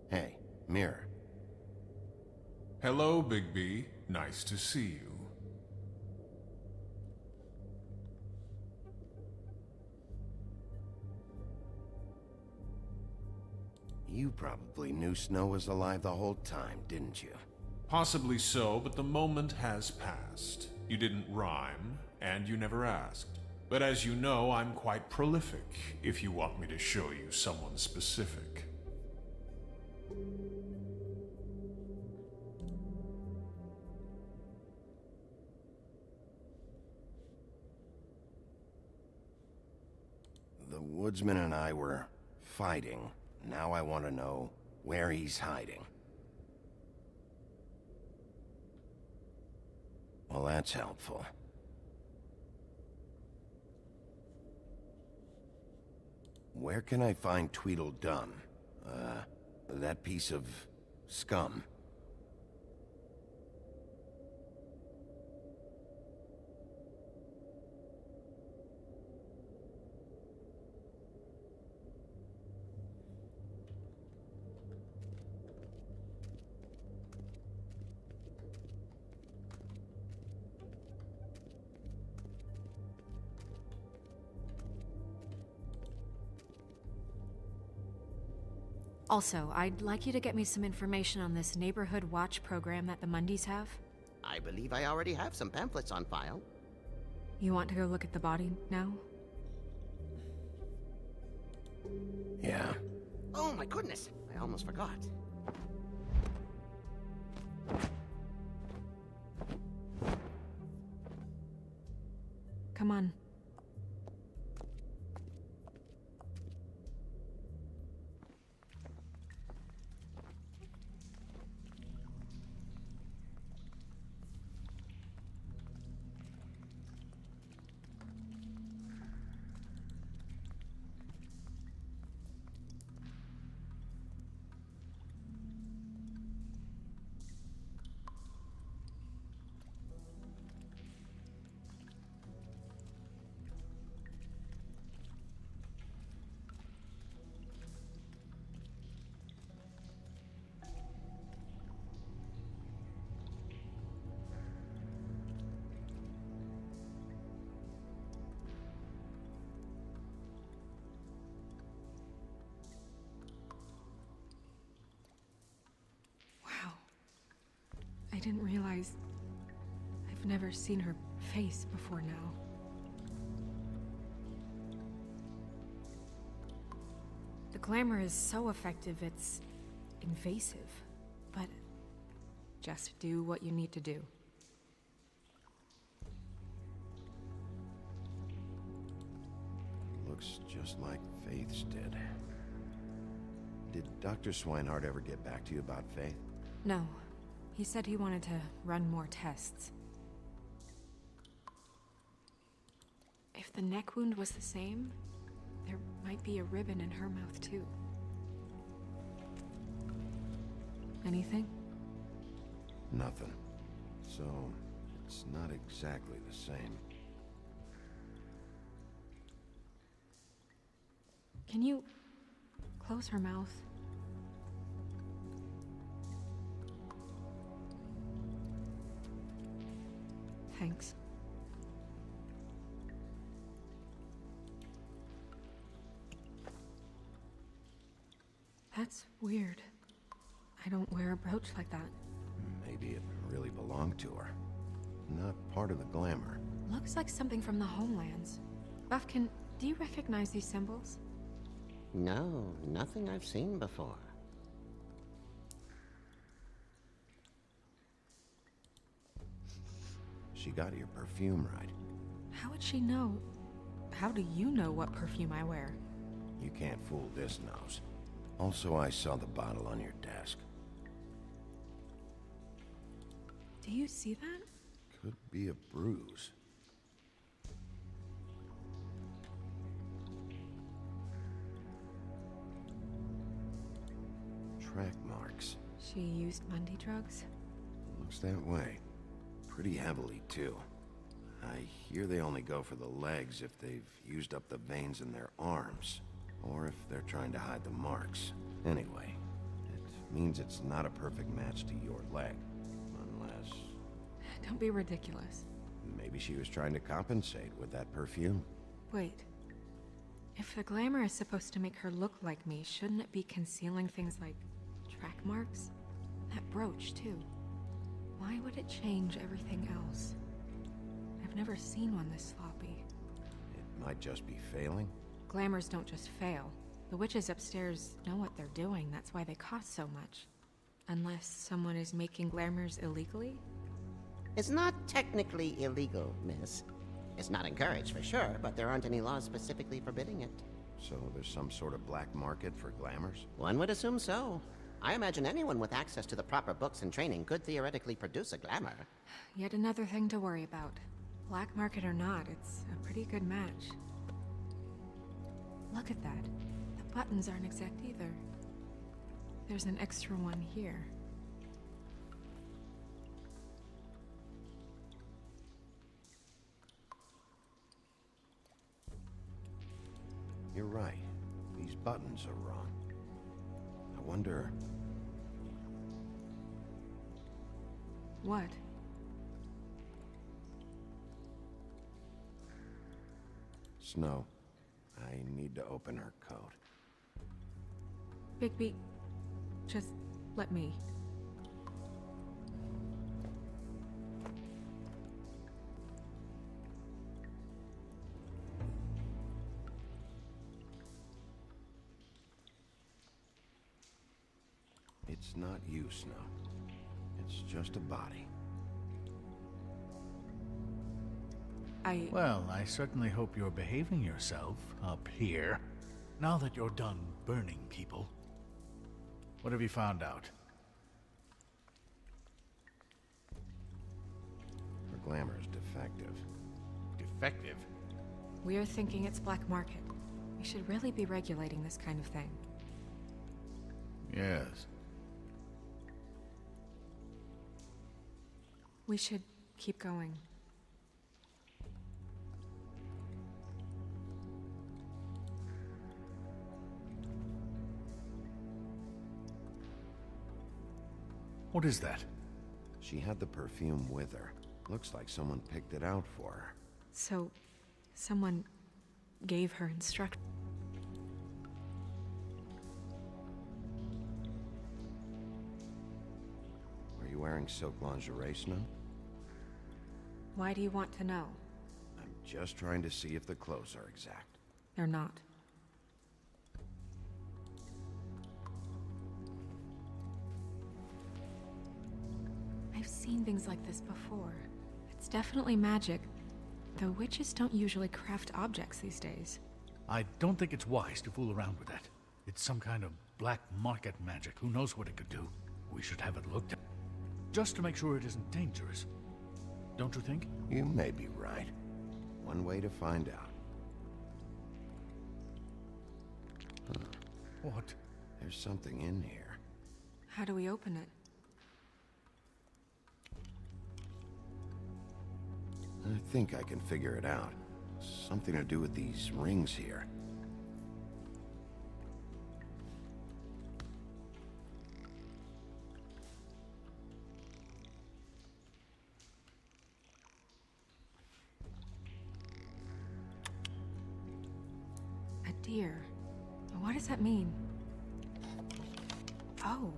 S3: Hey, Mirror.
S21: Hello, Bigby. Nice to see you.
S3: You probably knew Snow was alive the whole time, didn't you?
S21: Possibly so, but the moment has passed. You didn't rhyme, and you never asked. But as you know, I'm quite prolific, if you want me to show you someone specific.
S3: The woodsman and I were fighting. Now I want to know where he's hiding. Well, that's helpful. Where can I find Tweedledum? That piece of scum.
S11: Also, I'd like you to get me some information on this neighborhood watch program that the Mundys have.
S14: I believe I already have some pamphlets on file.
S11: You want to go look at the body now?
S3: Yeah.
S14: Oh my goodness, I almost forgot.
S11: Come on. I didn't realize I've never seen her face before now. The glamour is so effective, it's invasive. But just do what you need to do.
S3: Looks just like Faith's did. Did Dr. Swinehart ever get back to you about Faith?
S11: No. He said he wanted to run more tests. If the neck wound was the same, there might be a ribbon in her mouth too. Anything?
S3: Nothing. So, it's not exactly the same.
S11: Can you close her mouth? Thanks. That's weird. I don't wear a brooch like that.
S3: Maybe it really belonged to her. Not part of the glamour.
S11: Looks like something from the homelands. Buffkin, do you recognize these symbols?
S14: No, nothing I've seen before.
S3: She got your perfume right.
S11: How would she know? How do you know what perfume I wear?
S3: You can't fool this nose. Also, I saw the bottle on your desk.
S11: Do you see that?
S3: Could be a bruise. Track marks.
S11: She used Mundy drugs?
S3: Looks that way. Pretty heavily, too. I hear they only go for the legs if they've used up the veins in their arms, or if they're trying to hide the marks. Anyway, it means it's not a perfect match to your leg, unless...
S11: Don't be ridiculous.
S3: Maybe she was trying to compensate with that perfume.
S11: Wait. If the glamour is supposed to make her look like me, shouldn't it be concealing things like track marks? That brooch, too. Why would it change everything else? I've never seen one this sloppy.
S3: It might just be failing.
S11: Glamours don't just fail. The witches upstairs know what they're doing, that's why they cost so much. Unless someone is making glamours illegally?
S14: It's not technically illegal, miss. It's not encouraged for sure, but there aren't any laws specifically forbidding it.
S3: So there's some sort of black market for glamours?
S14: One would assume so. I imagine anyone with access to the proper books and training could theoretically produce a glamour.
S11: Yet another thing to worry about. Black market or not, it's a pretty good match. Look at that. The buttons aren't exact either. There's an extra one here.
S3: You're right. These buttons are wrong. I wonder...
S11: What?
S3: Snow, I need to open her coat.
S11: Bigby, Just let me.
S3: It's not you, Snow. It's just a body.
S20: Well, I certainly hope you're behaving yourself up here, now that you're done burning people. What have you found out?
S3: Her glamour is defective.
S20: Defective?
S11: We're thinking it's black market. We should really be regulating this kind of thing.
S20: Yes.
S11: We should keep going.
S20: What is that?
S3: She had the perfume with her. Looks like someone picked it out for her.
S11: So, someone gave her instructions.
S3: Are you wearing silk lingerie, Snow?
S11: Why do you want to know?
S3: I'm just trying to see if the clothes are exact.
S11: They're not. I've seen things like this before. It's definitely magic, though witches don't usually craft objects these days.
S20: I don't think it's wise to fool around with that. It's some kind of black market magic. Who knows what it could do? We should have it looked at, just to make sure it isn't dangerous. Don't you think?
S3: You may be right. One way to find out. Huh.
S20: What?
S3: There's something in here.
S11: How do we open it?
S3: I think I can figure it out. Something to do with these rings here.
S11: A deer. What does that mean? Oh.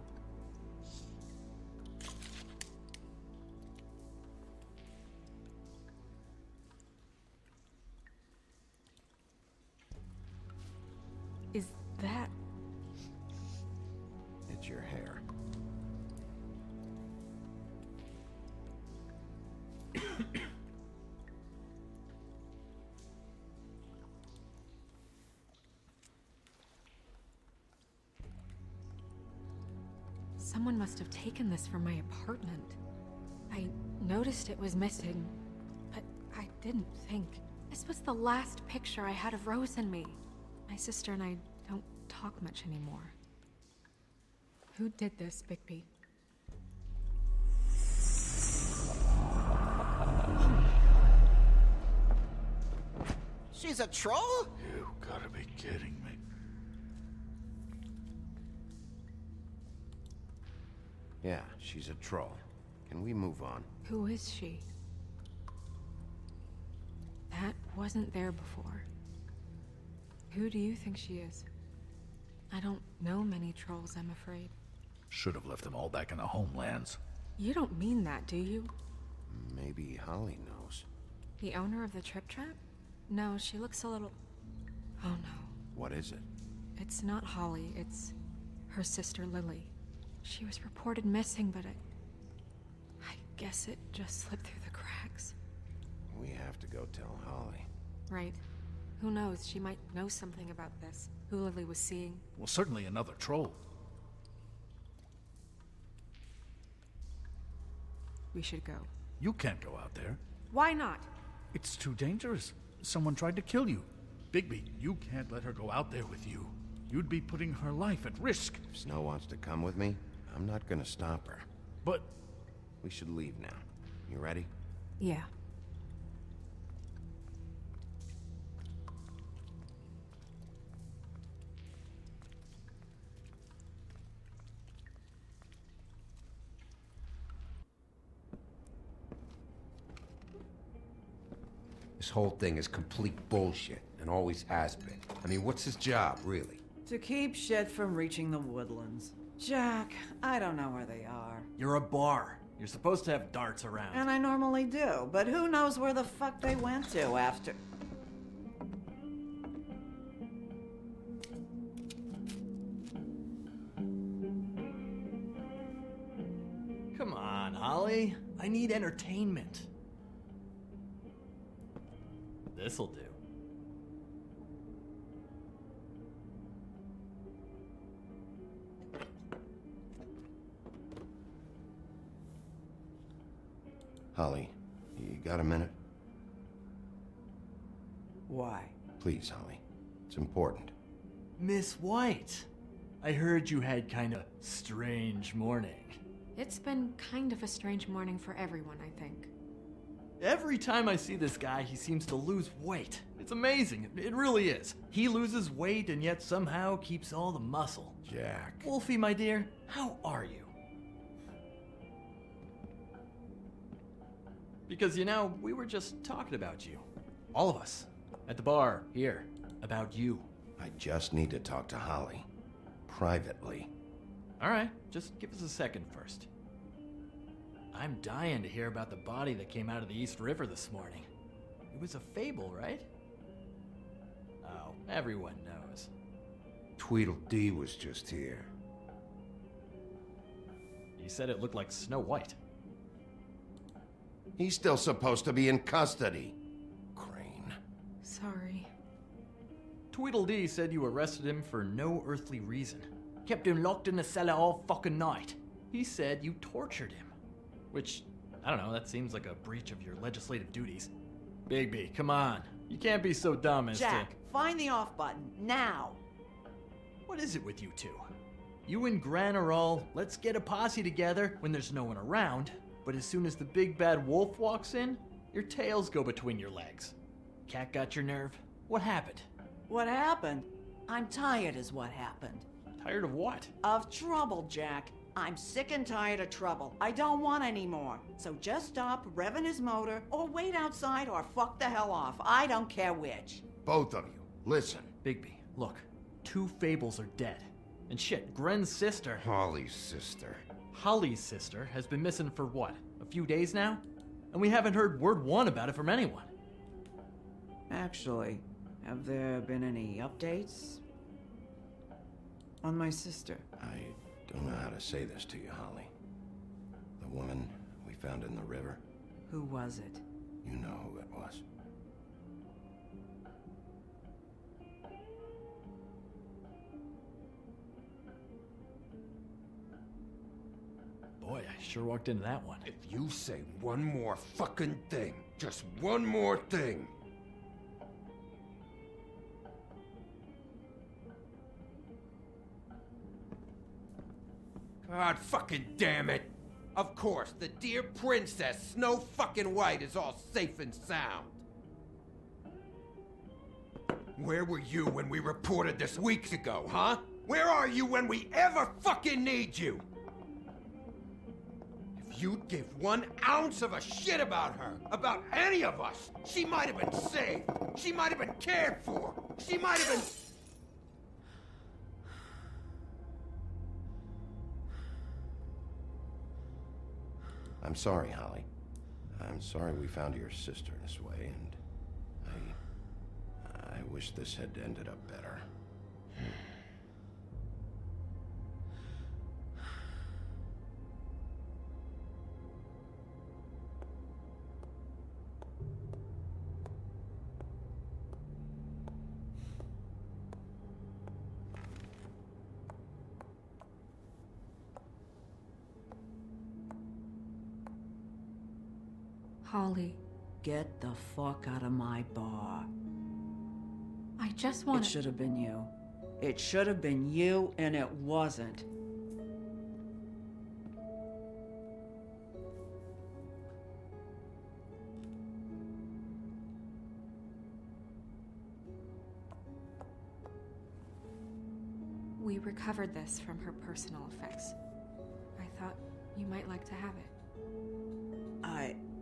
S11: Is that...
S3: It's your hair.
S11: Someone must have taken this from my apartment. I noticed it was missing, but I didn't think. This was the last picture I had of Rose and me. My sister and I don't talk much anymore. Who did this, Bigby?
S14: She's a troll?
S20: You gotta be kidding me.
S3: Yeah, she's a troll. Can we move on?
S11: Who is she? That wasn't there before. Who do you think she is? I don't know many trolls, I'm afraid.
S20: Should have left them all back in the homelands.
S11: You don't mean that, do you?
S3: Maybe Holly knows.
S11: The owner of the Trip Trap? No, she looks a little... Oh no.
S3: What is it?
S11: It's not Holly, it's her sister Lily. She was reported missing, but I guess it just slipped through the cracks.
S3: We have to go tell Holly.
S11: Right. Who knows, she might know something about this. Who Lily was seeing.
S20: Well, certainly another troll.
S11: We should go.
S20: You can't go out there.
S11: Why not?
S20: It's too dangerous. Someone tried to kill you. Bigby, you can't let her go out there with you. You'd be putting her life at risk.
S3: If Snow wants to come with me, I'm not gonna stop her.
S20: But...
S3: We should leave now. You ready?
S11: Yeah.
S12: This whole thing is complete bullshit, and always has been. I mean, what's his job, really?
S17: To keep shit from reaching the woodlands. Jack, I don't know where they are.
S2: You're a bar. You're supposed to have darts around.
S17: And I normally do, but who knows where the fuck they went to after...
S2: Come on, Holly. I need entertainment. This'll do.
S3: Holly, you got a minute?
S17: Why?
S3: Please, Holly. It's important.
S2: Miss White, I heard you had kind of strange morning.
S11: It's been kind of a strange morning for everyone, I think.
S2: Every time I see this guy, he seems to lose weight. It's amazing. It really is. He loses weight and yet somehow keeps all the muscle.
S3: Jack.
S2: Wolfie, my dear, how are you? Because, you know, we were just talking about you. All of us. At the bar, here. About you.
S3: I just need to talk to Holly. Privately.
S2: Alright, just give us a second first. I'm dying to hear about the body that came out of the East River this morning. It was a fable, right? Oh, everyone knows.
S12: Tweedledee was just here.
S2: He said it looked like Snow White.
S3: He's still supposed to be in custody. Crane.
S11: Sorry.
S2: Tweedledee said you arrested him for no earthly reason. Kept him locked in the cellar all fucking night. He said you tortured him. Which, I don't know, that seems like a breach of your legislative duties. Bigby, come on. You can't be so dumb as
S17: Jack,
S2: to...
S17: find the off button, now!
S2: What is it with you two? You and Gran are all, let's get a posse together when there's no one around, but as soon as the big bad wolf walks in, your tails go between your legs. Cat got your nerve? What happened?
S17: What happened? I'm tired is what happened.
S2: Tired of what?
S17: Of trouble, Jack. I'm sick and tired of trouble. I don't want any more. So just stop revving his motor, or wait outside, or fuck the hell off. I don't care which.
S3: Both of you, listen.
S2: Bigby, look. 2 fables are dead. And shit, Gren's sister...
S12: Holly's sister.
S2: Holly's sister has been missing for what? A few days now? And we haven't heard word one about it from anyone.
S17: Actually, have there been any updates? On my sister?
S3: I don't know how to say this to you, Holly. The woman we found in the river.
S17: Who was it?
S3: You know who it was.
S2: Boy, I sure walked into that one.
S12: If you say one more fucking thing, just one more thing. God fucking damn it! Of course, the dear princess, Snow fucking White, is all safe and sound. Where were you when we reported this weeks ago, huh? Where are you when we ever fucking need you? If you'd give 1 ounce of a shit about her, about any of us, she might have been saved. She might have been cared for. She might have been...
S3: I'm sorry, Holly. I'm sorry we found your sister this way, and I wish this had ended up better.
S11: Holly,
S17: Get the fuck out of my bar.
S11: I just want
S17: It should have been you. It should have been you, and it wasn't.
S11: We recovered this from her personal effects. I thought you might like to have it.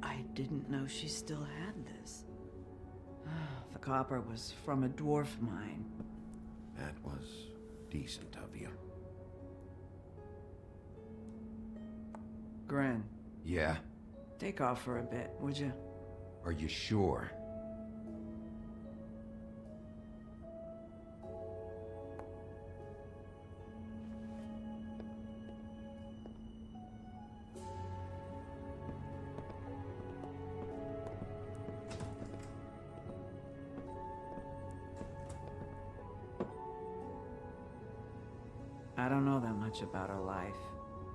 S17: I didn't know she still had this. The copper was from a dwarf mine.
S3: That was decent of you.
S17: Grin.
S12: Yeah?
S17: Take off for a bit, would you?
S12: Are you sure?
S17: I don't know that much about her life.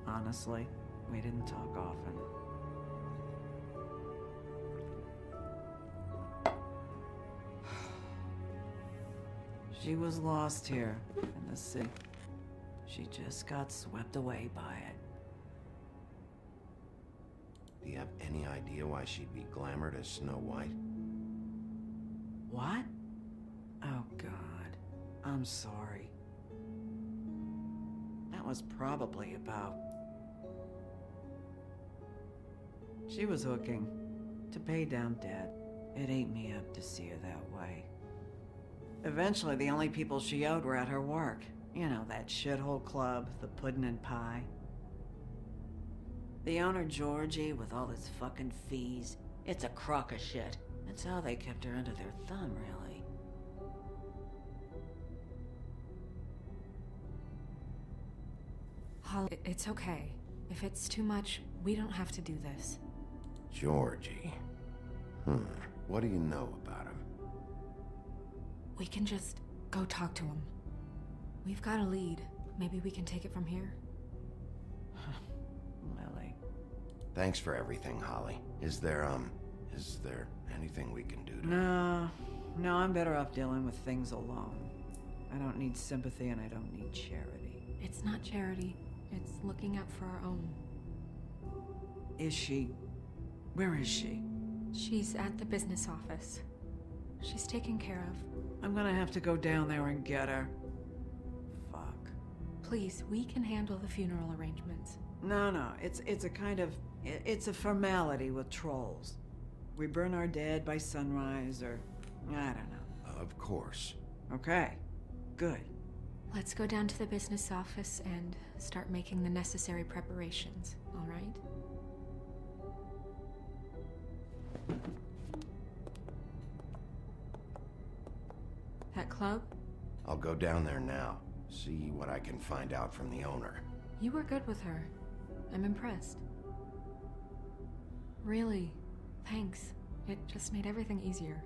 S17: Honestly, we didn't talk often. She was lost here in the sea. She just got swept away by it.
S3: Do you have any idea why she'd be glamored as Snow White?
S17: What? Oh, God. I'm sorry. That was probably about... She was hooking to pay down debt. It ate me up to see her that way. Eventually, the only people she owed were at her work. You know, that shithole club, the Puddin' and Pie. The owner, Georgie, with all his fucking fees, it's a crock of shit. That's how they kept her under their thumb, really.
S11: Holly, it's okay. If it's too much, we don't have to do this.
S3: Georgie. What do you know about him?
S11: We can just go talk to him. We've got a lead. Maybe we can take it from here.
S17: Lily.
S3: Thanks for everything, Holly. Is there anything we can do to...
S17: No, I'm better off dealing with things alone. I don't need sympathy and I don't need charity.
S11: It's not charity. It's looking out for our own.
S17: Is she? Where is she?
S11: She's at the business office. She's taken care of.
S17: I'm gonna have to go down there and get her. Fuck.
S11: Please, we can handle the funeral arrangements.
S17: No, it's a kind of... It's a formality with trolls. We burn our dead by sunrise, or... I don't know.
S3: Of course.
S17: Okay. Good.
S11: Let's go down to the business office and start making the necessary preparations, all right? That club?
S3: I'll go down there now. See what I can find out from the owner.
S11: You were good with her. I'm impressed. Really, thanks. It just made everything easier.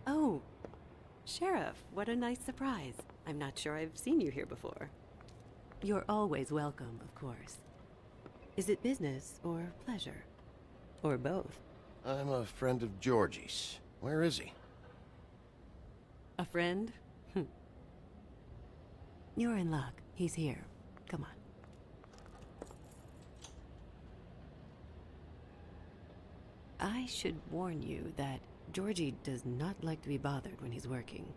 S16: Oh, Sheriff, what a nice surprise. I'm not sure I've seen you here before. You're always welcome, of course. Is it business or pleasure? Or both?
S3: I'm a friend of Georgie's. Where is he?
S16: A friend? You're in luck. He's here. Come on. I should warn you that Georgie does not like to be bothered when he's working.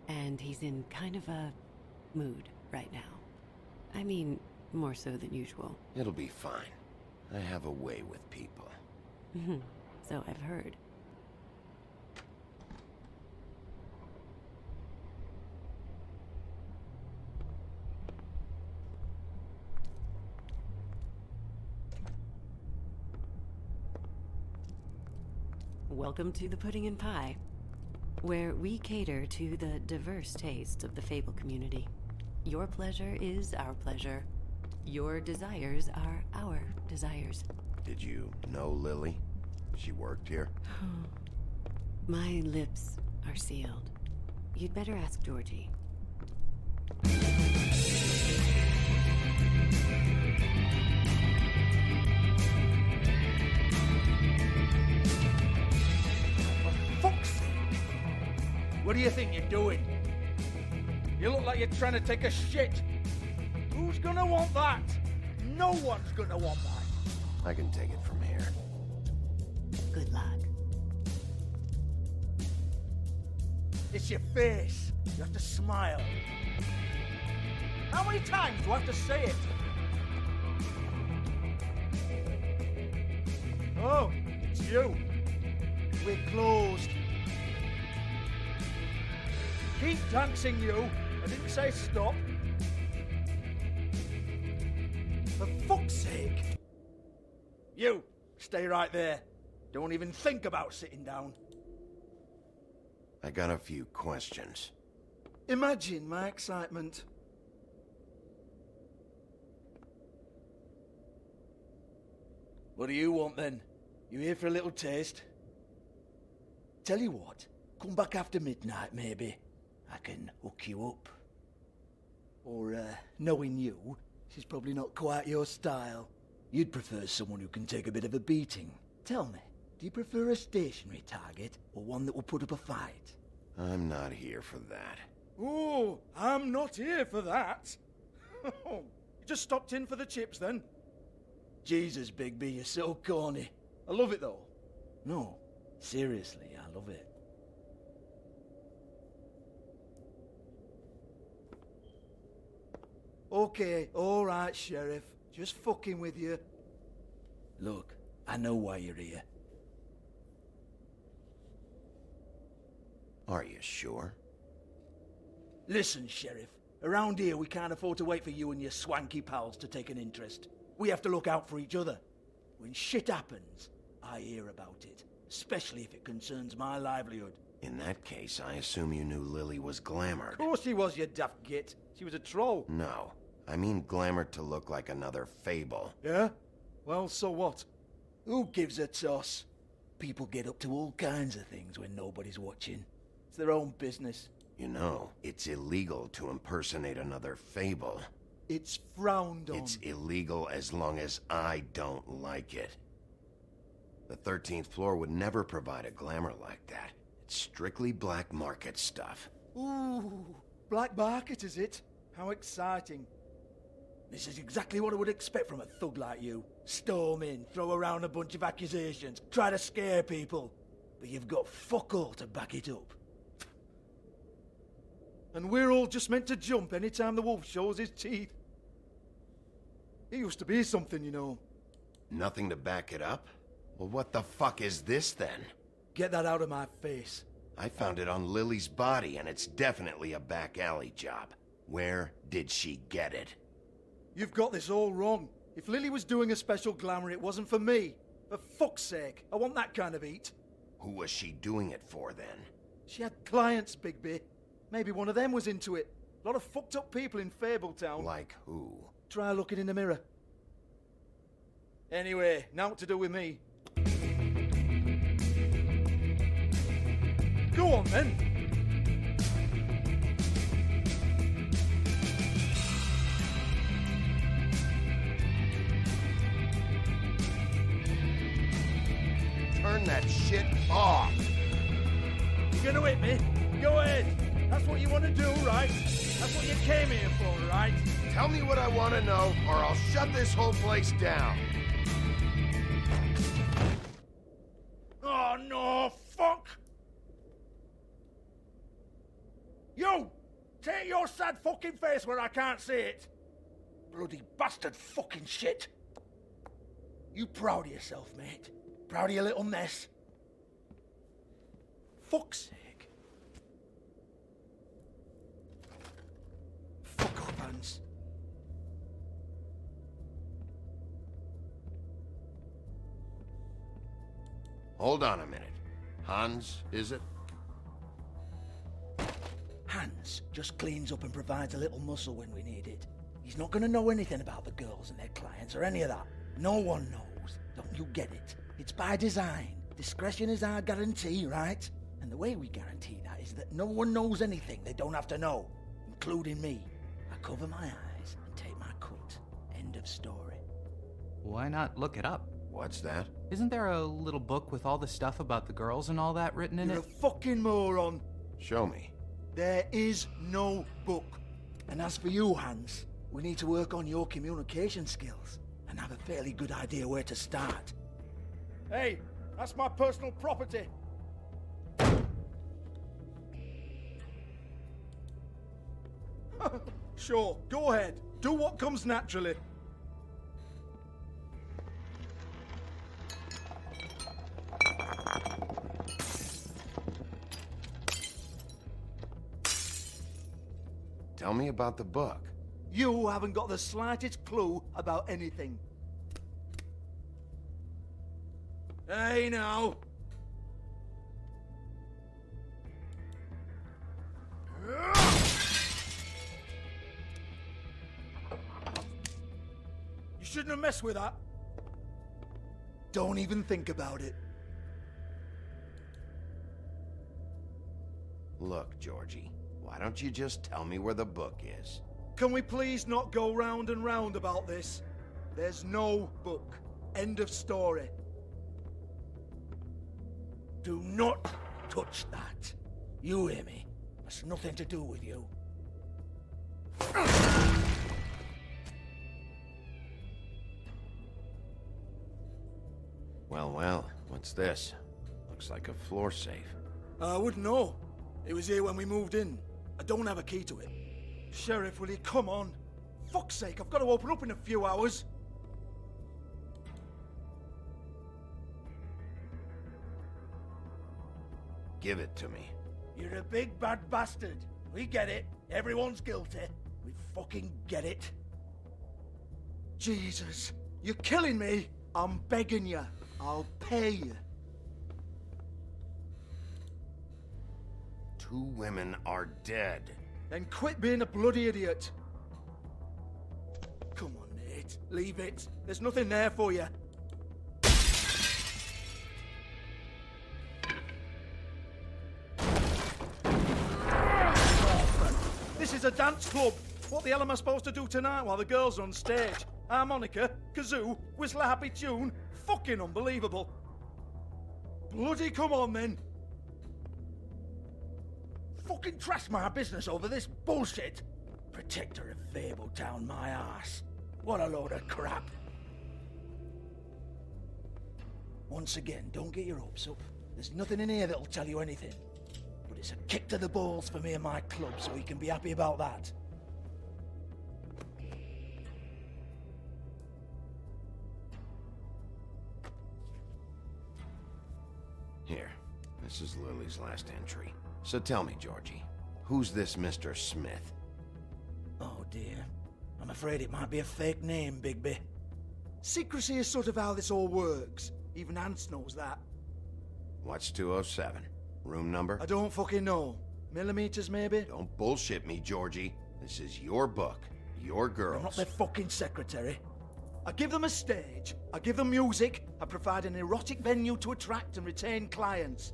S16: And he's in kind of a mood right now. I mean, more so than usual.
S3: It'll be fine. I have a way with people.
S16: So I've heard. Welcome to the Pudding and Pie, where we cater to the diverse tastes of the Fable community. Your pleasure is our pleasure. Your desires are our desires.
S3: Did you know Lily? She worked here?
S16: My lips are sealed. You'd better ask Georgie.
S13: What do you think you're doing? You look like you're trying to take a shit. Who's gonna want that? No one's gonna want that.
S3: I can take it from here.
S13: Good luck. It's your face. You have to smile. How many times do I have to say it? Oh, it's you. We're closed. Keep dancing, you. I didn't say stop. For fuck's sake. You, stay right there. Don't even think about sitting down.
S3: I got a few questions.
S13: Imagine my excitement. What do you want then? You here for a little taste? Tell you what, come back after midnight maybe. I can hook you up. Or, knowing you, she's probably not quite your style. You'd prefer someone who can take a bit of a beating. Tell me, do you prefer a stationary target, or one that will put up a fight?
S3: I'm not here for that.
S13: Oh, I'm not here for that. You just stopped in for the chips then? Jesus, Bigby, you're so corny. I love it though. No, seriously, I love it. Okay, alright, Sheriff. Just fucking with you. Look, I know why you're here.
S3: Are you sure?
S13: Listen, Sheriff. Around here, we can't afford to wait for you and your swanky pals to take an interest. We have to look out for each other. When shit happens, I hear about it. Especially if it concerns my livelihood.
S3: In that case, I assume you knew Lily was glamored.
S13: Of course she was, you daft git. She was a troll.
S3: No. I mean glamored to look like another fable.
S13: Yeah? Well, so what? Who gives a toss? People get up to all kinds of things when nobody's watching. It's their own business.
S3: You know, it's illegal to impersonate another fable.
S13: It's frowned on.
S3: It's illegal as long as I don't like it. The 13th floor would never provide a glamour like that. It's strictly black market stuff.
S13: Ooh, black market is it? How exciting. This is exactly what I would expect from a thug like you. Storm in, throw around a bunch of accusations, try to scare people. But you've got fuck all to back it up. And we're all just meant to jump any time the wolf shows his teeth. It used to be something, you know.
S3: Nothing to back it up? Well, what the fuck is this then?
S13: Get that out of my face.
S3: I found it on Lily's body, and it's definitely a back alley job. Where did she get it?
S13: You've got this all wrong. If Lily was doing a special glamour, it wasn't for me. For fuck's sake, I want that kind of eat.
S3: Who was she doing it for, then?
S13: She had clients, Bigby. Maybe one of them was into it. A lot of fucked up people in Fabletown.
S3: Like who?
S13: Try looking in the mirror. Anyway, now what to do with me. Go on, then.
S3: Turn that shit off!
S13: You gonna hit me? Go ahead. That's what you want to do, right? That's what you came here for, right?
S3: Tell me what I want to know, or I'll shut this whole place down.
S13: Oh, no, fuck! You! Take your sad fucking face where I can't see it! Bloody bastard fucking shit! You proud of yourself, mate? Proud of your little mess? Fuck's sake. Fuck off, Hans.
S3: Hold on a minute. Hans, is it?
S13: Hans just cleans up and provides a little muscle when we need it. He's not gonna know anything about the girls and their clients or any of that. No one knows. Don't you get it? It's by design. Discretion is our guarantee, right? And the way we guarantee that is that no one knows anything they don't have to know, including me. I cover my eyes and take my cut. End of story.
S2: Why not look it up?
S3: What's that?
S2: Isn't there a little book with all the stuff about the girls and all that written in
S13: You're
S2: it?
S13: a fucking moron.
S3: Show me.
S13: There is no book. And as for you, Hans, we need to work on your communication skills and have a fairly good idea where to start. Hey, that's my personal property. Sure, go ahead. Do what comes naturally.
S3: Tell me about the book.
S13: You haven't got the slightest clue about anything. Hey, now. You shouldn't have messed with that. Don't even think about it.
S3: Look, Georgie, why don't you just tell me where the book is?
S13: Can we please not go round and round about this? There's no book. End of story. Do not touch that. You hear me? That's nothing to do with you.
S3: Well, what's this? Looks like a floor safe.
S13: I wouldn't know. It was here when we moved in. I don't have a key to it. Sheriff, will you come on? Fuck's sake, I've got to open up in a few hours.
S3: Give it to me.
S13: You're a big bad bastard. We get it. Everyone's guilty. We fucking get it. Jesus, you're killing me. I'm begging you. I'll pay you.
S3: 2 women are dead.
S13: Then quit being a bloody idiot. Come on, Nate. Leave it. There's nothing there for you. This is a dance club. What the hell am I supposed to do tonight while the girls are on stage? Harmonica, kazoo, whistle a happy tune? Fucking unbelievable. Bloody come on then. Fucking trash my business over this bullshit. Protector of Fabletown, my ass. What a load of crap. Once again, don't get your hopes up. There's nothing in here that'll tell you anything. But it's a kick to the balls for me and my club, so you can be happy about that.
S3: Here, this is Lily's last entry. So tell me, Georgie, who's this Mr. Smith?
S13: Oh dear. I'm afraid it might be a fake name, Bigby. Secrecy is sort of how this all works. Even Hans knows that.
S3: What's 207? Room number?
S13: I don't fucking know. Millimeters, maybe?
S3: Don't bullshit me, Georgie. This is your book. Your girls.
S13: I'm not their fucking secretary. I give them a stage, I give them music, I provide an erotic venue to attract and retain clients.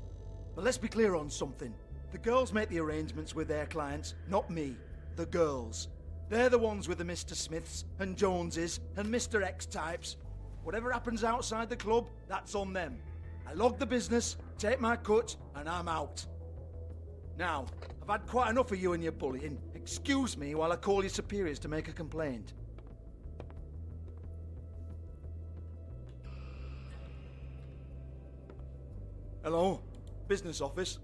S13: But let's be clear on something. The girls make the arrangements with their clients, not me. The girls. They're the ones with the Mr. Smiths and Joneses and Mr. X types. Whatever happens outside the club, that's on them. I log the business, take my cut, and I'm out. Now, I've had quite enough of you and your bullying. Excuse me while I call your superiors to make a complaint. Hello? Business office?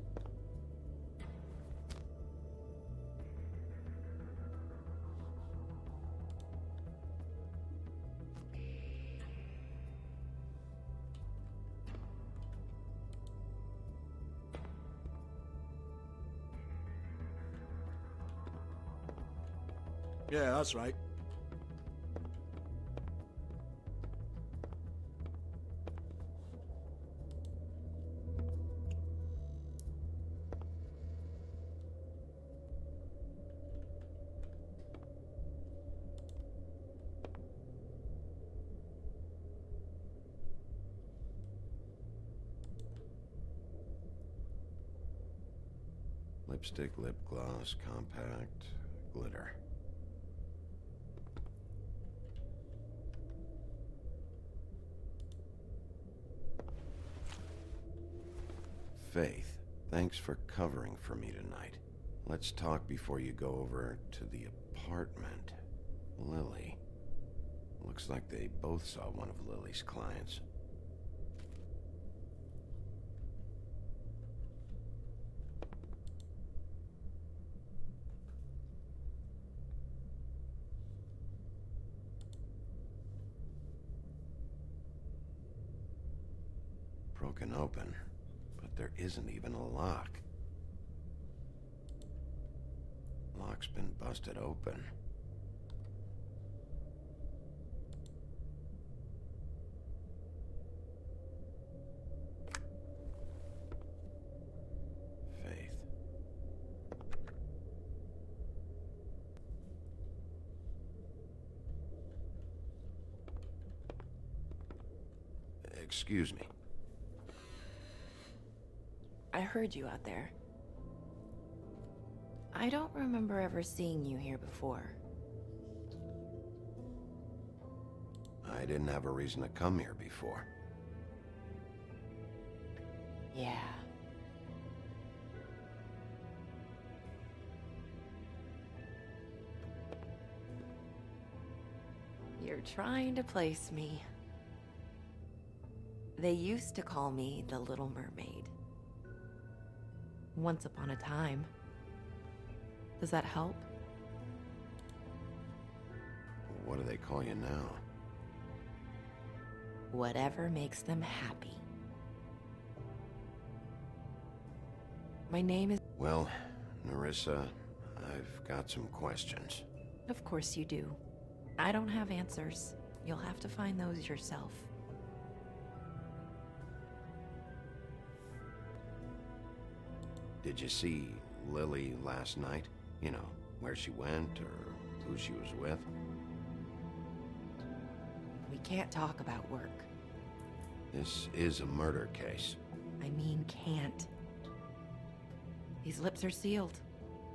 S13: Yeah, that's right.
S3: Lipstick, lip gloss, compact, glitter. Faith. Thanks for covering for me tonight. Let's talk before you go over to the apartment. Lily. Looks like they both saw one of Lily's clients. Broken open, but there isn't even a lock. Lock's been busted open. Faith. Excuse me.
S16: I heard you out there. I don't remember ever seeing you here before.
S3: I didn't have a reason to come here before.
S16: Yeah. You're trying to place me. They used to call me the Little Mermaid. Once upon a time. Does that help?
S3: What do they call you now?
S16: Whatever makes them happy. My name is...
S3: Well, Nerissa, I've got some questions.
S16: Of course you do. I don't have answers. You'll have to find those yourself.
S3: Did you see Lily last night? You know, where she went or who she was with?
S16: We can't talk about work.
S3: This is a murder case.
S16: I mean can't. These lips are sealed.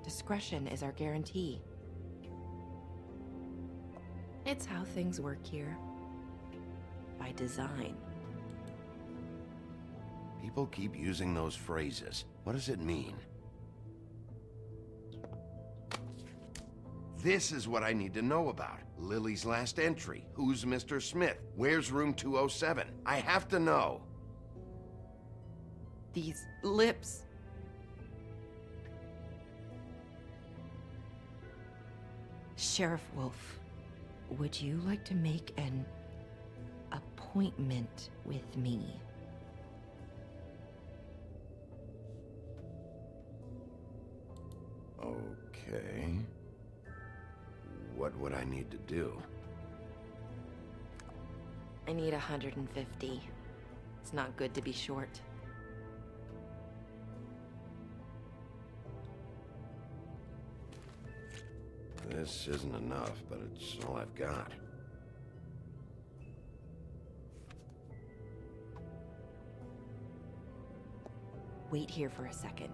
S16: Discretion is our guarantee. It's how things work here. By design.
S3: People keep using those phrases. What does it mean? This is what I need to know about. Lily's last entry. Who's Mr. Smith? Where's room 207? I have to know.
S16: These lips. Sheriff Wolf, would you like to make an appointment with me?
S3: Okay. What would I need to do?
S16: I need 150. It's not good to be short.
S3: This isn't enough, but it's all I've got.
S16: Wait here for a second.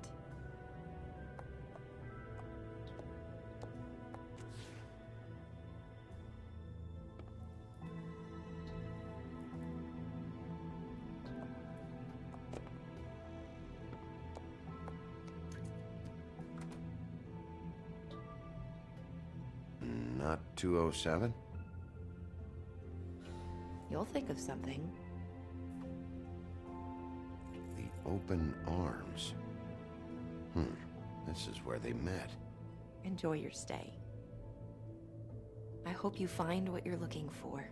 S3: Not 207?
S16: You'll think of something.
S3: The open arms. This is where they met.
S16: Enjoy your stay. I hope you find what you're looking for.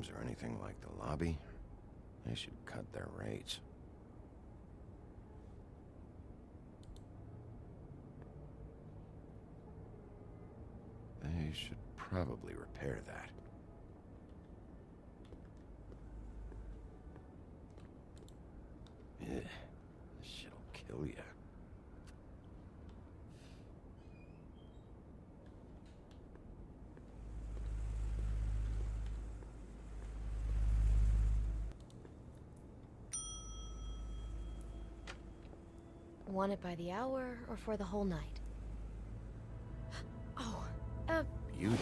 S3: rooms are anything like the lobby, they should cut their rates. They should probably repair that. Ugh, this shit'll kill ya.
S8: Want it by the hour or for the whole night? Oh,
S3: Beauty.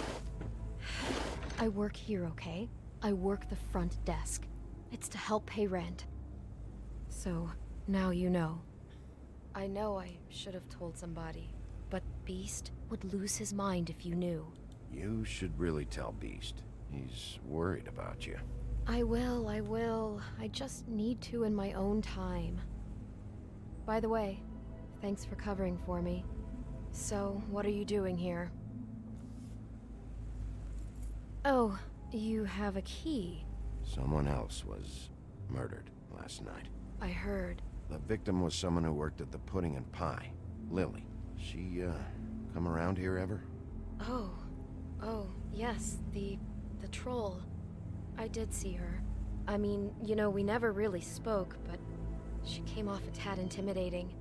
S8: I work here, okay? I work the front desk. It's to help pay rent. So, now you know. I know I should have told somebody, but Beast would lose his mind if you knew.
S3: You should really tell Beast. He's worried about you.
S8: I will, I will. I just need to in my own time. By the way, thanks for covering for me. So, what are you doing here? Oh, you have a key.
S3: Someone else was murdered last night.
S8: I heard.
S3: The victim was someone who worked at the Pudding and Pie. Lily. She, come around here ever?
S8: Oh, yes, the troll. I did see her. I mean, you know, we never really spoke, but she came off a tad intimidating.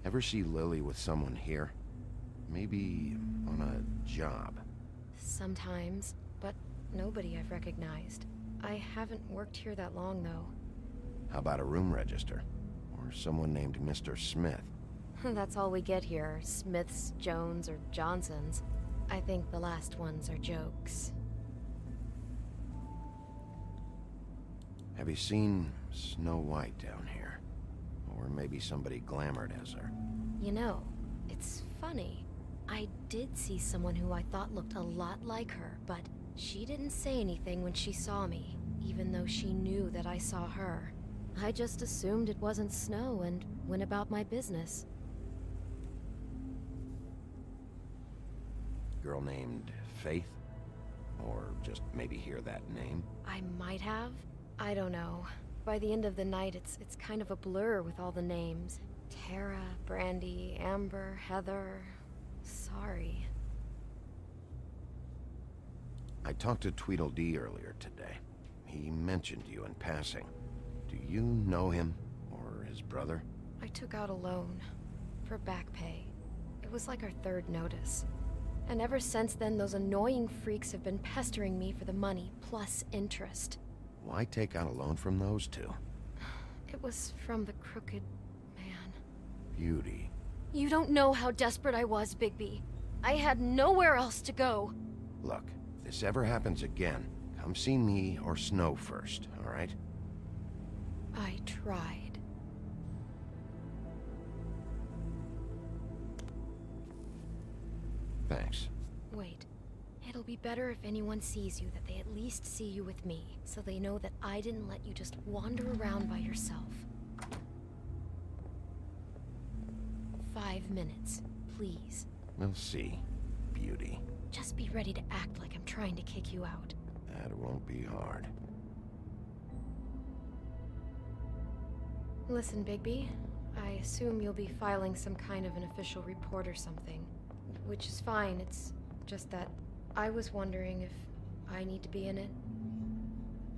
S3: Ever see Lily with someone here? Maybe on a job.
S8: Sometimes, but nobody I've recognized. I haven't worked here that long, though.
S3: How about a room register? Or someone named Mr. Smith?
S8: That's all we get here, Smiths, Jones, or Johnsons. I think the last ones are jokes.
S3: Have you seen Snow White down here? Or maybe somebody glamored as her?
S8: You know, it's funny. I did see someone who I thought looked a lot like her, but she didn't say anything when she saw me, even though she knew that I saw her. I just assumed it wasn't Snow and went about my business.
S3: Girl named Faith? Or just maybe hear that name?
S8: I might have. I don't know. By the end of the night, it's kind of a blur with all the names. Tara, Brandy, Amber, Heather... Sorry.
S3: I talked to Tweedledee earlier today. He mentioned you in passing. Do you know him? Or his brother?
S8: I took out a loan. For back pay. It was like our third notice. And ever since then, those annoying freaks have been pestering me for the money, plus interest.
S3: Why take out a loan from those two?
S8: It was from the crooked man.
S3: Beauty.
S8: You don't know how desperate I was, Bigby. I had nowhere else to go.
S3: Look, if this ever happens again, come see me or Snow first, all right?
S8: I tried.
S3: Thanks.
S8: Wait. It'll be better if anyone sees you that they at least see you with me, so they know that I didn't let you just wander around by yourself. 5 minutes, please.
S3: We'll see, Beauty.
S8: Just be ready to act like I'm trying to kick you out.
S3: That won't be hard.
S8: Listen, Bigby, I assume you'll be filing some kind of an official report or something. Which is fine, it's just that I was wondering if I need to be in it.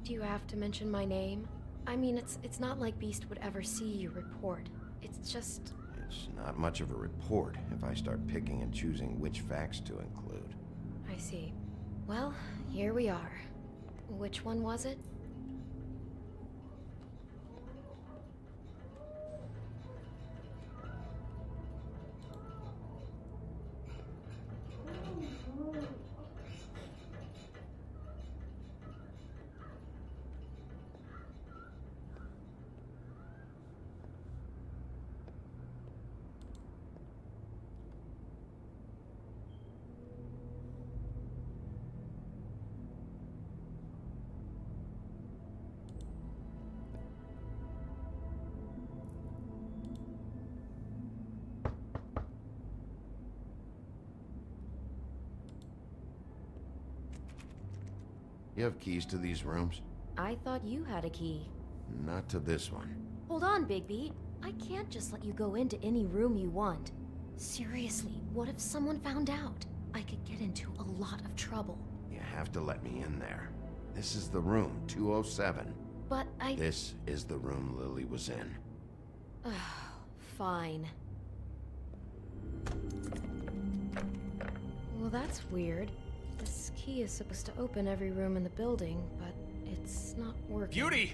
S8: Do you have to mention my name? I mean, it's not like Beast would ever see your report. It's just...
S3: It's not much of a report if I start picking and choosing which facts to include.
S8: I see. Well, here we are. Which one was it?
S3: You have keys to these rooms?
S8: I thought you had a key.
S3: Not to this one.
S8: Hold on, Bigby. I can't just let you go into any room you want. Seriously, what if someone found out? I could get into a lot of trouble.
S3: You have to let me in there. This is the room, 207.
S8: But
S3: This is the room Lily was in.
S8: Fine. Well, that's weird. This key is supposed to open every room in the building, but it's not working.
S18: Beauty!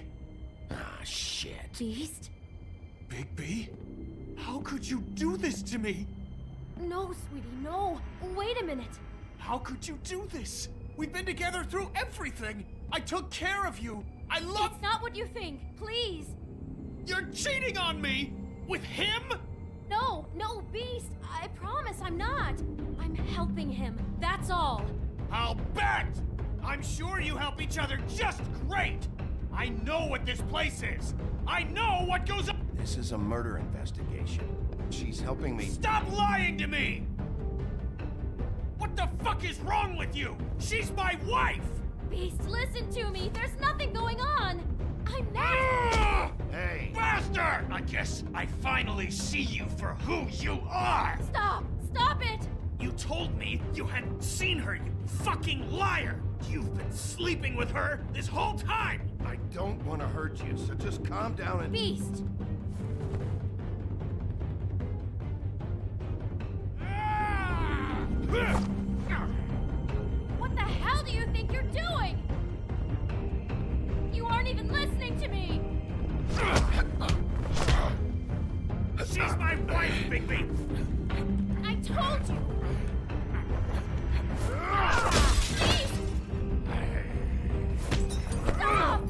S3: Ah, shit.
S8: Beast?
S18: Bigby? How could you do this to me?
S5: No, sweetie, no. Wait a minute.
S18: How could you do this? We've been together through everything. I took care of you. I love...
S5: It's not what you think. Please.
S18: You're cheating on me! With him?
S5: No, Beast. I promise I'm not. I'm helping him. That's all.
S18: I'll bet! I'm sure you help each other just great! I know what this place is! I know what goes on!
S3: This is a murder investigation. She's helping me.
S18: Stop lying to me! What the fuck is wrong with you? She's my wife!
S5: Beast, listen to me. There's nothing going on. I'm not.
S3: Hey!
S18: Bastard! I guess I finally see you for who you are!
S5: Stop! Stop it!
S18: You told me you hadn't seen her, you fucking liar! You've been sleeping with her this whole time!
S3: I don't want to hurt you, so just calm down and...
S5: Beast! What the hell do you think you're doing? You aren't even listening to me!
S18: She's my wife, Bigby!
S5: I told you! Beast! Stop!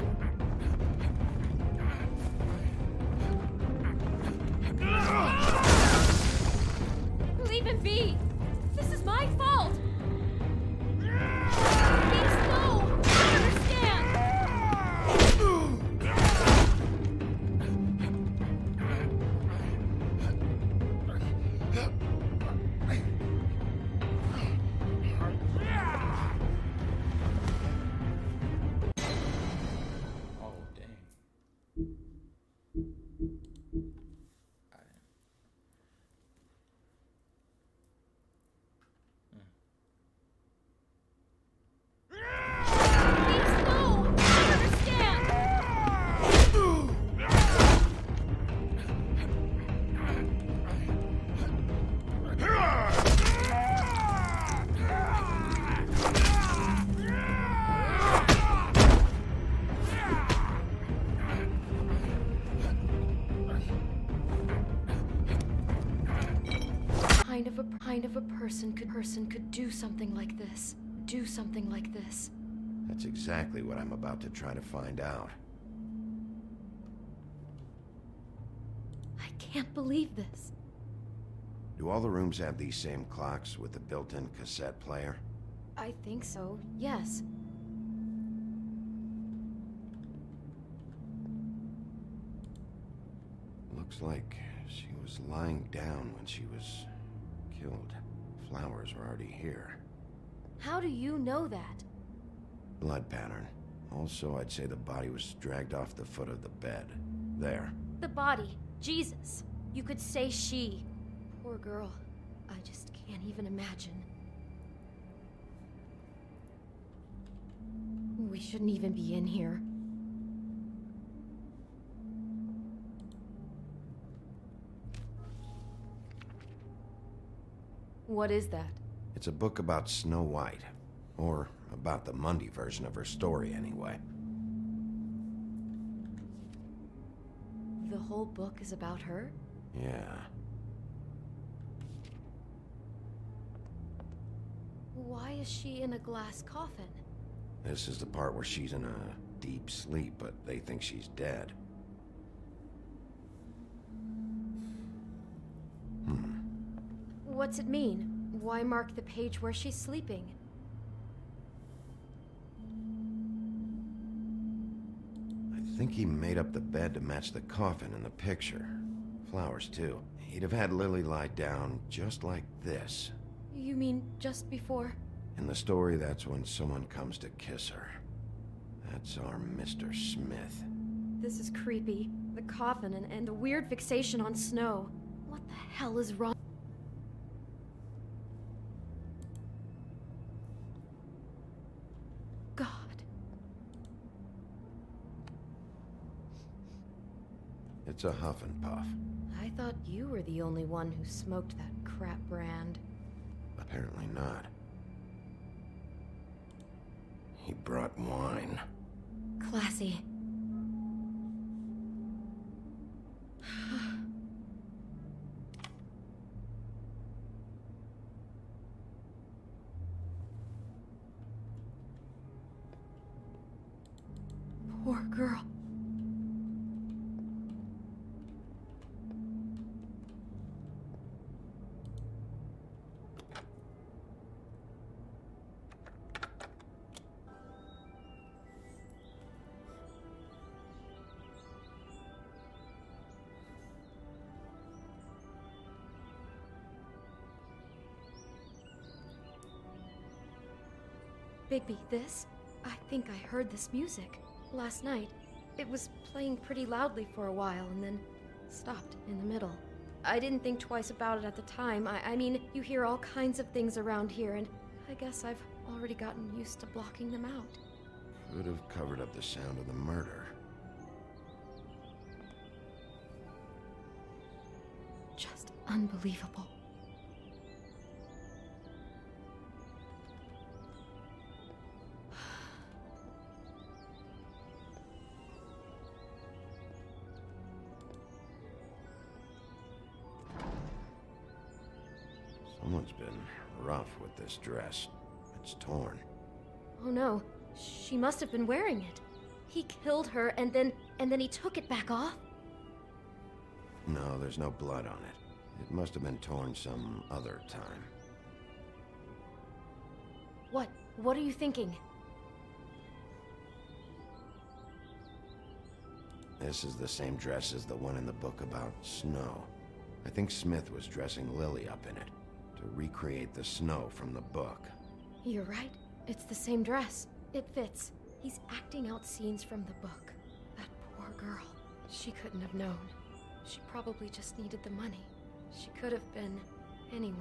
S5: Leave him be! This is my fault! Beast, no! I understand!
S1: Oh, dang.
S5: Beast, no! I understand!
S8: Kind of a person could do something like this. Do something like this.
S3: That's exactly what I'm about to try to find out.
S8: I can't believe this.
S3: Do all the rooms have these same clocks with the built-in cassette player?
S8: I think so, yes.
S3: Looks like she was lying down when she was killed. Flowers were already here.
S8: How do you know that?
S3: Blood pattern. Also, I'd say the body was dragged off the foot of the bed. There.
S5: The body. Jesus. You could say she.
S8: Poor girl. I just can't even imagine. We shouldn't even be in here. What is that?
S3: It's a book about Snow White. Or about the Mundy version of her story, anyway.
S8: The whole book is about her?
S3: Yeah.
S8: Why is she in a glass coffin?
S3: This is the part where she's in a deep sleep, but they think she's dead.
S8: What's it mean? Why mark the page where she's sleeping?
S3: I think he made up the bed to match the coffin in the picture. Flowers, too. He'd have had Lily lie down just like this.
S8: You mean just before?
S3: In the story, that's when someone comes to kiss her. That's our Mr. Smith.
S8: This is creepy. The coffin and the weird fixation on Snow. What the hell is wrong? God.
S3: It's a huff and puff.
S8: I thought you were the only one who smoked that crap brand.
S3: Apparently not. He brought wine.
S8: Classy. Poor girl. Bigby, this? I think I heard this music. Last night. It was playing pretty loudly for a while and then stopped in the middle. I didn't think twice about it at the time. I mean, you hear all kinds of things around here, and I guess I've already gotten used to blocking them out.
S3: Could have covered up the sound of the murder.
S8: Just unbelievable.
S3: Someone's been rough with this dress. It's torn.
S8: Oh no, she must have been wearing it. He killed her and then he took it back off?
S3: No, there's no blood on it. It must have been torn some other time.
S8: What are you thinking?
S3: This is the same dress as the one in the book about Snow. I think Smith was dressing Lily up in it, to recreate the Snow from the book.
S8: You're right. It's the same dress. It fits. He's acting out scenes from the book. That poor girl. She couldn't have known. She probably just needed the money. She could have been anyone.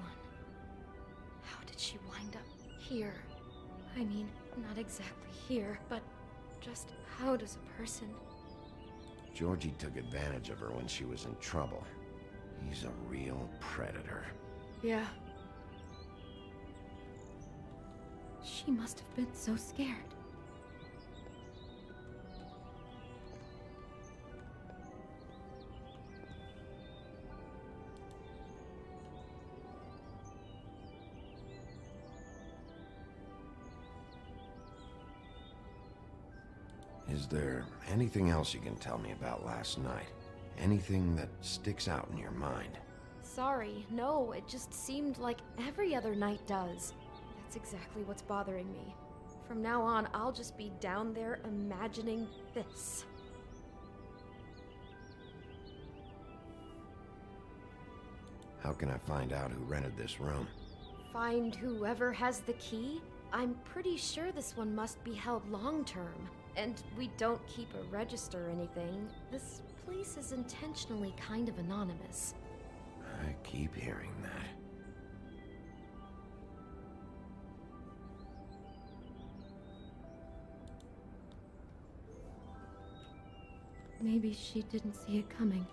S8: How did she wind up here? I mean, not exactly here, but just how does a person...
S3: Georgie took advantage of her when she was in trouble. He's a real predator.
S8: Yeah. She must have been so scared.
S3: Is there anything else you can tell me about last night? Anything that sticks out in your mind?
S8: Sorry, no, it just seemed like every other night does. That's exactly what's bothering me. From now on, I'll just be down there imagining this.
S3: How can I find out who rented this room?
S8: Find whoever has the key? I'm pretty sure this one must be held long-term. And we don't keep a register or anything. This place is intentionally kind of anonymous.
S3: I keep hearing that.
S8: Maybe she didn't see it coming.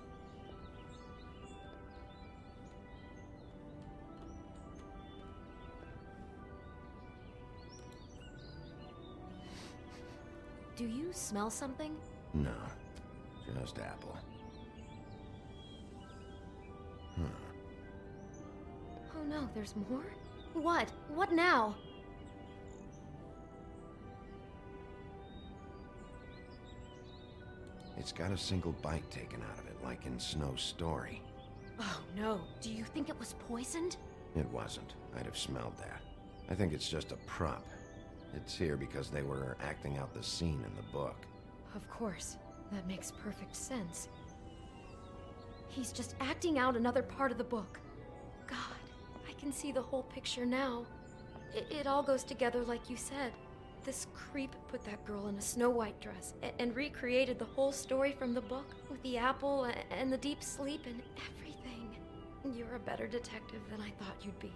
S8: Do you smell something?
S3: No, just apple.
S8: Oh no, there's more? What? What now?
S3: It's got a single bite taken out of it, like in Snow's story.
S8: Oh no, do you think it was poisoned?
S3: It wasn't. I'd have smelled that. I think it's just a prop. It's here because they were acting out the scene in the book.
S8: Of course. That makes perfect sense. He's just acting out another part of the book. God, I can see the whole picture now. It all goes together like you said. This creep put that girl in a Snow White dress and recreated the whole story from the book with the apple and the deep sleep and everything. You're a better detective than I thought you'd be.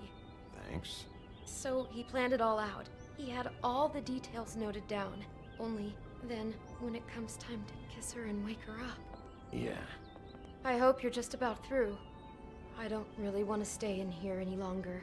S3: Thanks.
S8: So he planned it all out. He had all the details noted down. Only then, when it comes time to kiss her and wake her up.
S3: Yeah.
S8: I hope you're just about through. I don't really want to stay in here any longer.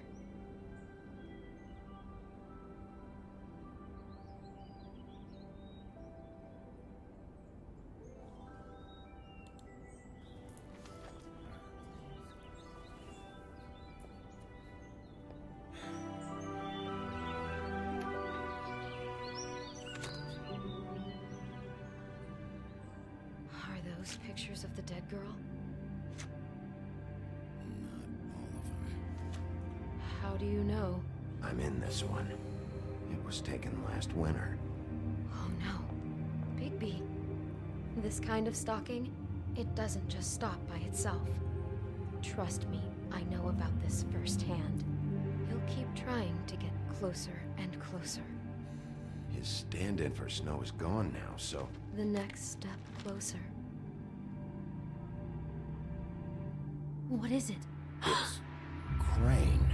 S8: Are those pictures of the dead girl? How do you know?
S3: I'm in this one. It was taken last winter.
S8: Oh no. Bigby. This kind of stalking, it doesn't just stop by itself. Trust me, I know about this firsthand. He'll keep trying to get closer and closer.
S3: His stand-in for Snow is gone now, so...
S8: The next step closer. What is it?
S3: It's... Crane.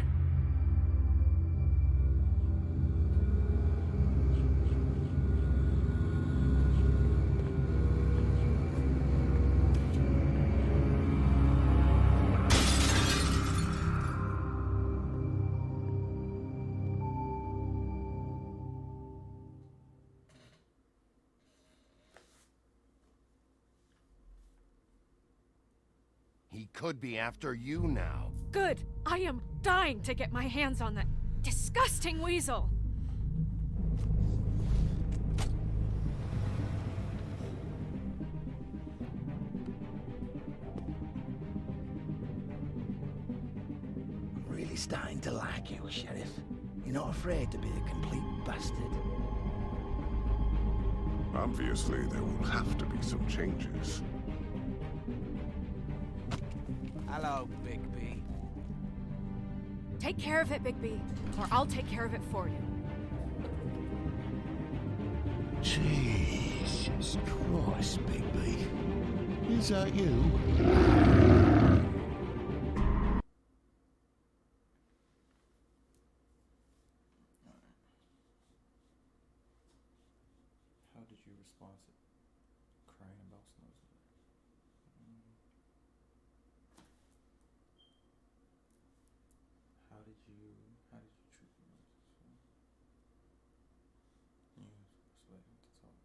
S3: He could be after you now.
S11: Good. I am dying to get my hands on that disgusting weasel.
S13: I'm really starting to like you, Sheriff. You're not afraid to be a complete bastard.
S15: Obviously, there will have to be some changes.
S18: Hello, Bigby.
S11: Take care of it, Bigby, or I'll take care of it for you.
S4: Jesus Christ, Bigby. Is that you?
S1: How did you respond to crying about Snow's? How did you treat the nurses? Yeah, just waiting to talk.